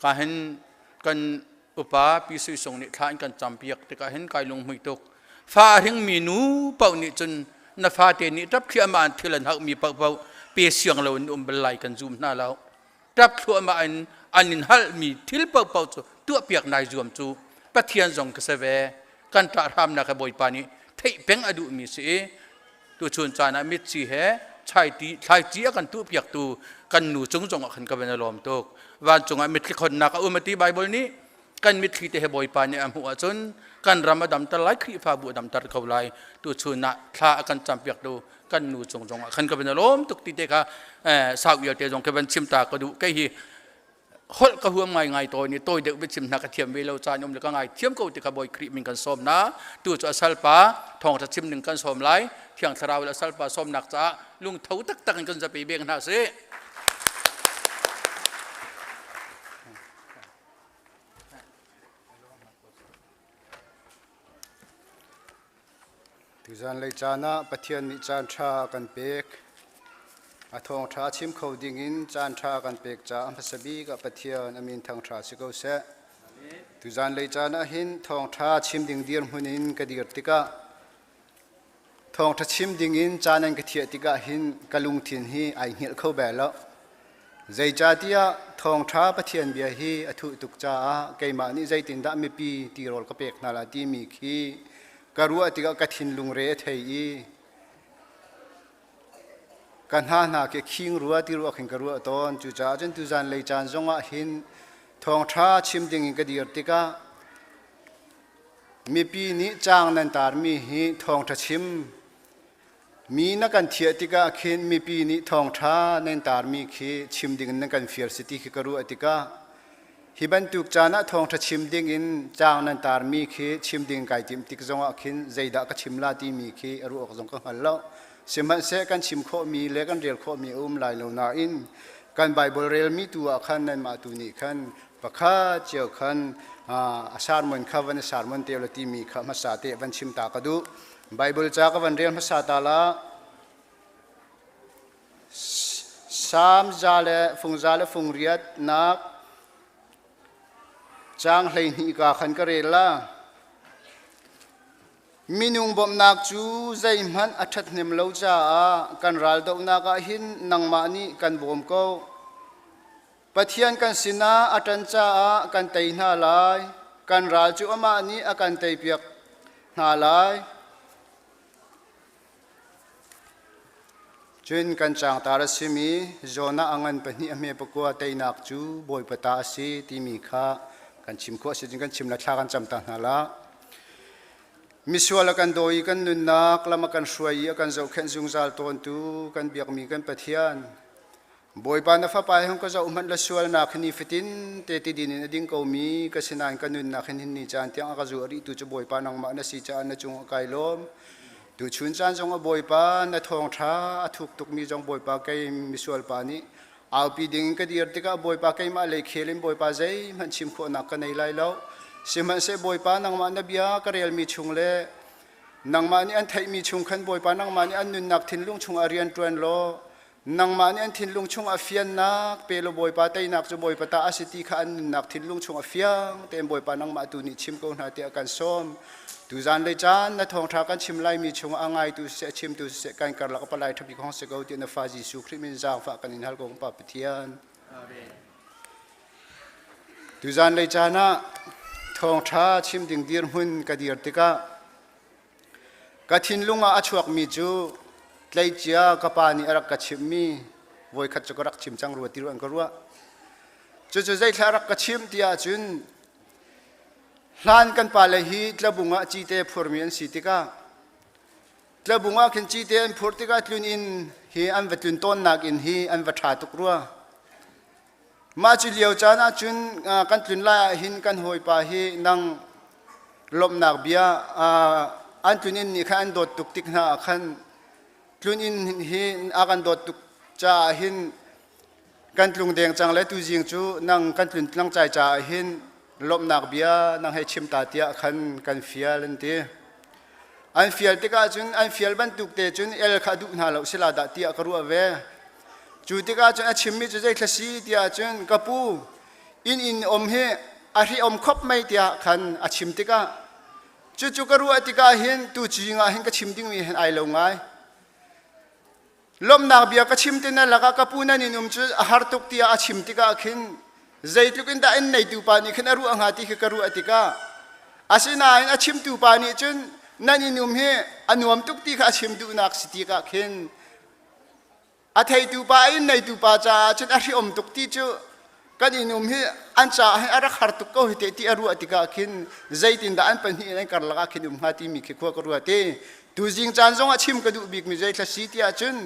ก็เห็นกันอุปาพิสุสงนิทานกันจำเปียกแต่ก็เห็นกายลงมือตุกฟ้าเฮงมีนูเป่านิจนนฟ้าเตนิรับเขียมาอันเทลันหักมีเป่าเปียเสียงเราเบลายกันซูมหน้าเรารับเขียมาอันนินฮัลมีทิลเป่าตัวเปียกนายรวมจูปะเทียนจงกษเวกันตรามนักบ่อยปานี้ที่เป็นอดุมีเสียตัวชนจานามิตรสีเหใช่จีกันตัวเปียกตัวกันหนูจงขันกับเป็นอารมณ์ตกวันจงมิตรคนนักอุมติไบเบิลนี้กันมิตรที่เฮบ่อยปานี้อันหัวจนกันรำดำตะไลครีฟ้าบุดำตะเขาไลตัวชนนักท่ากันจำเปียกตัวกันหนูจงขันกับเป็นอารมณ์ตกติดเด็กสาวเยอะเตจงกับเป็นชิมตากระดูกไก่ฮีฮอลก็หัวไงตัวนี้ตัวเด็กเป็นชิมนักเทียมเวลาจานยมเด็กไงเทียมก็ติดกับบ่อยครีมิงกันส้มนะตัวจะสัลปะทองจะชิมหนึ่งกันส้มไลเที่ยงสระเวลาสัลปะส้มหนักจ้าลุงเท้าตักกันจะไปเบี่ยงหน้าเสียทุจานเลยจานะปะเทียนนิจานชากันเปกอาทองชาชิมเขาดิ่งอินจานชากันเปกจ้าอัมพสบีกับปะเทียนอามินทางชาสิเขาเสทุจานเลยจานะหินทองชาชิมดิ่งเดียร์มุนินกระดิกติกะทองชาชิมดิ่งอินจานันกระเทียติกะหินกะลุงทินฮีไอเหี่ยวเข้าแบบแล้วใจจ่าที่อะทองชาปะเทียนเบียฮีอธุตุกจ้าไก่มานี่ใจตินดาไม่ปีตีโรลกระเปกนาลาตีมีขีกรัวติกะกะทินลุงเรทเฮีกันหาหน้าเกคิงรัวที่รัวขิงกรัวตอนจู่จ้าจนตุจานเลยจานจงอ่ะหินทองชาชิมดิ่งกระดิกติกะมีปีนี้จางนันตาร์มีฮีทองชาชิมมีนักการเทียติกะขินมีปีนี้ทองชานันตาร์มีขีชิมดิ่งนักการฟิลสิติกรัวติกะฮิบันตุกจานะทองชาชิมดิ่งอินจางนันตาร์มีขีชิมดิ่งไก่ติมติกจงอ่ะขินใจดักชิมลาตีมีขีรัวจงก็หันแล้วสมัยเสกันชิมข้อมีเล็กันเรียลข้อมีลายลงนาอินกันไบเบิลเรียลมีตัวขันนั้นมาตัวนี้ขันปะข้าเจียวขันสารมันข้าวันสารมันเตียวตีมีข้ามาสาเตวันชิมตากระดูไบเบิลจากวันเรียลมาสาตาละสามจาเลฟงเรียดนักจางเลยนี่กาขันกระเรล่ามินุงบอมนักจูใจมันอัฐนิมเลวจ้ากันรัลดอกนักหินนังมานีกันบอมเขาปะเทียนกันสินาอัตันจ้ากันเตยนาลายกันรัลจูอามานีกันเตยเปียกนาลายจนกันจางตาลสิมีโจนาอังันปนีอเมปกัวเตยนักจูบอยปตาสีที่มีข้ากันชิมข้อสิจริงกันชิมละชากันจำตานาลามิสวาลกันโดยกันนุนนักละมากันช่วยกันเจ้าเข็นจุงจัลตอนตูกันเบียกมีกันปะเทียนบอยปานฟ้าไปห้องก็จะมันละสวลนักนี่ฟิตินเตติดินดิ่งเขามีก็สินานกันนุนนักนี่นี่จานที่อังกฤษอริตุจะบอยปานังมานะสิจานนะจงไกลล้มดูชุนจานจงบอยปานนะทองช้าทุกตุกมีจงบอยปาไกมิสวาลปานี้เอาปีดิ่งก็ดีร์ติกาบอยปาไกมาเลยเคลิมบอยปาใจมันชิมขวนักกันในไล่แล้วสิมันเสบอยปานังมานะเบียกเรียลมีชุงเล่นังมานี่อันไทยมีชุงขันบอยปานังมานี่อันนุนนักทินลุงชุงอารียนตวนโลนังมานี่อันทินลุงชุงอาฟิยันนักเปโลบอยปาไตนักจะบอยปาตาอาสิติขันนักทินลุงชุงอาฟิยังเต็มบอยปานังมาตุนิชิมกูนาเตียกันส้มตุจานเลยจานนะทองทากันชิมไลมีชุงอ่างไงตุเสชิมตุเสกันการลักปลายทับอีกของเสกเอาเตียนฟาจิสุคริมินจางฝากกันอินฮัลกงปาปเทียนตุจานเลยจานะทองชาชิมดิ่งดีร์หุ่นกระดีร์ติกะกะทินลุงอาชวกมีจูไลจียกะปานีอรักกะชิมมีวอยขัดจุกรักชิมจังรัวติรัวอันกรัวจู่ๆใจทารักกะชิมที่อาจุนลานกันปาเลฮีตะบุงอาจีเตพูร์มีอันสิติกะตะบุงอาขินจีเตอันพูร์ติกะตลุนอิน hi an va tlun ton nak in hi an va tha tuk ruwa ma chi liao chana chun kan tlun la hin kan hoi pa hi nang lom nak bia an tlun in ni khan dot tuk tik na khan tlun in hi akan dot tuk cha hin kan tlung deng chang le tu jing chu nang kan tlun tlang chai cha hin lom nak bia nang he chim ta tia khan kan fial an ti an fial tika chun an fial ban tuk te chun el kha du na lo sila da tia karu ave chu tika chun a chim mi chu jai thlasi tia chun kapu in om he a ri om khop mai tia khan a chim tika chu karu atika hin tu chinga hin ka chim ding mi hen ai lo ngai lom nak bia ka chim tin na laka kapu na ni num chu a har tuk tia a chim tika khin zaitlukin da in nei tu pa ni khin aru anga ti karu atika asina in a chim tu pa ni chun nani num he anuam tuk ti kha chim du nak siti ka khin a thei tu pa in nei tu pa cha chun a ri om tuk ti chu kan inum he an cha he ara khar tuk ko hi te ti aru atika khin zaitin da an pan hi an kar laga khin ha ti mi khi kho karu ate tu jing chan zong a chim ka du bik mi zai thla si ti a chun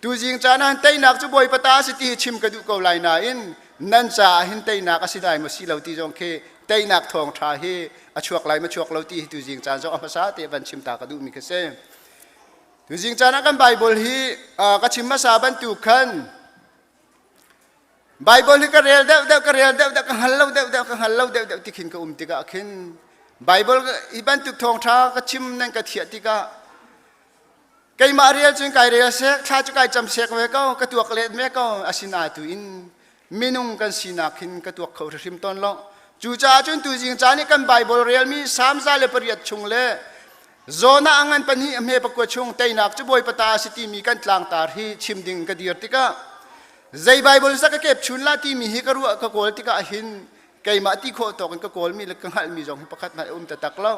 tu jing chan han tai nak chu boi pata si ti chim ka du ko lai na in nan cha hin tai nak a si dai mo si lo ti jong khe tai nak thong tha hi a chuak lai ma chuak lo ti tu jing chan zong a phasa te ban chim ta ka du mi khe se tu jing chan a kan bible hi ka chim ma sa ban tu khan bible hi ka rel de ka rel de ka hal lo de ka hal lo de ti khin ka ti ka khin bible i ban tu thong tha ka chim nan ka thia ti ka kai ma rial chun kai rial se kha chu kai cham sek we ko ka tuak let me ko asina tu in minung kan sina khin ka tuak khau rim ton lo chu cha chun tu jing cha ni kan bible rial mi sam za le pariat chung le zona angan pani me pa ko chung tai nak chu boi pata siti mi kan tlang tar hi chim ding ka dir tika zai bible sa ka kep chun la ti mi hi ka ru ka kol tika hin kai ma ti kho to kan ka kol mi le kan hal mi jong pakhat na ta tak lo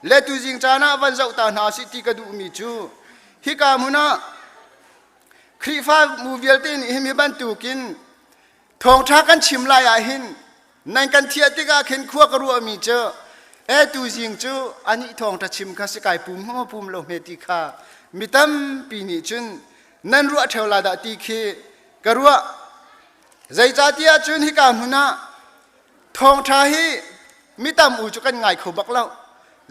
le tu jing cha na van zau ta na siti ka du mi chu hi ka muna khri fa mu vial tin hi mi ban tu kin thong tha kan chim la ya hin nan kan thia ti ka khin khua ka ru mi che e tu jing chu ani thong tha chim kha se kai pum ho pum lo me ti kha mitam pi ni chun nan ru theu la da ti khi ka ru zai cha tia chun hi ka muna thong tha hi mitam u chu kan ngai kho bak lo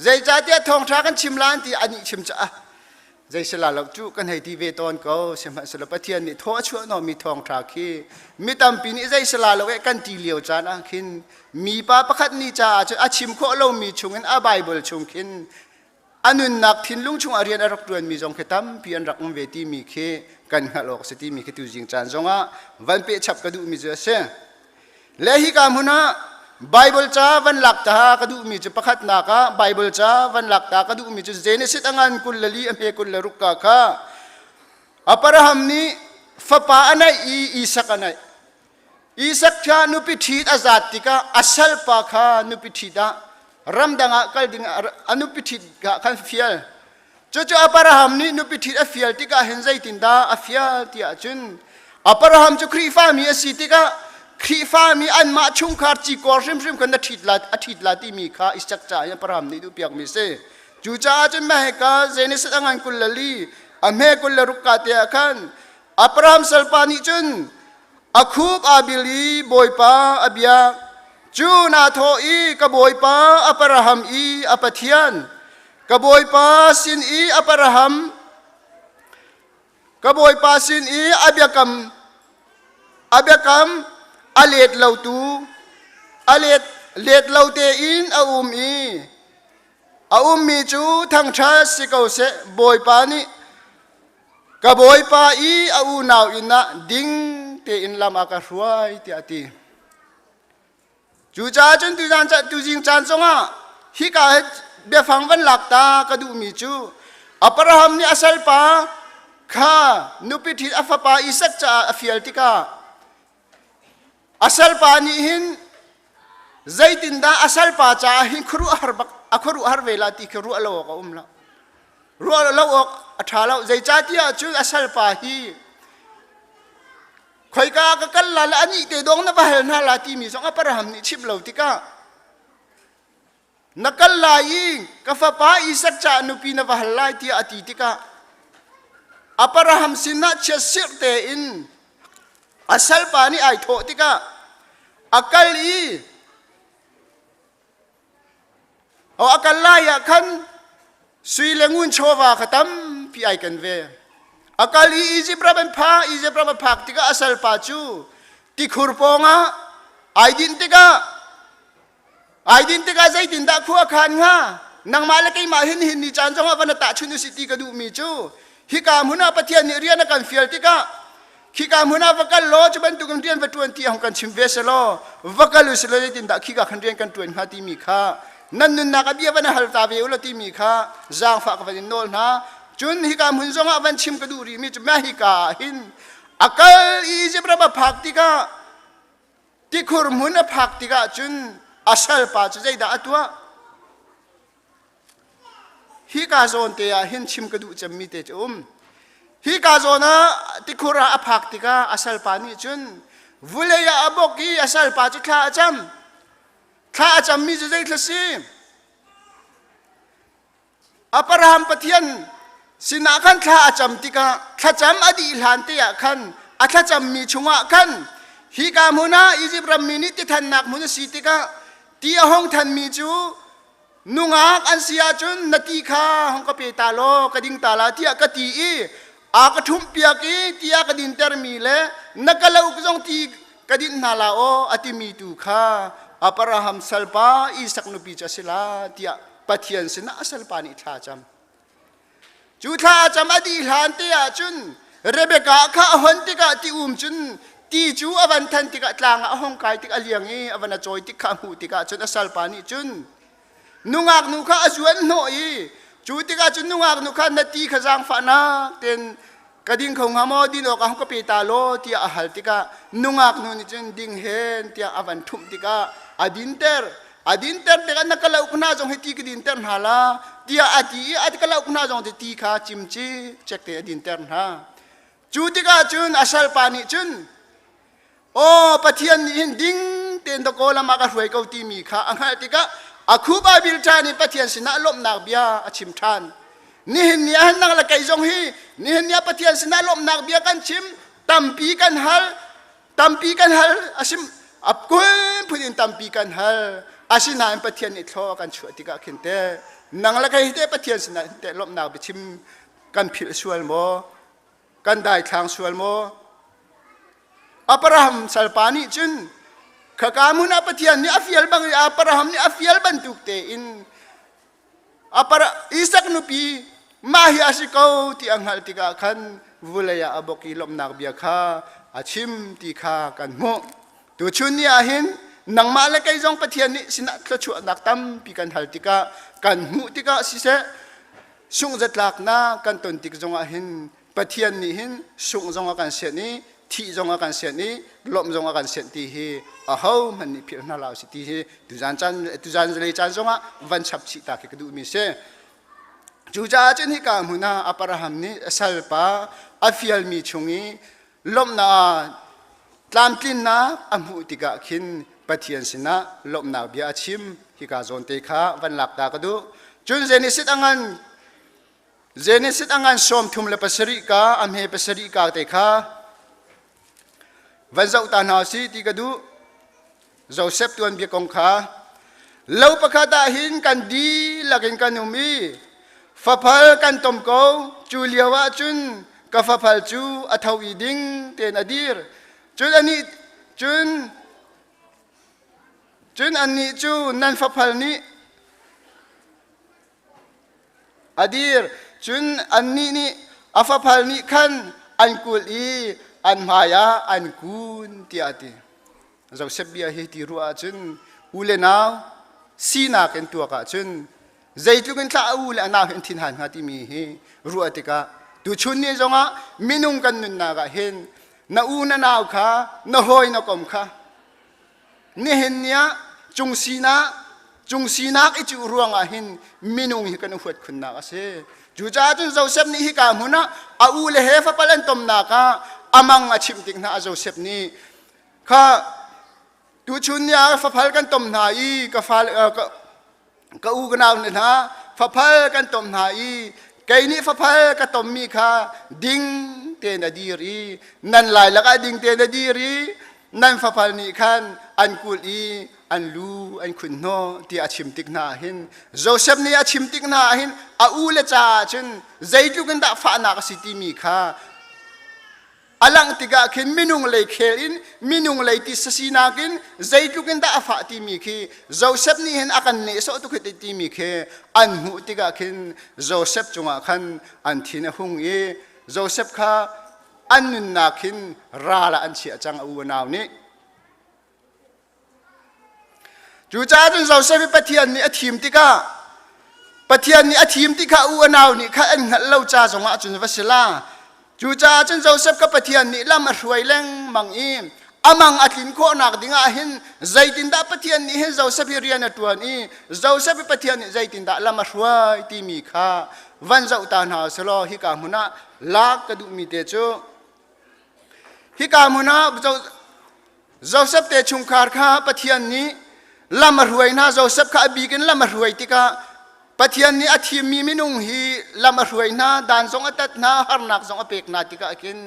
zai cha tia thong tha kan chim lan ti ani chim cha zai sala lok chu kan hei ti ve ton ko sema sala pathian ni tho chu no mi thong tha khi mi tam pi ni zai sala lo kan ti liao cha na khin mi pa pakhat ni cha chu a chim kho lo mi chungin a bible chung khin anun nak thin lung chung arian arak tuan mi jong khetam pi an rak ve ti mi khe kan halok se ti mi khe tu jing chan zonga van pe chap ka du mi je se le hi ka muna bible cha van lak ta ka du mi chu pakhat na ka bible cha van lak ta ka du mi chu genesis angan kul lali ame kul laruk ka kha aparaham ni fapa anai isak anai isak cha nu pi thit azat tika asal pa kha nu pi thida ramdanga kalding anu pi thit ga kan fial chu aparaham ni nu pi thit a fial tika hen zai tin da a fial tia chun aparaham chu khri fa mi asi tika khi fa mi an ma chung khar chi kor rim kan a thit la ti mi kha isak cha ya param ni du piak mi se chu cha chen ma he ka genesis angan kul lali a me kul la ruk ka te khan abraham salpani chun akhub abili boipa abia chu na tho i ka boipa abraham i apathian ka boipa sin i abraham ka boipa sin i abiakam alet lau tu alet let lau te in a mi chu thang tha si ko se boy pa ni ka boy pa i a u naw ina ding te in lama ka ruai ti ati chu cha chun tu jan cha tu jing chan songa hi ka be phang van lak ta ka du mi chu abraham ni asal pa kha nupi thi afa pa isak cha afial tika asal pa ni hin zaitin da asal pa cha hin khuru har vela ti khuru alo ka umla ru alo ok athala zai cha ti chu asal pa hi khoi ka kal la ani te dong na bahal na la ti mi song aparaham ni chip lo ti ka nakal la yi ka fa pa isak cha nu pi na bahal la ti ati ti ka อัปราฮัมสินะเชื่อสิกเตอินอาศัลปานี่ไอโถติกะอากัลอีเอาอากัลลายขันสุยเลงุนโชวาขตัมพี่ไอกันเวอากัลอีอีจิปราเป็นพาอีจิปราเป็นพักติกะอาศัลปาจูติขุรปงะไอดินติกะใจดินดาขัวขันงะนางมาเลกัยมาหินนี่จานจงว่าวันตะชุนุสิติกะดูมีจูฮิกามุนาปะเทียนนี่เรียนกันเฟียลติกะฮิกามุนาวกัลโลจะเป็นตุกันเรียนวัตถุอันที่ของกันชิมเวสโลวกัลลุสโลดินดาฮิกาขันเรียนกันตัวหาที่มีค่านั่นนุนนักเบียวันฮัลตาเวอุลที่มีค่าจางฝากวันโนลนะจุนฮิกามุนจงวันชิมกระดูรีมิจุแม่ฮิกาหินอากัลอีจิปราบพักติกะที่ขุรมุนพักติกะจุนอาศัลปาจะใจด่าตัวฮิกาโซนเตียหินชิมกระดูจะมีเตจุฮิกาโซนะที่ขุระพักติกะอาศัลปานี่จุนวุเลยาอบกีอาศัลปาจะข้าจำมีจะใจทศีอัปราฮัมปะเทียนสินาขันข้าจำติกะข้าจำอดีตหลานเตียขันอาข้าจำมีชงะขันฮิกามุนาอิจิปรามินิติทันนักมุนสิติกะที่ห้องทันมีจูนุงอักอันเสียจุนนาทีข้าห้องกเปตาโลกระดิ่งตาลาที่กตีอีอากระทุ่มเปียกีที่กระดิ่งเตอร์มีเลนักเลวกจงที่กระดิ่งนาลาโออติมีตุข้าอัปราฮัมสัลปาอิสักนุปิจัสลาที่ปะเทียนสินะสัลปานิท่าจำจูท่าจำอดีหลานเตียจุนเรเบกาข้าหันติกะที่จุนที่จูอวันทันติกะตลางห้องกายติกะเลียงอีอวันจอยติกะหูติกะจุนสัลปานิจุนนุงากนุข้าจวนโนอีจูติกาจุนนุงากนุข้านาทีขจางฝานาเต็นกระดิ่งของฮามอดินออกห้องกเปตาโลที่อาหัลติกะนุงากนุนิจุนดิ่งเฮนที่อวันทุมติกะอดินเตอร์ติกะนักเลวคุณาจงให้ตีกระดิ่งเตอร์ฮาลาที่อดีกะเลวคุณาจงตีข้าจิมจีเช็คเตอดินเตอร์ฮาจูติกาจุนอาศัลปานิจุนโอ้ปะเทียนหินดิ่งเต็นตะโกลามากระหวยเกาตีมีข้าอังหัลติกะอาคูบาบิลจานิปะเทียนสินะลมนักเบียอาชิมทานนี่เห็นเนี่ยนักละไก่จงฮีนี่เห็นเนี่ยปะเทียนสินะลมนักเบียกันชิมตัมปีกันฮัลอาชิมอับกุลพูดินตัมปีกันฮัลอาชินาปะเทียนอิทโลกันช่วยติกะขินเตนักละไก่เตปะเทียนสินะเตลมนักเบียชิมกันผิดส่วนโมกันได้ทางส่วนโมอัปราฮัมสัลปานิจุนข้าการมุนาปะเทียนนี่อฟิลบังอัปราฮัมนี่อฟิลบันทุกเตอินอัปราอิสักนุปีมาฮิอาสิกาวที่อังหัลติกาขันวุเลยาอบกิลมนักเบียข้าอาชิมติข้ากันโมตัวชุนนี่อาหินนังมาเลกัยจงปะเทียนนี่สินักตะชัวนักตั้มปีกันหัลติกากันมุติกาสิเสสุงจัดลักนากันตนติกจงอาหินปะเทียนนี่หินสุงจงอากันเสียนี้ที่จงอากันเสียนี้ลมจงอากันเสียที่ฮีอาเฮามันนี่เพียงน่าเล่าสิที่ฮีตุจานเลยจานจงอาวันฉับชิตาเกดูมิเสจูจ่าจนฮิกามุนาอัปราฮัมนี่สัลปาอัฟิลมีชงอีลมนาตามกินนาอัมหุติกาขินปะเทียนสินะลมนาเบียชิมฮิกาโซนเตคาวันหลักตากระดูจุนเจนิสิตอังันสมทุมเลปสริกาอัมเฮปสริกาเตคาวันเจ้าตาหนาสีที่กระดูเจ้าเซปตัวนเบียกงขาเล่าประคาตาหินกันดีลักินกันนุมีฟ้าพัลกันตมโกจูเลียวะจุนกับฟ้าพัลจูอัฐวิดิงเตนอดีร์จุนอันนี้จูนันฟ้าพัลนี้อดีร์จุนอันนี้นี่อัฟ้าพัลนี้ขันอันกุลีอันมายาอันกุนที่อาทิเราเสบียเฮติรัวจุนอุเลนาวสีนักเอ็นตัวกะจุนใจทุกันข้าอุเลนาวเห็นทินหันหาที่มีเฮรัวติกะดูชุนนี่จงอ่ะมินุงกันนุนนากะเห็นนาอูนานาวข้านาหอยนากอมข้านี่เห็นเนี่ยจงสีนักอิจูรัวงะเห็นมินุงฮิกันหัวคุณนากะเสจูจ้าจุนเราเสบนี่ฮิกามุนะอาอูเลเฮฟะปัลันตมนากะอามังอาชิมติงนาเราเสบนี่ข้าดูชุนยาฟ้าพัลกันตมหาอีกฟ้าก็อูกันเอาเนี่ยนะฟ้าพัลกันตมหาอี ไกนี่ฟ้าพัลกตอมมีข้าดิ้งเตนอดีรีนั่นหลายละก็ดิ้งเตนอดีรีนั่นฟ้าพัลนี่ขันอันกุลีอันลูอันคุณโนที่อาชิมติกนาหินโจเซฟนี่อาชิมติกนาหินอาเลจ่าจนใจจุกันดาฟ้านักสิติมีข้าอลังติกาขินมินุงเลยเคลินมินุงเลยติสสีนากินใจจุกันดาฟ้าติมีคีโจเซฟนี่เห็นอากันเนสโอตุกติมีคีอันหูติกาขินโจเซฟจงอาคันอันทินหุงเอโจเซฟข้าอันนุนนาขินราละอันเชียจังอูนาวนี้จูจ้าจนเราเซฟปะเทียนนี่อธิมติกาปะเทียนนี่อธิมติกาอูนาวนี่ข้าอันหัดเล่าจ้าจงอาจุนวัชลาจูจ้าจนเราเซฟกับปะเทียนนี่ละมาช่วยแรงมังอิมอามังอัดินโคนักดิ่งอาหินใจตินดาปะเทียนนี่เห็นเราเซฟเรียนตัวนี้เราเซฟปะเทียนนี่ใจตินดาละมาช่วยที่มีข้าวันเจ้าตาหาสโลฮิกามุนะลากกระดูมีเตจูฮิกามุนะเราเซฟเตชุงคาร์ข้าปะเทียนนี้ลำมารวยนะเราเซฟข้าบีกันลำมารวยติกาปะเทียนนี้อาทิมีมินุงฮีลำมารวยนะดานสงอัตนะฮาร์นักสงอเปกนาติกากิน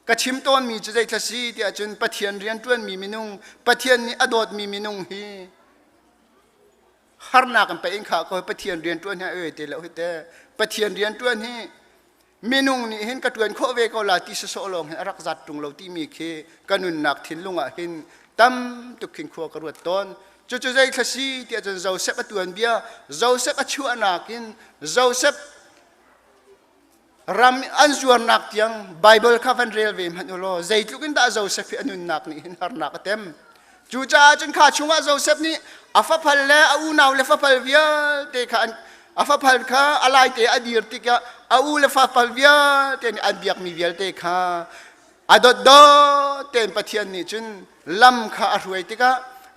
กระชิมต้นมีจะได้ทัศน์ที่อาจารย์ปะเทียนเรียนต้นมีมินุงปะเทียนนี้อดอดมีมินุงฮีฮาร์นักกันไปเองข้าก็ปะเทียนเรียนต้นให้เตแล้วแต่ปะเทียนเรียนต้นให้มินุงนี่เห็นกระตวนโคเวกลาที่สโซลงเห็นรักจัดตรงเราที่มีเคกันุนนักทิ้นลุงอ่ะเห็นตั้มตุกขิงขัวกระรวดต้นจู่ๆใจทัศน์ที่อาจารย์เราเซฟตัวเบียเราเซฟชัวนักกินเราเซฟรำอันส่วนนักยังไบเบิลคาฟันเรลเวมันโลใจทุกินดาเราเซฟอันนุนนักนี่หินฮาร์นักเต็มจู่ๆอาจารย์ข้าช่วงเราเซฟนี่อาฟ้าพัลเล่อาวนาวเลฟ้าพัลเบียเตะขันอาฟ้าพัลข้าอะไรเตะอดีตติกะอาเลฟ้าพัลเบียเตะอันเบียกมีเบียเตะข้าอดดเตะปะเทียนนี่จุนลำข้าอรวยติกะ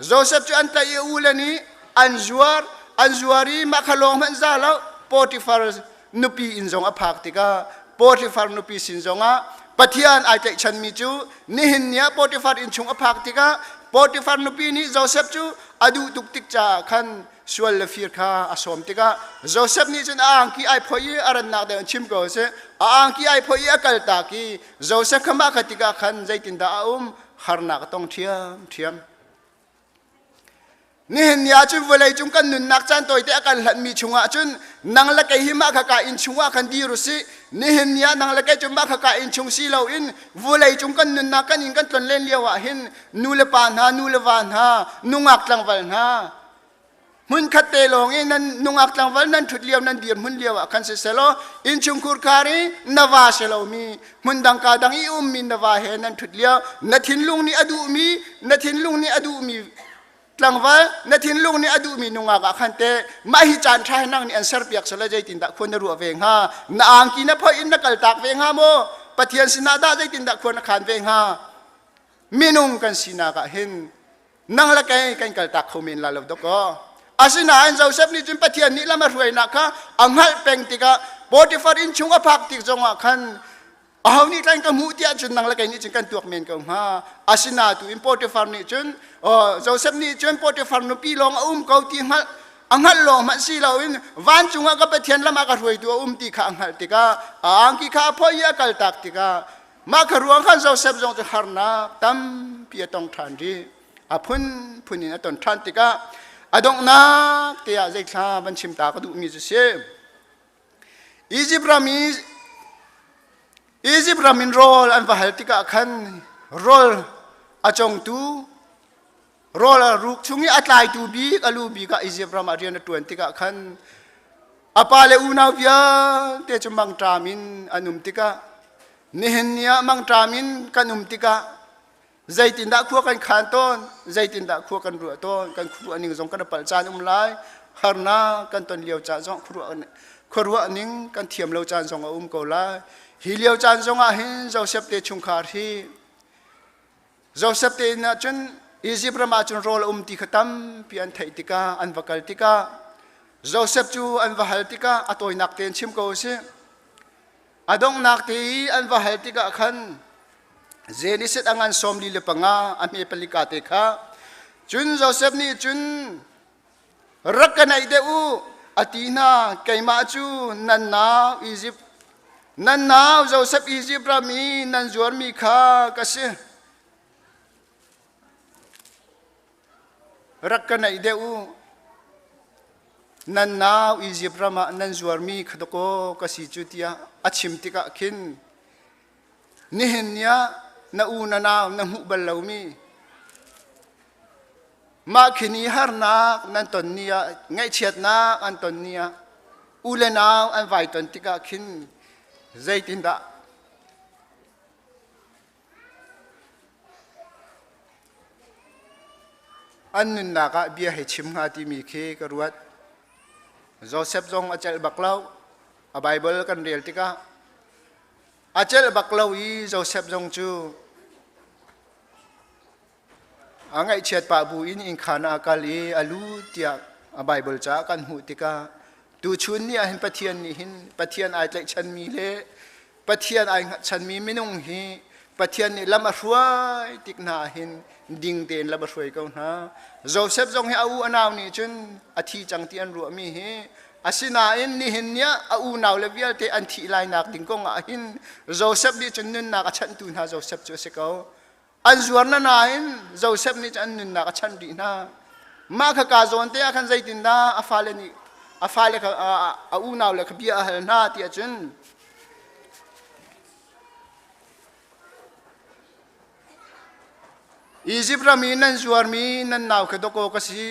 โจเซฟจะอันตรายอูเลนี้อันจวารีมาขลองมันซาแล้วโปรติฟาร์นุปีอินจงอภักติกาโปรติฟาร์นุปีสินจงอาปะเทียนไอเตชันมีจูนี่เห็นเนี้ยโปรติฟาร์อินจงอภักติกาโปรติฟาร์นุปีนี้โจเซฟจูอดูตุกติกจาขันส่วนเลฟิร์คาอสมติกาโจเซฟนี่จนอ่างกีไอพอยอารันนักเดินชิมก็เสอ่างกีไอพอยอกัลตากีโจเซฟขมาขติกาขันใจตินดาฮาร์นักต้องเทียมนี่เห็นยาจุนเวลัยจุนกันนุนนักจันตัวเตะกันหลัดมีชงอาจุนนังละไกหิมะขกาอินชงอาคันดีรุสินี่เห็นยานังละไกจุนมะขกาอินชงสีเหลาอินเวลัยจุนกันนุนนักกันอินกันตนเล่นเลี้ยวะหินนูเลปานฮานูเลวานฮานุงักลังวัลฮามุนขัดเตลงอินนั้นนุงักลังวัลนั้นถุดเลี้ยวนั้นเดียนมุนเลี้ยวะคันเสสโลอินชงคูร์คารีนาวาเชลามีมุนดังกาดังอิอุมมีนาวาเฮนั้นถุดเลี้ยวนัทินลุงนี่อดูมีนัทินลุงนี่อดูมีหลังว่านาทีลุงนี่อดูมีนุงากขันเตไม่ฮิจานทายนั่งนี่อันเสร์เปียกสละใจตินตะคนรัวเวงฮานาอังกินพออินนักกัลตักเวงฮาโมปะเทียนสินาดาใจตินตะคนขันเวงฮามีนุงกันสินากะเห็นนั่งละแกกันกัลตักเขาเมนลาลดก็อาศินาอันเจ้าเซฟนี่จุนปะเทียนนี่ละมารวยนักฮะอังฮัลเป็งติกะโปรติฟารินชุงอภักติกจงอ่ะขันเอานี่กันก็มูที่จุนนังละแกนี่จุนกันตัวเมนก็ฮะอาศินาตัวอินโปรติฟาร์นี่จุนโจเซฟนี่จนโปรติฟาร์นุปีลองก็ตีหัลอังหัลลองมันสิเราอินวันจุงก็ไปเทียนละมากระรวยตัวตีข้าอังหัลติกาอังกีข้าพ่อยกัลตักติกามากระรวงขันโจเซฟจงจะฮาร์นักตั้มเปียตองทันดีพุนนี่นะตอนทันติกาดงนักเตียใจข้าบัญชิมตากระดูมีจุเสอียิปต์รามินโรลอันว่าฮัลติกาขันโรลอาจงตูรอลรุกช่วงนี้อัตไลตูบีกัลูบีกับอิจิปต์รามาเรียนตัวติกาขันอาปาเลอุนาวิยาเตจมังตรามินอนุมติกานี่เห็นเนี่ยมังตรามินกันุมติกาใจตินดาขัวกันขันต้นใจตินดาขัวกันรัวต้นกันครัวนิ่งจงกันปัลจานไลฮาร์นากันตนเลียวจานจงครัวนิ่งกันเทียมเลียวจานจงก็ไลฮิเลียวจานจงเห็นเจ้าเซปเตชุงคาร์ฮีเจ้าเซปเตน่ะจนอียิปต์มาจนโรลติขตัมพิอันไทติกาอันวักลติกาโจเซฟจูอันวัลติกาอตัวนักเตนชิมโกเซอดงนักเตยอันวัลติกาขันเจนิสิตอังอันสมลีเลปังอาอันมีปลิกาเตคะจุนโจเซฟนี่จุนรักกันไอเดอู อตีนาไกมาจูนันนาวอียิปต์นันนาวโจเซฟอียิปต์รามีนันจวนมีข้ากษรักกันในเดียวนันนาวอียิปต์รามานันจวนมีขดโกกสิจุติยาอัชิมติกะขินนี่เห็นเนี่ยนาอูนานาวนาหุบลลาวมีมาขินีฮาร์นักนันตนเนียไงเชียดนักอันตนเนียอูเลนาวอันไวตนติกะขินใจตินดาอันนึงนักเบียให้ชิมหาที่มีเคกรวดโจเซฟจงอาเจลบักเล่าไบเบิลกันเรียลติกะอาเจลบักเล่าอีโจเซฟจงจูอังไอเชียดปะบูอินอินขานากาลีอาลูเตียไบเบิลจ้ากันหูติกาดูชุนนี่เห็นปะเทียนนี่เห็นปะเทียนไอเล็กฉันมีเล่ปะเทียนไอฉันมีไม่นุ่งฮีปะเทียนนี่ละมาช่วยติกนาเห็นดิ่งเด่นละมาช่วยกันนะโจเซฟจงให้อาอูอนาวนี่จนอาทิจังเตียนรัวมีเฮอาศินาอินนี่เห็นเนี่ยอาอูนาวเลวิลเตอันที่ลายนักดิ่งกงอาหินโจเซฟนี่จนนึนนักฉันตูนฮะโจเซฟจูเสกเอาอันจวนนั้นอินโจเซฟนี่จะอันนึนนักฉันดีนะมาขกาโจนเตะขันใจตินดาอาฟาเลนี่อาฟาเลกอาอูนาวเลขบีอาหน้าที่จนอียิปต์รามีนันจวนมีนันนาวขดโกกสี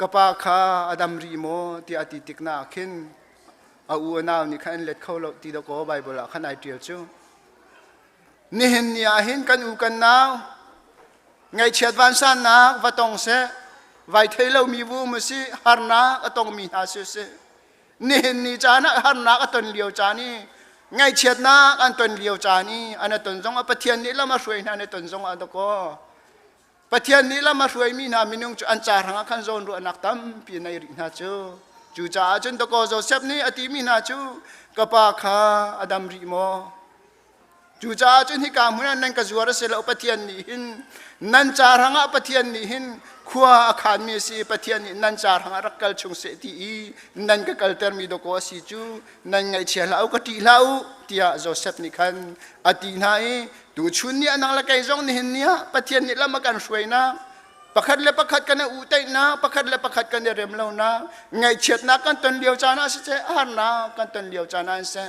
กปาคาอดัมรีโมที่อติติกนาขินอาอูนาวนี่ขันเล็ดเข้าโลตีดโกไบเบิลขันไอเดียจูนี่เห็นนี่อาหินกันอูกันนาวไงเชียดวันสันนักวัตองเสไวเทเลมีวูมุสิฮาร์นักตองมีนาเสเสนี่เห็นนี่จานะฮาร์นักตนเลียวจานี่ไงเชียดนักอันตนเลียวจานี่อันตนจงอปเทียนนี่ละมาช่วยนะอันตนจงอันตโกปะเทียนนี้ละมาช่วยมีนามินุงจุอันจารังขันโซนรัวนักตั้มปีในรินาจูจูจ่าจนตะโกโจเซฟนี้อติมีนาจูกปาคาอดัมริโมจูจ่าจนฮิกามุนันนันกจวรเสลปะเทียนนี้หินนันจารังปะเทียนนี้หินขวาอาคารมีสีปะเทียนนี้นันจารังรักกัลชงเสตีนันก็กัลเตอร์มีดโกสิจูนันไงเชียลเอากติลาวที่โจเซฟนี้ขันอตินายดูชุนเนี่ยนางละไกจงนี่เห็นเนี่ยปะเทียนนี่ละมากันช่วยนะประคัดเลยประคัดกันอุตัยนะประคัดเลยประคัดกันเรียมเล่านะไงเฉียดนะกันตนเลียวจานะเสียอานะกันตนเลียวจานะเสีย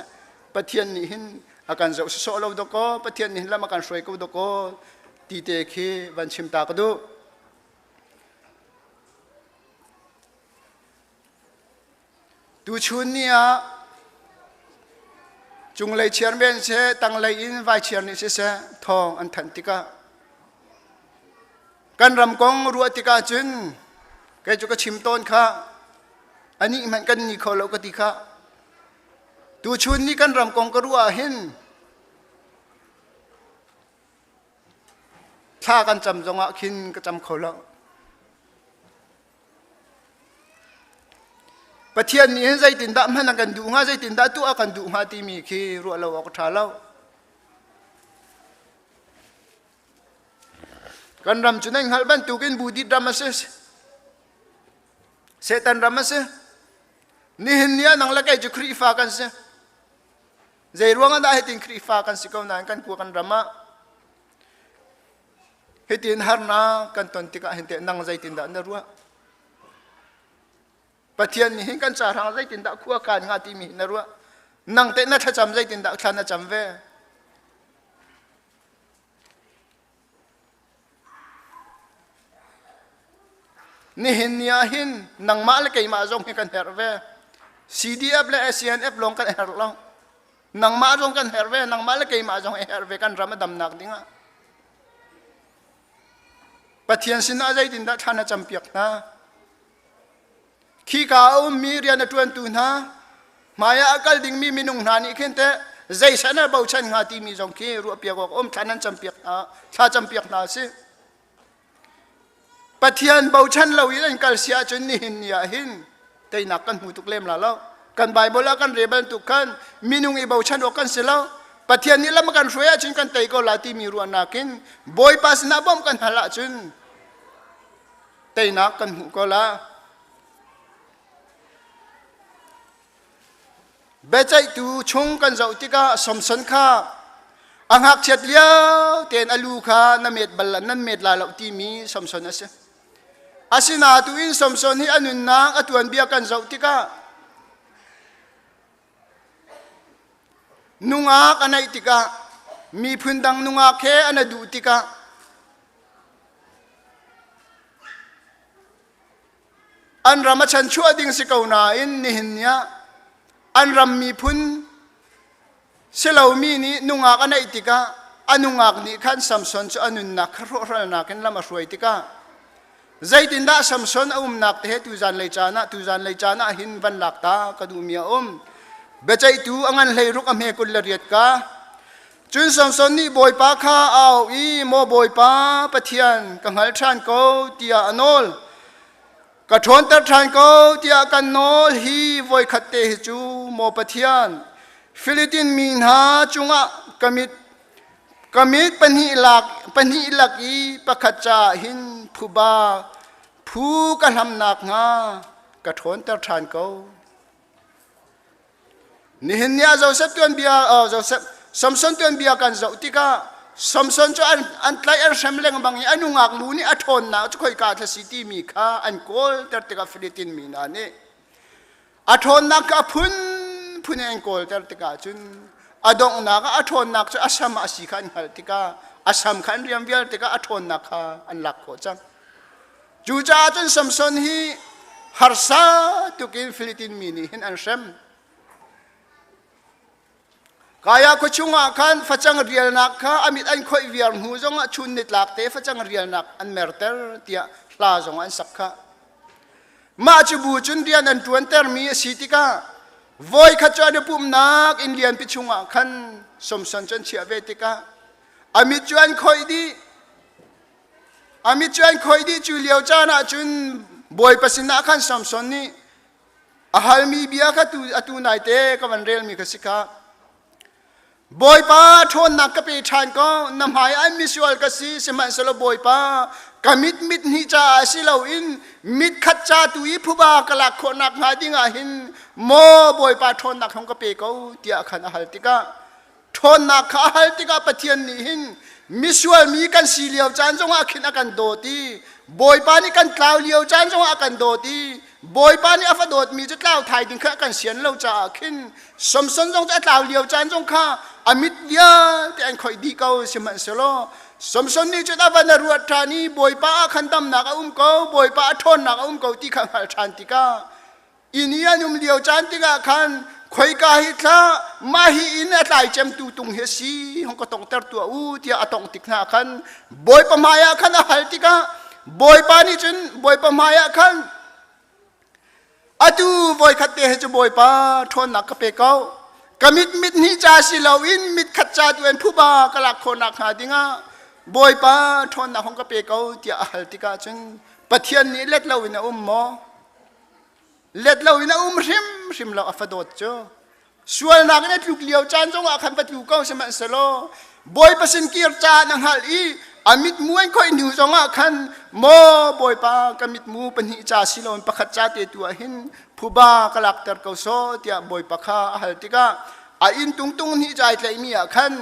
ปะเทียนนี่เห็นอาการจะโซโลดโกปะเทียนนี่ละมากันช่วยกูดโกตีเตคีวันชิมตากดูดูชุนเนี่ยจุงเลยเชียร์เบนเสตั้งเลยอินไว้เชียร์นี่เสทองอันทันติกากันรำกองรัวติกาจุนแกจุกชิมต้นข้าอันนี้มันกันนี่เขาเราก็ติกาดูชุนนี่กันรำกองก็รัวเห็นถ้ากันจำจงอ่ะขินก็จำเขาเราประเทศนี้ใจตินดามันกันดูงาใจตินดาตัวกันดูงาที่มีคือรัวเราออกท่าเรากันรำจุนัยฮัลบันตุกินบูดิดรามาเสเซตันรามาเสนี่เห็นเนี่ยนังละไกจุครีฟ้ากันเสใจรวงกันได้ให้ตินครีฟ้ากันสิเขาหนังกันกัวกันรามาให้ตินฮาร์นากันตอนติกาเห็นแต่นังใจตินดาอันรัวปะเทียนนี่เห็นกันจารังใจตินดาขั้วการงาที่มีนรัวนังเตน่าจะจำใจตินดาขันน่าจำเวนี่เห็นเนี่ยเห็นนังมาเลยกี่มาจงให้กันเฮร์เว CDF และ SCNF ลงกันเฮร์ลงนังมาจงกันเฮร์เวนังมาเลยกี่มาจงเฮร์เวกันรำดำนักดิ้งอ่ะปะเทียนสินอาใจตินดาขันน่าจำเปียกนะขี้กาวมีเรียนตวนตุนฮะมายาอักลดิ่งมีมินุงนานี่ขึ้นแต่ใจฉันน่ะเบาฉันงาที่มีจงขี้รัวเปียกอมฉันนั้นจำเปียกนะชาจำเปียกนาสิปะเทียนเบาฉันเราอีนั่นกัลเสียจนนี่หินเนี่ยหินแต่นักกันหูตุกเล่มละแล้วกันไบเบิลกันเรเบลตุกันมินุงอีเบาฉันออกกันเสียแล้วปะเทียนนี่ละมากันช่วยจนกันเตยก็ลาที่มีรัวนักินบอยปัสนาบอมกันหละจนเตยนักกันหูก็ละ เบใจตูชงกันเจ้าติกาสมสนข้าอังหักเฉียดเลี้ยวเตียนอลูข้านเม็ดบัลลันนั่นเม็ดลาเหล่าที่มีสมสนนะเสอาศินาตุอินสมสนให้อนุนนางอตวนเบียกันเจ้าติกานุงอากันไอติกามีพื้นดังนุงอาเคอันดูติกาอันรำชันชั่วดิ่งสิกาวนาอินนิหินเนียอันรำมีพื้นเสลามีนี้นุงอากันไอติกาอนุงากนี้ขันสมสนจะอนุนักรอนักละมาช่วยติกาใจตินดาสมสนนักเทตุจันเลยจานะหินวันลักตากระดูมีเบใจตูอังันเลยรุกอเมกุลเรียดกาจุนสมสนนี่บอยปาข้าเอาอีโมบอยปาปะเทียนกังหัลทานโกเตียอนอลกระทนตะทานโกเตียกันโนลฮีวอยขัดเตหิจูโมปะเทียนฟิลิปปินส์มีนาจุงะกมิดปนิลักอีปะขจาหินผู้บาผู้กันทำหนักงากระทนตะทานโกนี่เห็นเนี่ยเราเสพตัวเบียเราเสพสมสนตัวเบียกันเราติกาสมสนจะอันไกลอันเสมเลงบางอย่างอนุงักลูนี่อัทนนะจะคอยการทัศน์มีค่าอันโกลแต่ติกาฟิลิปปินส์มีนานี่อัทนนักพุนอันโกลแต่ติกาจุนอดงนักอัทนนักจะอาสามอาศิขันหัลติกาอาสามขันเรียมเวียลติกาอัทนนักอันหลักโคจังจูจ่าจนสมสนฮีฮาร์ซาตุกินฟิลิปปินส์มีนี่เห็นอันเสมกายาคุชงอาคันฟังเรียลนักข้าอมิตอันคอยเวียนหูจงชุนนิดหลักเตฟังเรียลนักอันเมอร์เตอร์เตียลาจงอันสักข้ามาจูบูจุนเรียนอันทวนเตอร์มีสิติกาโวยขจรปุ่มนักอินเดียนพิชงอาคันสมสันจันเชียเวติกาอมิตจวนคอยดีจูเลียวจานะจุนบอยปัสสินาคันสมสันนี่อาหารมีเบียขัตูนายเตกับวันเรลมีกสิกาบอยป้าทนนักกับไปทานก็นำหายอันมิสวลกสีสมัยสลบอยป้ากมิดนิจาสิเราอินมิดขัดจาตุยผู้บากลักคนนักหาดิ้งหินโมบอยป้าทนนักของกับไปก็เตียขันอาหารติกาทนนักอาหารติกาปะเทียนนี่หินมิสวลมีกันสีเหลียวจานจงอาขินอากันโดตีบอยป้านี่กันกล่าวเหลียวจานจงอากันโดตีบอยป้านี่อัฟโดดมีจะกล่าวไทยดิ้งข้ากันเสียนเราจะขินสมสนจงจะกล่าวเหลียวจานจงข้าอมิตเดียแต่อันคอยดีเก้าสิมันสโลสมสนนี่จะได้วันรวดทานีบอยป้าขันดำนักเก้าบอยป้าทนนักเก้าที่ขังหัลชันติกาอินียนุ่มเดียวจันติกาขันคอยกาฮิตละมาฮีอินอะไรเจมตุตุงเฮซีห้องก็ต้องเตอร์ตัวที่อาตงติกนาขันบอยป้ามายาขันหัลติกาบอยป้านี่จนบอยป้ามายาขันอาดูบอยขัดเตะจะบอยป้าทนนักกับเปเก้ากมิดนี่จ่าสิเราอินมิดขัดจ่าตัวเองผู้บากลักคนนักหาดิ้งบอยป้าทนนักห้องกับเปเก้าที่อาหารติกาจนปะเทียนนี้เล็ดเราอินะหมอเล็ดเราอินะริมเราอัฟโดดเจ้าส่วนนักเนี่ยถูกเลี้ยวจานจงอาคันปะถูกเก้าสมัยสโลบอยปัสสินกีร์จานังฮัลอีอามิดมวยคอยหนิวจงอาคันโมบอยป้ากมิดมูปนิจ่าสิเราปะขัดจ่าเตตัวหินผู้บากลักเตอร์เก้าโซที่บอยปะข้าอาหารติกาอินตุงนี่ใจใจมีอาคัน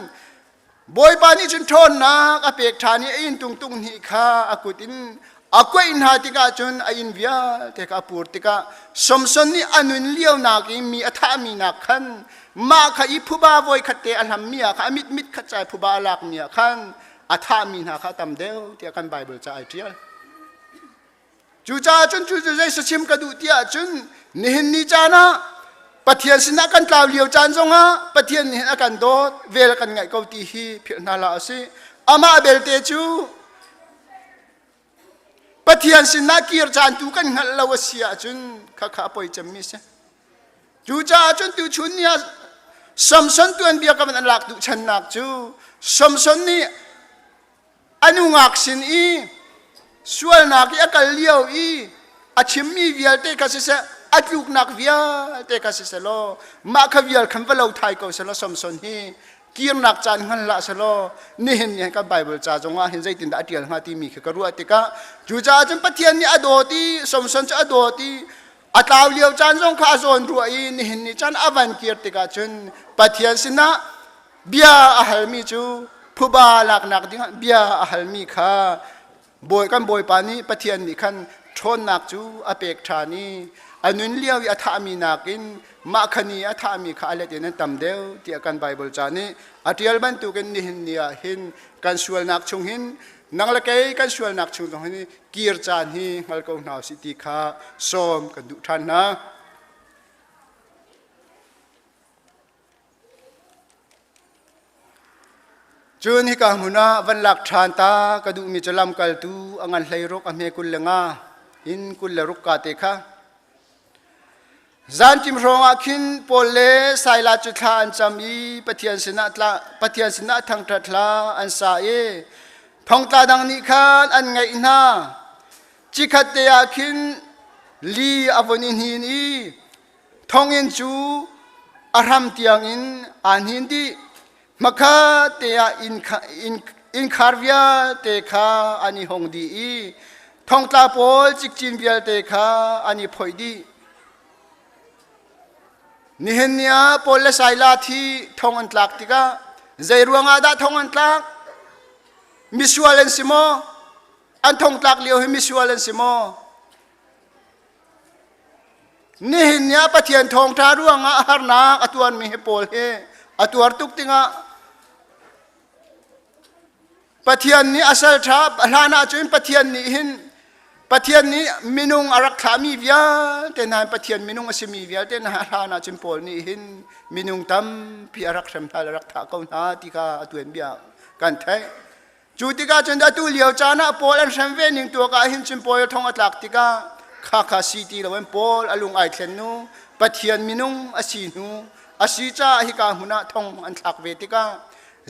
บอยป้านี่จนทนนักอเปกฐานี่อินตุงนี่ข้าอากุตินอากุอินหาติกาจนอินเวียเทกาปูร์ติกาสมสนนี่อนุนเลี้ยวนักมีอัฐามีนักขันมาข้าอีผู้บาบอยขัดเตอันทำมีอาข้ามิดขัดใจผู้บาลักมีอาคันอัฐามีนักข้าตำเดียวที่กันไบเบิลจะไอเทียลจูจ่าจนใจสชิมกระดูเตียจนนี่เห็นนี่จานะปะเทียนสินะกันกล่าวเลียวจานจงฮะปะเทียนนี่เห็นอาการโดดเวลกันไงเกาตีฮีเพียงนาลาสิอามาเบลเตจูปะเทียนสินะกีร์จานตูกันหันลาวเสียจนข้าปอยจำมิเสจูจ่าจนตูชุนเนี่ยสมสนตัวเบียกับมันหลักดูฉันนักจูสมสนนี่อนุงักสินอีส่วนนักอีอาการเลี้ยวอีอาชิมมีเวียลเตกัสเสอัดลูกนักเวียลเตกัสเสโลมาขวิลคันว่าเราไทยก็เสโลสมสนฮีกีร์นักจานหันละเสโลนี่เห็นเนี่ยกับไบเบิลจ่าจงว่าเห็นใจตินดาเดียลหาที่มีคือกระรู้ติกะจูจ่าจนปะเทียนนี่อโดตีสมสนจะอโดตี อัตราเลียวจันทรงข้าโซนรัวอินหินนิจันอวันเกียรติกาจุนปะเทียนสินะเบียอาหลมีจูผู้บาลักนักดิ้งเบียอาหลมีข้าบอยกันบอยปานี้ปะเทียนนี่ขันชนนักจูอเปกชานีอันนุนเลี้ยวอัฐามีนักินมาขณีอัฐามีข้าเลตินันตำเดียวที่กันไบเบิลจานีอัติยัลบันตุกันนี่หินเนี่ยหินกันสวลนักชงหินนังละเกยกันสวลนักชงตรงนี้กีร์จานฮีฮัลโกนาวสิติข้าสมกันดุทันนะจูนฮิกามุนาวันหลักทานตากระดูมีจลำกัลตูอังันไหลรกอเมกุลเลงาอินกุลเลรุกกาเตคะจานจิมรองอาคินโปเลไซลาจุทาอันจามีปฏิยันสินะทางตรัทลาอันสาเอทองตาดังนิคานอันไงนาจิขัดเตอาคินลีอวนินหินีทองอินจูอารัมเตียงอินอันหินดีมักเตียอินคาร์วิอาเตคาอันนี้หงดีทองตาโปลจิกจินเบียเตคาอันนี้พอยดีนี่เห็นเนี่ยโปลและสายลาที่ทองอันตลักติกาใจรวงอาดาทองอันตลักมิสวาเลนซิโมอันทองตลักเลี้ยวให้มิสวาเลนซิโมนี่เห็นเนี่ยปะเทียนทองทารวงอาหารนักอตัวมีให้โปลเฮอตัวตุกติงะปะเทียนนี้อาศัยทับลานาจุนปะเทียนนี้หินปะเทียนนี้มินุงอารักขามีวิญแต่นายปะเทียนมินุงอาศัยมีวิญแต่นายลานาจุนโปลนี้หินมินุงตั้มพิอารักษำทารักถาเขาหน้าติกาตัวเอ็นเบียกันไทยจูติกาจุนดาตุเลียวจานะโปลอันเซมเวนิงตัวกาหินจุนโปลทองอัตลักติกาข้าซีตีเราเป็นโปลอลุงไอเทนนูปะเทียนมินุงอาศีนูอาศีจ้าฮิกาหุนาทองอันหลักเวติกา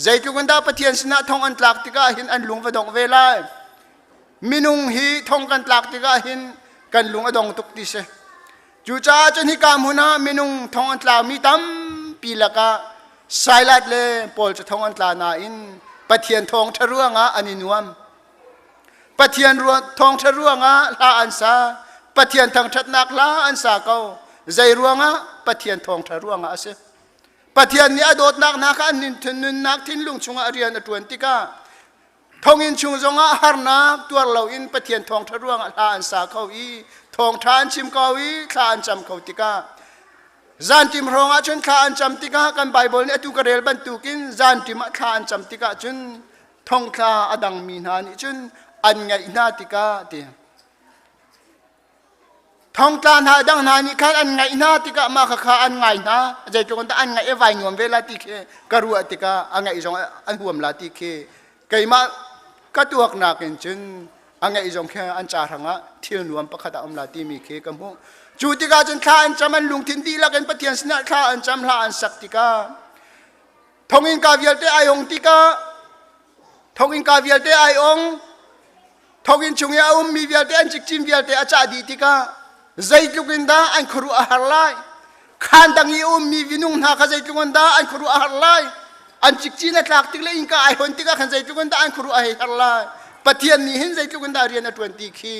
ใจจุกันดาปะเทียนสนะทองอันหลักติกาหินอันลุงวดงเวลามินุงฮีทองกันหลักติกาหินกันลุงอดงตุกติเสจูจ้าจนฮิกาหุนามินุงทองอันหลักมีตั้มปีละกาไซลัดเลปอลจะทองอันหลักนาอินปะเทียนทองทะร่วงะอันนินวมปะเทียนทองทะร่วงะลาอันซาปะเทียนทางชัดนักลาอันซาเกาใจร่วงะปะเทียนทองทะร่วงะเสปะเทียนนี้อดนักนักอันนินทนุนนักทิ้นลุงชงอาเรียนอตวนติกาทองอินชงจงอาหารนักตัวเราอินปะเทียนทองทะร่วงะลาอันซาเกาอีทองทานชิมเกาอีลาอันจำเกาติกาจานติมรองอาจนลาอันจำติกากันไบเบิลเนี่ยตุกเรลบันตุกินจานติมลาอันจำติกาจนทองลาอดังมีนานิจนอันไงนาติกาเดียทองตาหาดังนานิคันอันไงนาติกามาข้าอันไงนะใจจงตาอันไงเอวายงวมเวลาติเคกรัวติกาอันไงจงอันห่วมลาติเคไกมากระตัวนักจนอันไงจงแค่อันจารังะเที่ยวนวมประคดาอมลาติมีเคกัมโมจูติกาจนข้าอันจำมันลุงทินดีละกันปะเทียนสนะข้าอันจำลาอันสักติกาทองอินกาเวียลเตไอองติกาทองอินกาเวียลเตไอองทองอินชงยามีเวียลเตอันจิกจิมเวียลเตอาจาดีติกาใจจุกันดาอันครูอาหารไลขันดังยีมีวินุงนาคใจจุกันดาอันครูอาหารไลอันจิกจีนักลักติกเลยอินกาไอฮอนติกาขันใจจุกันดาอันครูอาหารไลปะเทียนนี้เห็นใจจุกันดาเรียนอัน20คี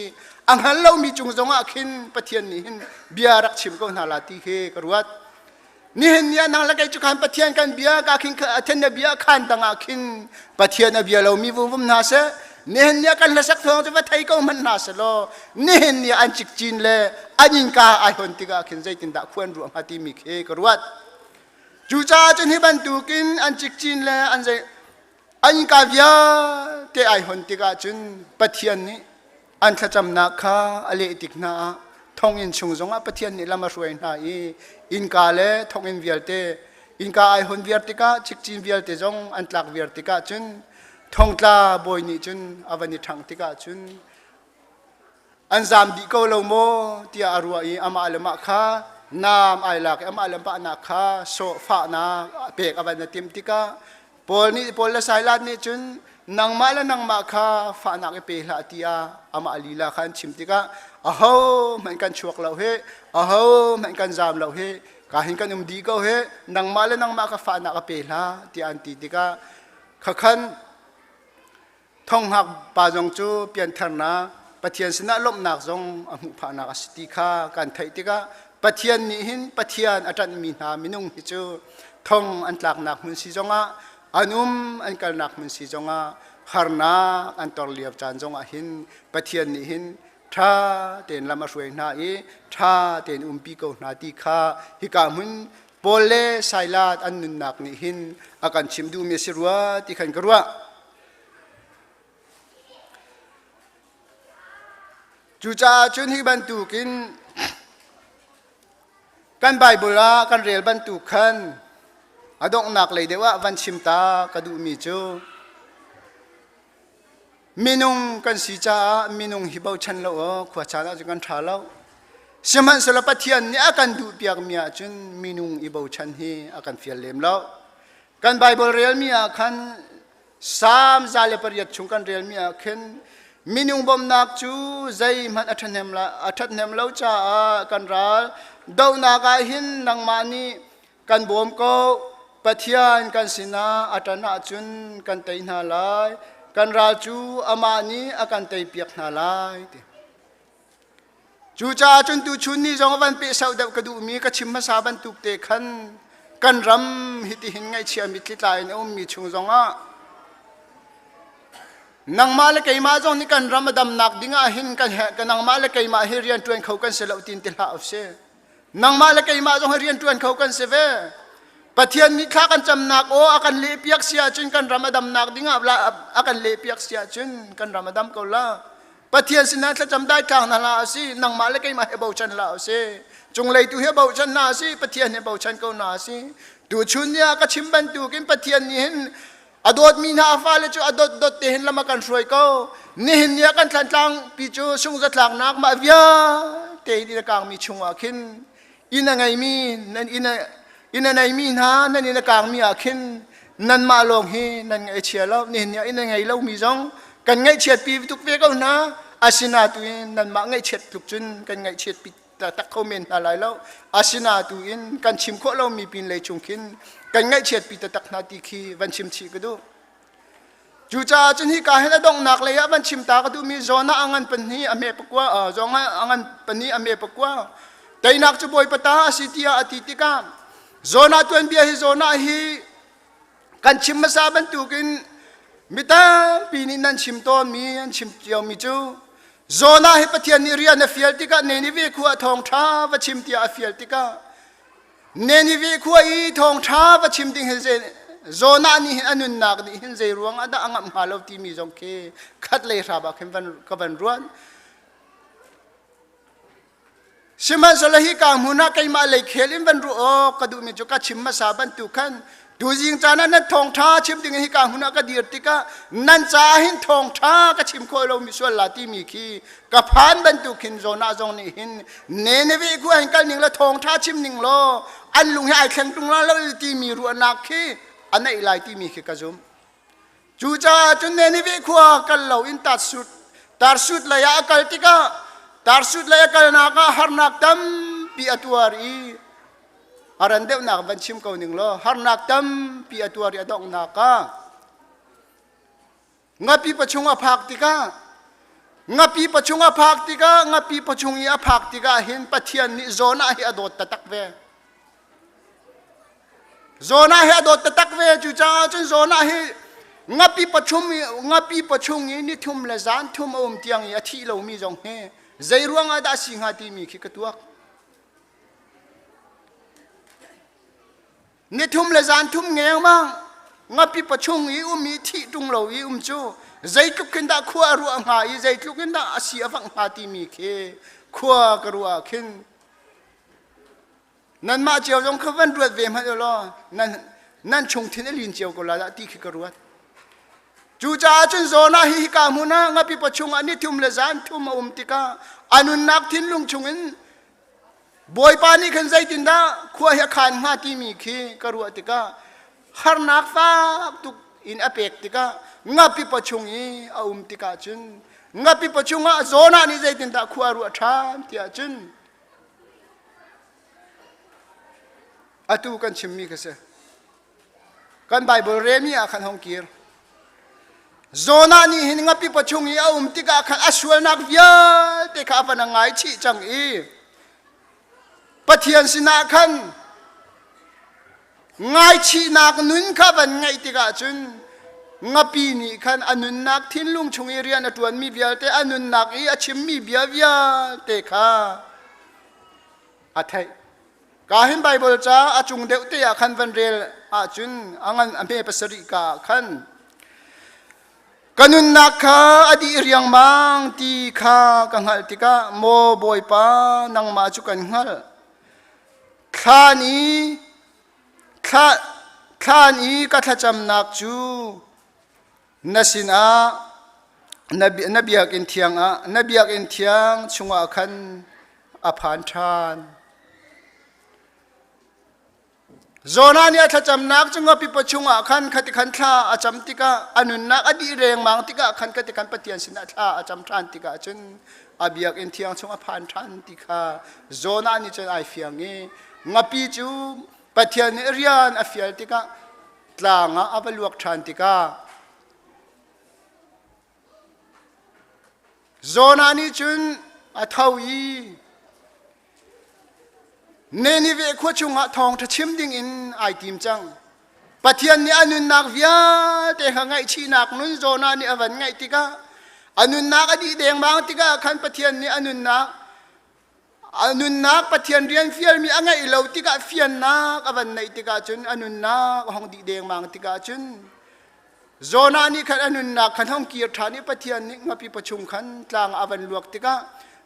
อังฮันเรามีจุงจงอาคินปะเทียนนี้เห็นเบียรักชิมก็นาลาติเคกรวดนี่เห็นเนี่ยนางละไกจุกันปะเทียนกันเบียกาคินเทนเบียขันดังอาคินปะเทียนเบียเรามีวุ้มนาเสนี่เห็นเนี่ยกันละสักทองจะว่าไทยก็มันนาสโลนี่เห็นเนี่ยอันจิกจีนเลยอันยิงกาไอฮอนติกาขึ้นใจตินดาควรรวมหาที่มีเคกรวดจูจ้าจนให้บรรทุกินอันจิกจีนเลยอันใจอันยิงกาเบียเตไอฮอนติกาจนปะเทียนนี้อันขจำนักข้าอเลติกนาทองอินชงจงอ่ะปะเทียนนี้ละมาช่วยนาอินกาเลทองอินเวียเตอินกาไอฮอนเวียติกาจิกจีนเวียเตจงอันตลักเวียติกาจนทองตาบอยนี่จุนอวันนี้ทางติกาจุนอันจามดีก็ลงโมที่อารัวอีอามาเลมาข้านามไอลักอามาเลมปานาข้าโซฟานาเปกอวันนี้ติมติกาปอลนี่ปอลละสายลาดนี่จุนนางมาละนางมาข้าฟานาเปลาติอาอามาลีลาขันชิมติกาอ้าวมันกันชวกเราเฮอ้าวมันกันจามเราเฮกาหินกันดีก็เฮนางมาละนางมาข้าฟานาเปลาที่อันติติกาขันทองหักปาจงจูเปลี่ยนทางนา ปะเทียนสนะลมนักจงอมุภานักสติขากันไทยติกาปะเทียนนี้หินปะเทียนอาจารย์มีนามินุงฮิจูทองอันหลักนักมุนสีจงอาอนุมอันกันนักมุนสีจงอาฮาร์นาอันตอร์เลียบจานจงอาหินปะเทียนนี้หินท่าเต็นลามาช่วยนาท่าเต็นปีโกนาติขาฮิกามุนโปเลไซลาดอันนุนนักนี้หินอาการชิมดูเมสิรัวที่ขันกรัวจูจ่าจุนฮิบันตุกินกันไบเบิลกันเรียลบันตุขันอดองนักเลยเดว่าวันชิมตากระดูมีจูมินุงกันสีจ่ามินุงฮิบาวชันแล้วขวาชาแล้วจะกันชาแล้วสมันสลับเทียนเนี่ยกันดูเปียกมีอาจุนมินุงฮิบาวชันฮีอากันเฟียลเลมแล้วกันไบเบิลเรียลมีอาคันสามซาเลปริยัดชุงกันเรียลมีอาคันมินุงบอมนักจูใจมันอัฐเนมแล้วจ้ากันรัลดาวนากาหินนังมานีกันบอมก็ปะเทียนกันสินาอัฐนาจุนกันเตยนาลายกันรัลจูอามานีอากันเตยเปียกนาลายจูจ้าจุนตูชุนนี่จงวันเปสาวเดวกระดูมีกระชิมมาสาบันตุกเตขันกันรำฮิติหินไงเชียมิตลิตายในมีชุงจงอ่ะนังมาเลกัยมาจงนี่กันรำดำนักดิ้งหินกันนังมาเลกัยมาเรียนตัวเขากันเสลาตินติลาอฟเซนังมาเลกัยมาจงเรียนตัวเขากันเสเวปะเทียนมีข้ากันจำนักโออากันเลปียกเสียจุนกันรำดำนักดิ้งอากันเลปียกเสียจุนกันรำดำเขาละปะเทียนสินะถ้าจำได้ทางนั่นละสินังมาเลกัยมาเฮบาวชันละอฟเซจงเลยตัวเฮบาวชันนาสิปะเทียนเฮบาวชันเขานาสิตัวชุนเนี่ยก็ชิมบันตัวกินปะเทียนนี่เห็นอดอดมีนาฟ้าเลยจูอดอดเตหินละมากันช่วยเขานี่เห็นเนี่ยกันทันทังปีจูสุ่งจะหลังนักมาเวียเตหินกลางมีชุงอาคินอินไงมีนั่นอินไงมีนะนั่นอินกลางมีอาคินนั่นมาลงฮีนั่นไงเชียแล้วนี่เนี่ยอินไงเรามีจงกันไงเชียปีทุกเวกเอานะอาศินาตุยนั่นมาไงเชียทุกจุนกันไงเชียปีตักเขาเมนอะไรแล้วอาศินาตุยกันชิมโคเรามีปีนเลยชุงคินกันไงเฉียดปีตักนาทีคีวันชิมชีก็ดูจูจ่าจนที่กาให้ดองนักเลยวันชิมตาก็ดูมีโซน่าอังอันปนีอเมปกว่าโซน่าอังอันปนีอเมปกว่าแต่นักจะบอยปตาสิทธิอาทิติกาโซน่าตัวเบียฮิโซน่าฮีกันชิมมาซาบันตุกินมิตาปีนี้นั่นชิมต้นมีอันชิมเจียวมีจูโซน่าฮิปเทียนนิริยนเฟียลติกาเนนิเวคัวทองท้าวัชิมเตียเฟียลติกาเนนิเวคัวอีทองท้าวัชิมติงเฮเซโซน่านี่อนุนนักนี่เฮเซรวงอาดาอังอัมฮาลาวตีมีจงเคขัดเลยราบะเข้มวันกับวันรวนชิมันสลาฮิกามุนักไอมาเลยเคลิมวันรัวกระดูมีจุกชิมมาสาบันตุขันดูยิงจานั้นทองท้าชิมติงฮิกามุนักดีร์ติกานันจาหินทองท้ากชิมโคเรามีส่วนลาตีมีคีกับพานบันตุขินโซน่าจงนี่หินเนนเวกูเห็นกันหนึ่งละทองท้าชิมหนึ่งโลอันลุงให้แข่งตรงนั้นแล้วตีมีรัวนักคีอันไหนลายตีมีคีกระจุมจูจ่าจนเนนเวกูกันเราอินตัดสุดเลยอาการติกาตัดสุดเลยกันนักฮาร์นักตั้มปีอัตวารีอารันเดวนักบัญชิมเขาหนึ่งโลฮาร์นักตั้มปีอัตวารีอดองนักงับปีประชุมอภักติกางับปีประชุมอภักติกางับปีประชุมอภักติกาเห็นปะเทียนนิโซน่าเฮอดตตักเวโซน่าเฮอดตตักเวจูจ้าจนโซน่าเฮงับปีประชุมนี่ทุ่มละจานทุ่มอมเตียงอาทิเรามีจงเฮใจรวงอาดาสิงหาตีมีขี้กระตัวนี่ทุ่มละจานทุ่มเงี้ยมั้งงับปีประชุมอีมีที่ตรงเราอีจูใจทุกขึ้นดาขัวรัวหายใจทุกขึ้นดาอาศัยฟังหาตีมีขี้ขัวกรัวขึ้นนั่นมาเจียวจงขวันรวดเวมาเดลอนั่นชงทิ้งลินเจียวก็ลาตีขี้กรัวจูจ่าจนโซน่าฮิกามุนางับปีประชุมอันนี้ทุ่มละจานทุ่มอมติกาอนุนักทิ้งลุงชงอินบอยปานี่ขันใจตินดาขัวเฮขันหาตีมีขี้กรัวติกาฮาร์นักฟ้าตุกอินอเปกติกางับปีประชุมอีอมติกาจุนงับปีประชุมโซน่านี่ใจตินดาขัวรัวชามติอาจุนอตูกันชิมมีกษกันไบเบิลเรมีอาคันฮองกีร์ zona ni hin nga pi pachungi a tika khan aswal nak via te kha pa na ngai chi chang i pathian sina khan ngai chi nak nun kha ban ngai tika chun ngapi ni khan anun nak thin lung chungi rian atuan mi bial te anun nak i achim mi bia via te kha athai ka hin bible cha achung deu te ya khan van rel a chun angan ame pasari ka khan kanun nak kha adi riang mang ti kha kanghal tika mo boy pa nang ma chu kan ngal khani ka thacham nak chu nasina nabiak in thiang chunga khan aphan than zona ni athacham nak chunga pi pachunga khan khati khan thla acham tika anun nak adi reng mang tika khan khati khan patian sina thla acham than tika chun abiak in thiang chunga phan than tika zona ni chen ai fiangi ngapi chu patian rian afial tika tlanga abaluak than tika zona ni chun athawi neni ve kho chunga thong tha chim ding in ai tim chang pathian ni anun nak via te hangai chi nak nun zona ni awan ngai tika anun nak adi deng mang tika khan pathian ni anun nak pathian rian fial mi angai lo tika fian nak awan nai tika chun anun nak hong di deng mang tika chun zona ni khan anun nak khan hong kir thani pathian ni ngapi pachung khan tlang awan luak tika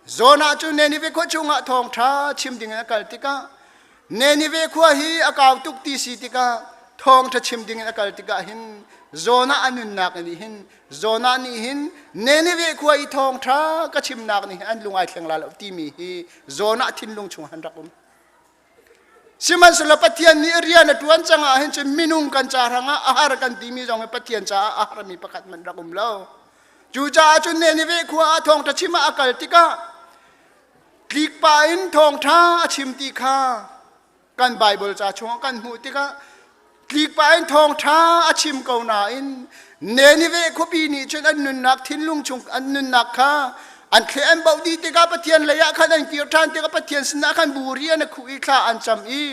zona chu neni ve kho chunga thong tha chim ding akal tika neni ve kho hi akaw tuk ti si tika thong tha chim ding akal tika hin zona anun nak ni hin zona ni hin neni ve kho hi thong tha ka chim nak ni an lungai thleng la ti mi hi zona thin lung chung han rakum siman sula pathian ni rian atuan changa hin chu minung kan cha ranga ahar kan ti mi jong pathian cha ahar mi pakat man rakum lo chu cha chu neni ve kho thong tha chima akal tika klik pa in thong tha achim ti kha kan bible cha chung kan hu ti ka klik pa in thong tha achim ko na in neni ve khopi ni chen an nak thin lung chung an nak kha an khle an bau di ti ka pathian la ya khan an kir than ti ka pathian sna khan buri an khu i kha an cham i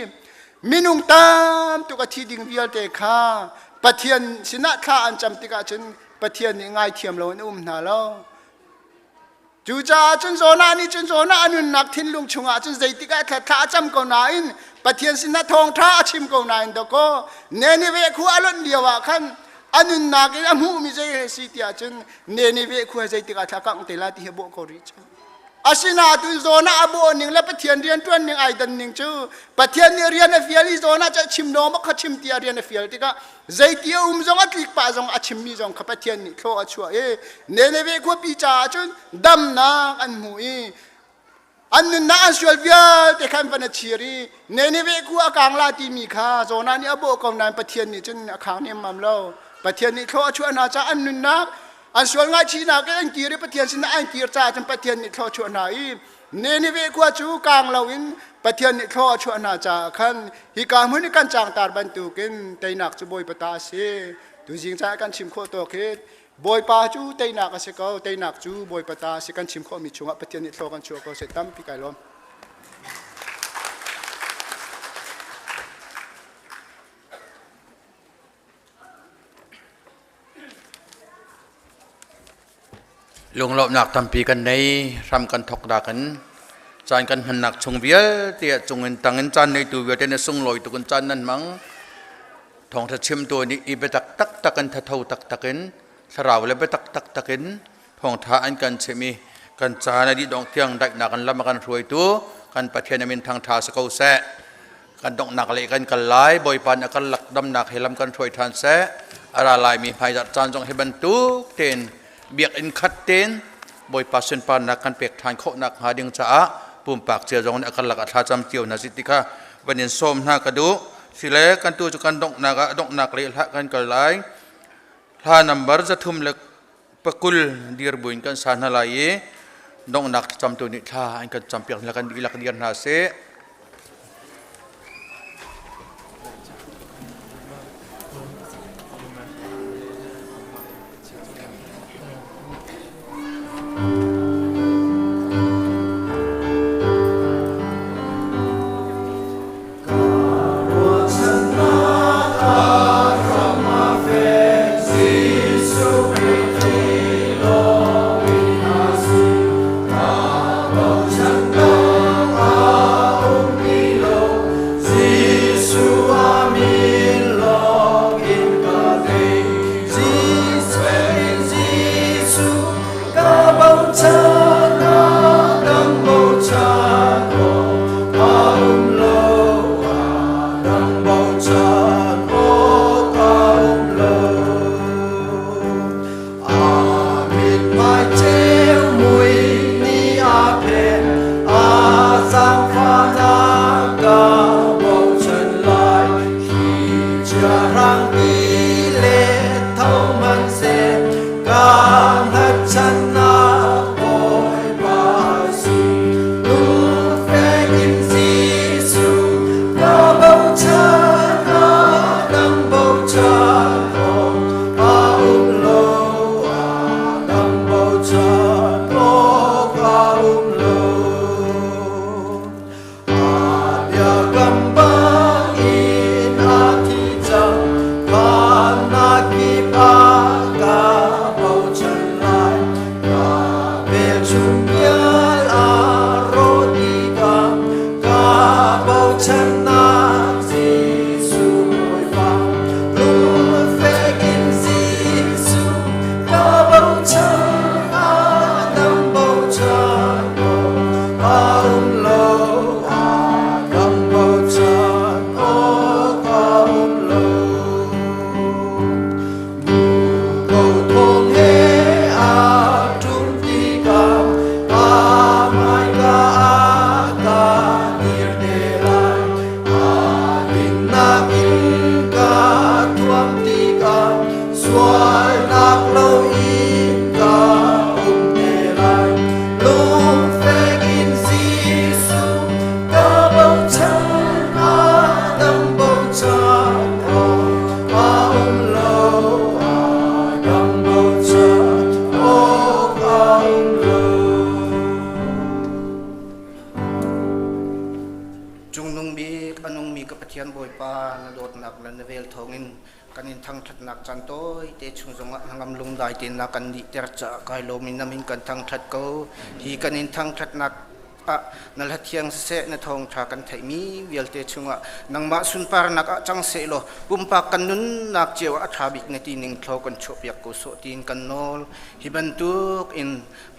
minung tam tu ka thi ding vial te kha pathian sna kha an cham ti ka chen pathian ni ngai thiam lo na na lo chú cha chân zona ni chân zona anun nak thin lung chunga chân zaiti ka tha cham ko na in pathian sin na thong tha chim ko na in do ko ne ni ve khu alon liawa khan anun nak in amu mi je si tia chân ne ni ve khu zaiti ka tha kang te la ti bo ko ri cha asina tu zona abo ning la pathian rian tuan ning ai dan ning chu pathian ni rian a fiali zona cha chim no ma kha chim tia rian a fial ti ka zaiti zong atlik pa zong achim mi zong kha pathian ni thlo a chua e ne ne ve khu pi cha chun dam na an mu i an na an sual via te khan van chiri ne ne ve khu akang la ti mi kha zona ni abo ko nan pathian ni chun akhang ne mam lo pathian ni thlo a chua na cha an na an sual ngai chi na ke an kiri pathian sin an kir cha chan pathian ni thlo chua na i ne ne ve khu chu kang lo in pathian ni thlo chua na cha khan hi ka mun kan chang tar ban tu ken tai nak chu boi pata se tu jing cha kan chim kho to ke boi pa chu tai nak se ko tai nak chu boi pata se kan chim kho mi chunga pathian ni thlo kan chu ko se tam pi kai lom lung lop nak tampi kan nei ram kan thok da kan chan kan han nak chung vial tia chungin tangin chan nei tu vial te na sung loi tu kan chan nan mang thong tha chim tu ni i be tak tak takan tha thau tak takin sarau le be tak tak takin thong tha an kan chemi kan cha na di dong tiang dak na kan lam kan roi tu kan pathian min thang tha sa ko se kan dong nak le kan lai boi pan kan lak dam nak helam kan roi than se ara lai mi phai da chan jong he ban tu ten biak in khat ten boi pasen pan nak kan pek than kho nak ha ding cha pum pak che jong akal lak tha cham tiu na sitika banin som na ka du sile kan tu chu kan dong nak le ha kan kal lai tha number za thum lek pakul dir buin kan sana lai dong nak cham tu ni tha an kan cham pek la kan di lak dir na se chia rang đi lệ thâu man se ca hát chân na bồi ba si lu phê in Giêsu ca bầu cha na đăng bầu cha ô ca lâu đăng bầu cha ô ca lâu dia gambang in ati chang kana ki pa ka bầu chân lai ka về chung nhớ a ro đi ka bầu chân na Giêsu ngồi vang lu phê in Giêsu ka bầu chân a đăng bầu chân ô a lâu đăng bầu chân ô ca lâu cầu thôn hê a trung ti ca mai ca dir de lai bin na in ca tuam ti ca suai nak lâu in ca de lai lu phê in Giêsu ca bầu chân a đăng bầu chân ô ca lâu đăng bầu chân ô ca lâu chung nung mi anung mi ka pathian boi pa na dot nak lan na vel thongin kanin thang that nak chan toi te chung zonga hangam lung dai te na kan di ter cha kai lo min namin kan thang that ko hi kanin thang that nak a nal hathiang se na thong tha kan thai mi vel te chunga nang ma sun par nak a chang se lo pumpa kan nun nak chewa a thabik na ti ning thlo kan chopiak ko so tin kan nol hi bantuk in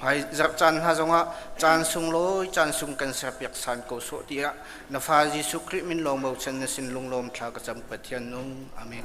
hai zar chan ha zonga chan sung loi chan sung kan serpiak san ko so tia na fa Jesu Christ min long mo chan na sin lung lom tha ka cham pathian nung amen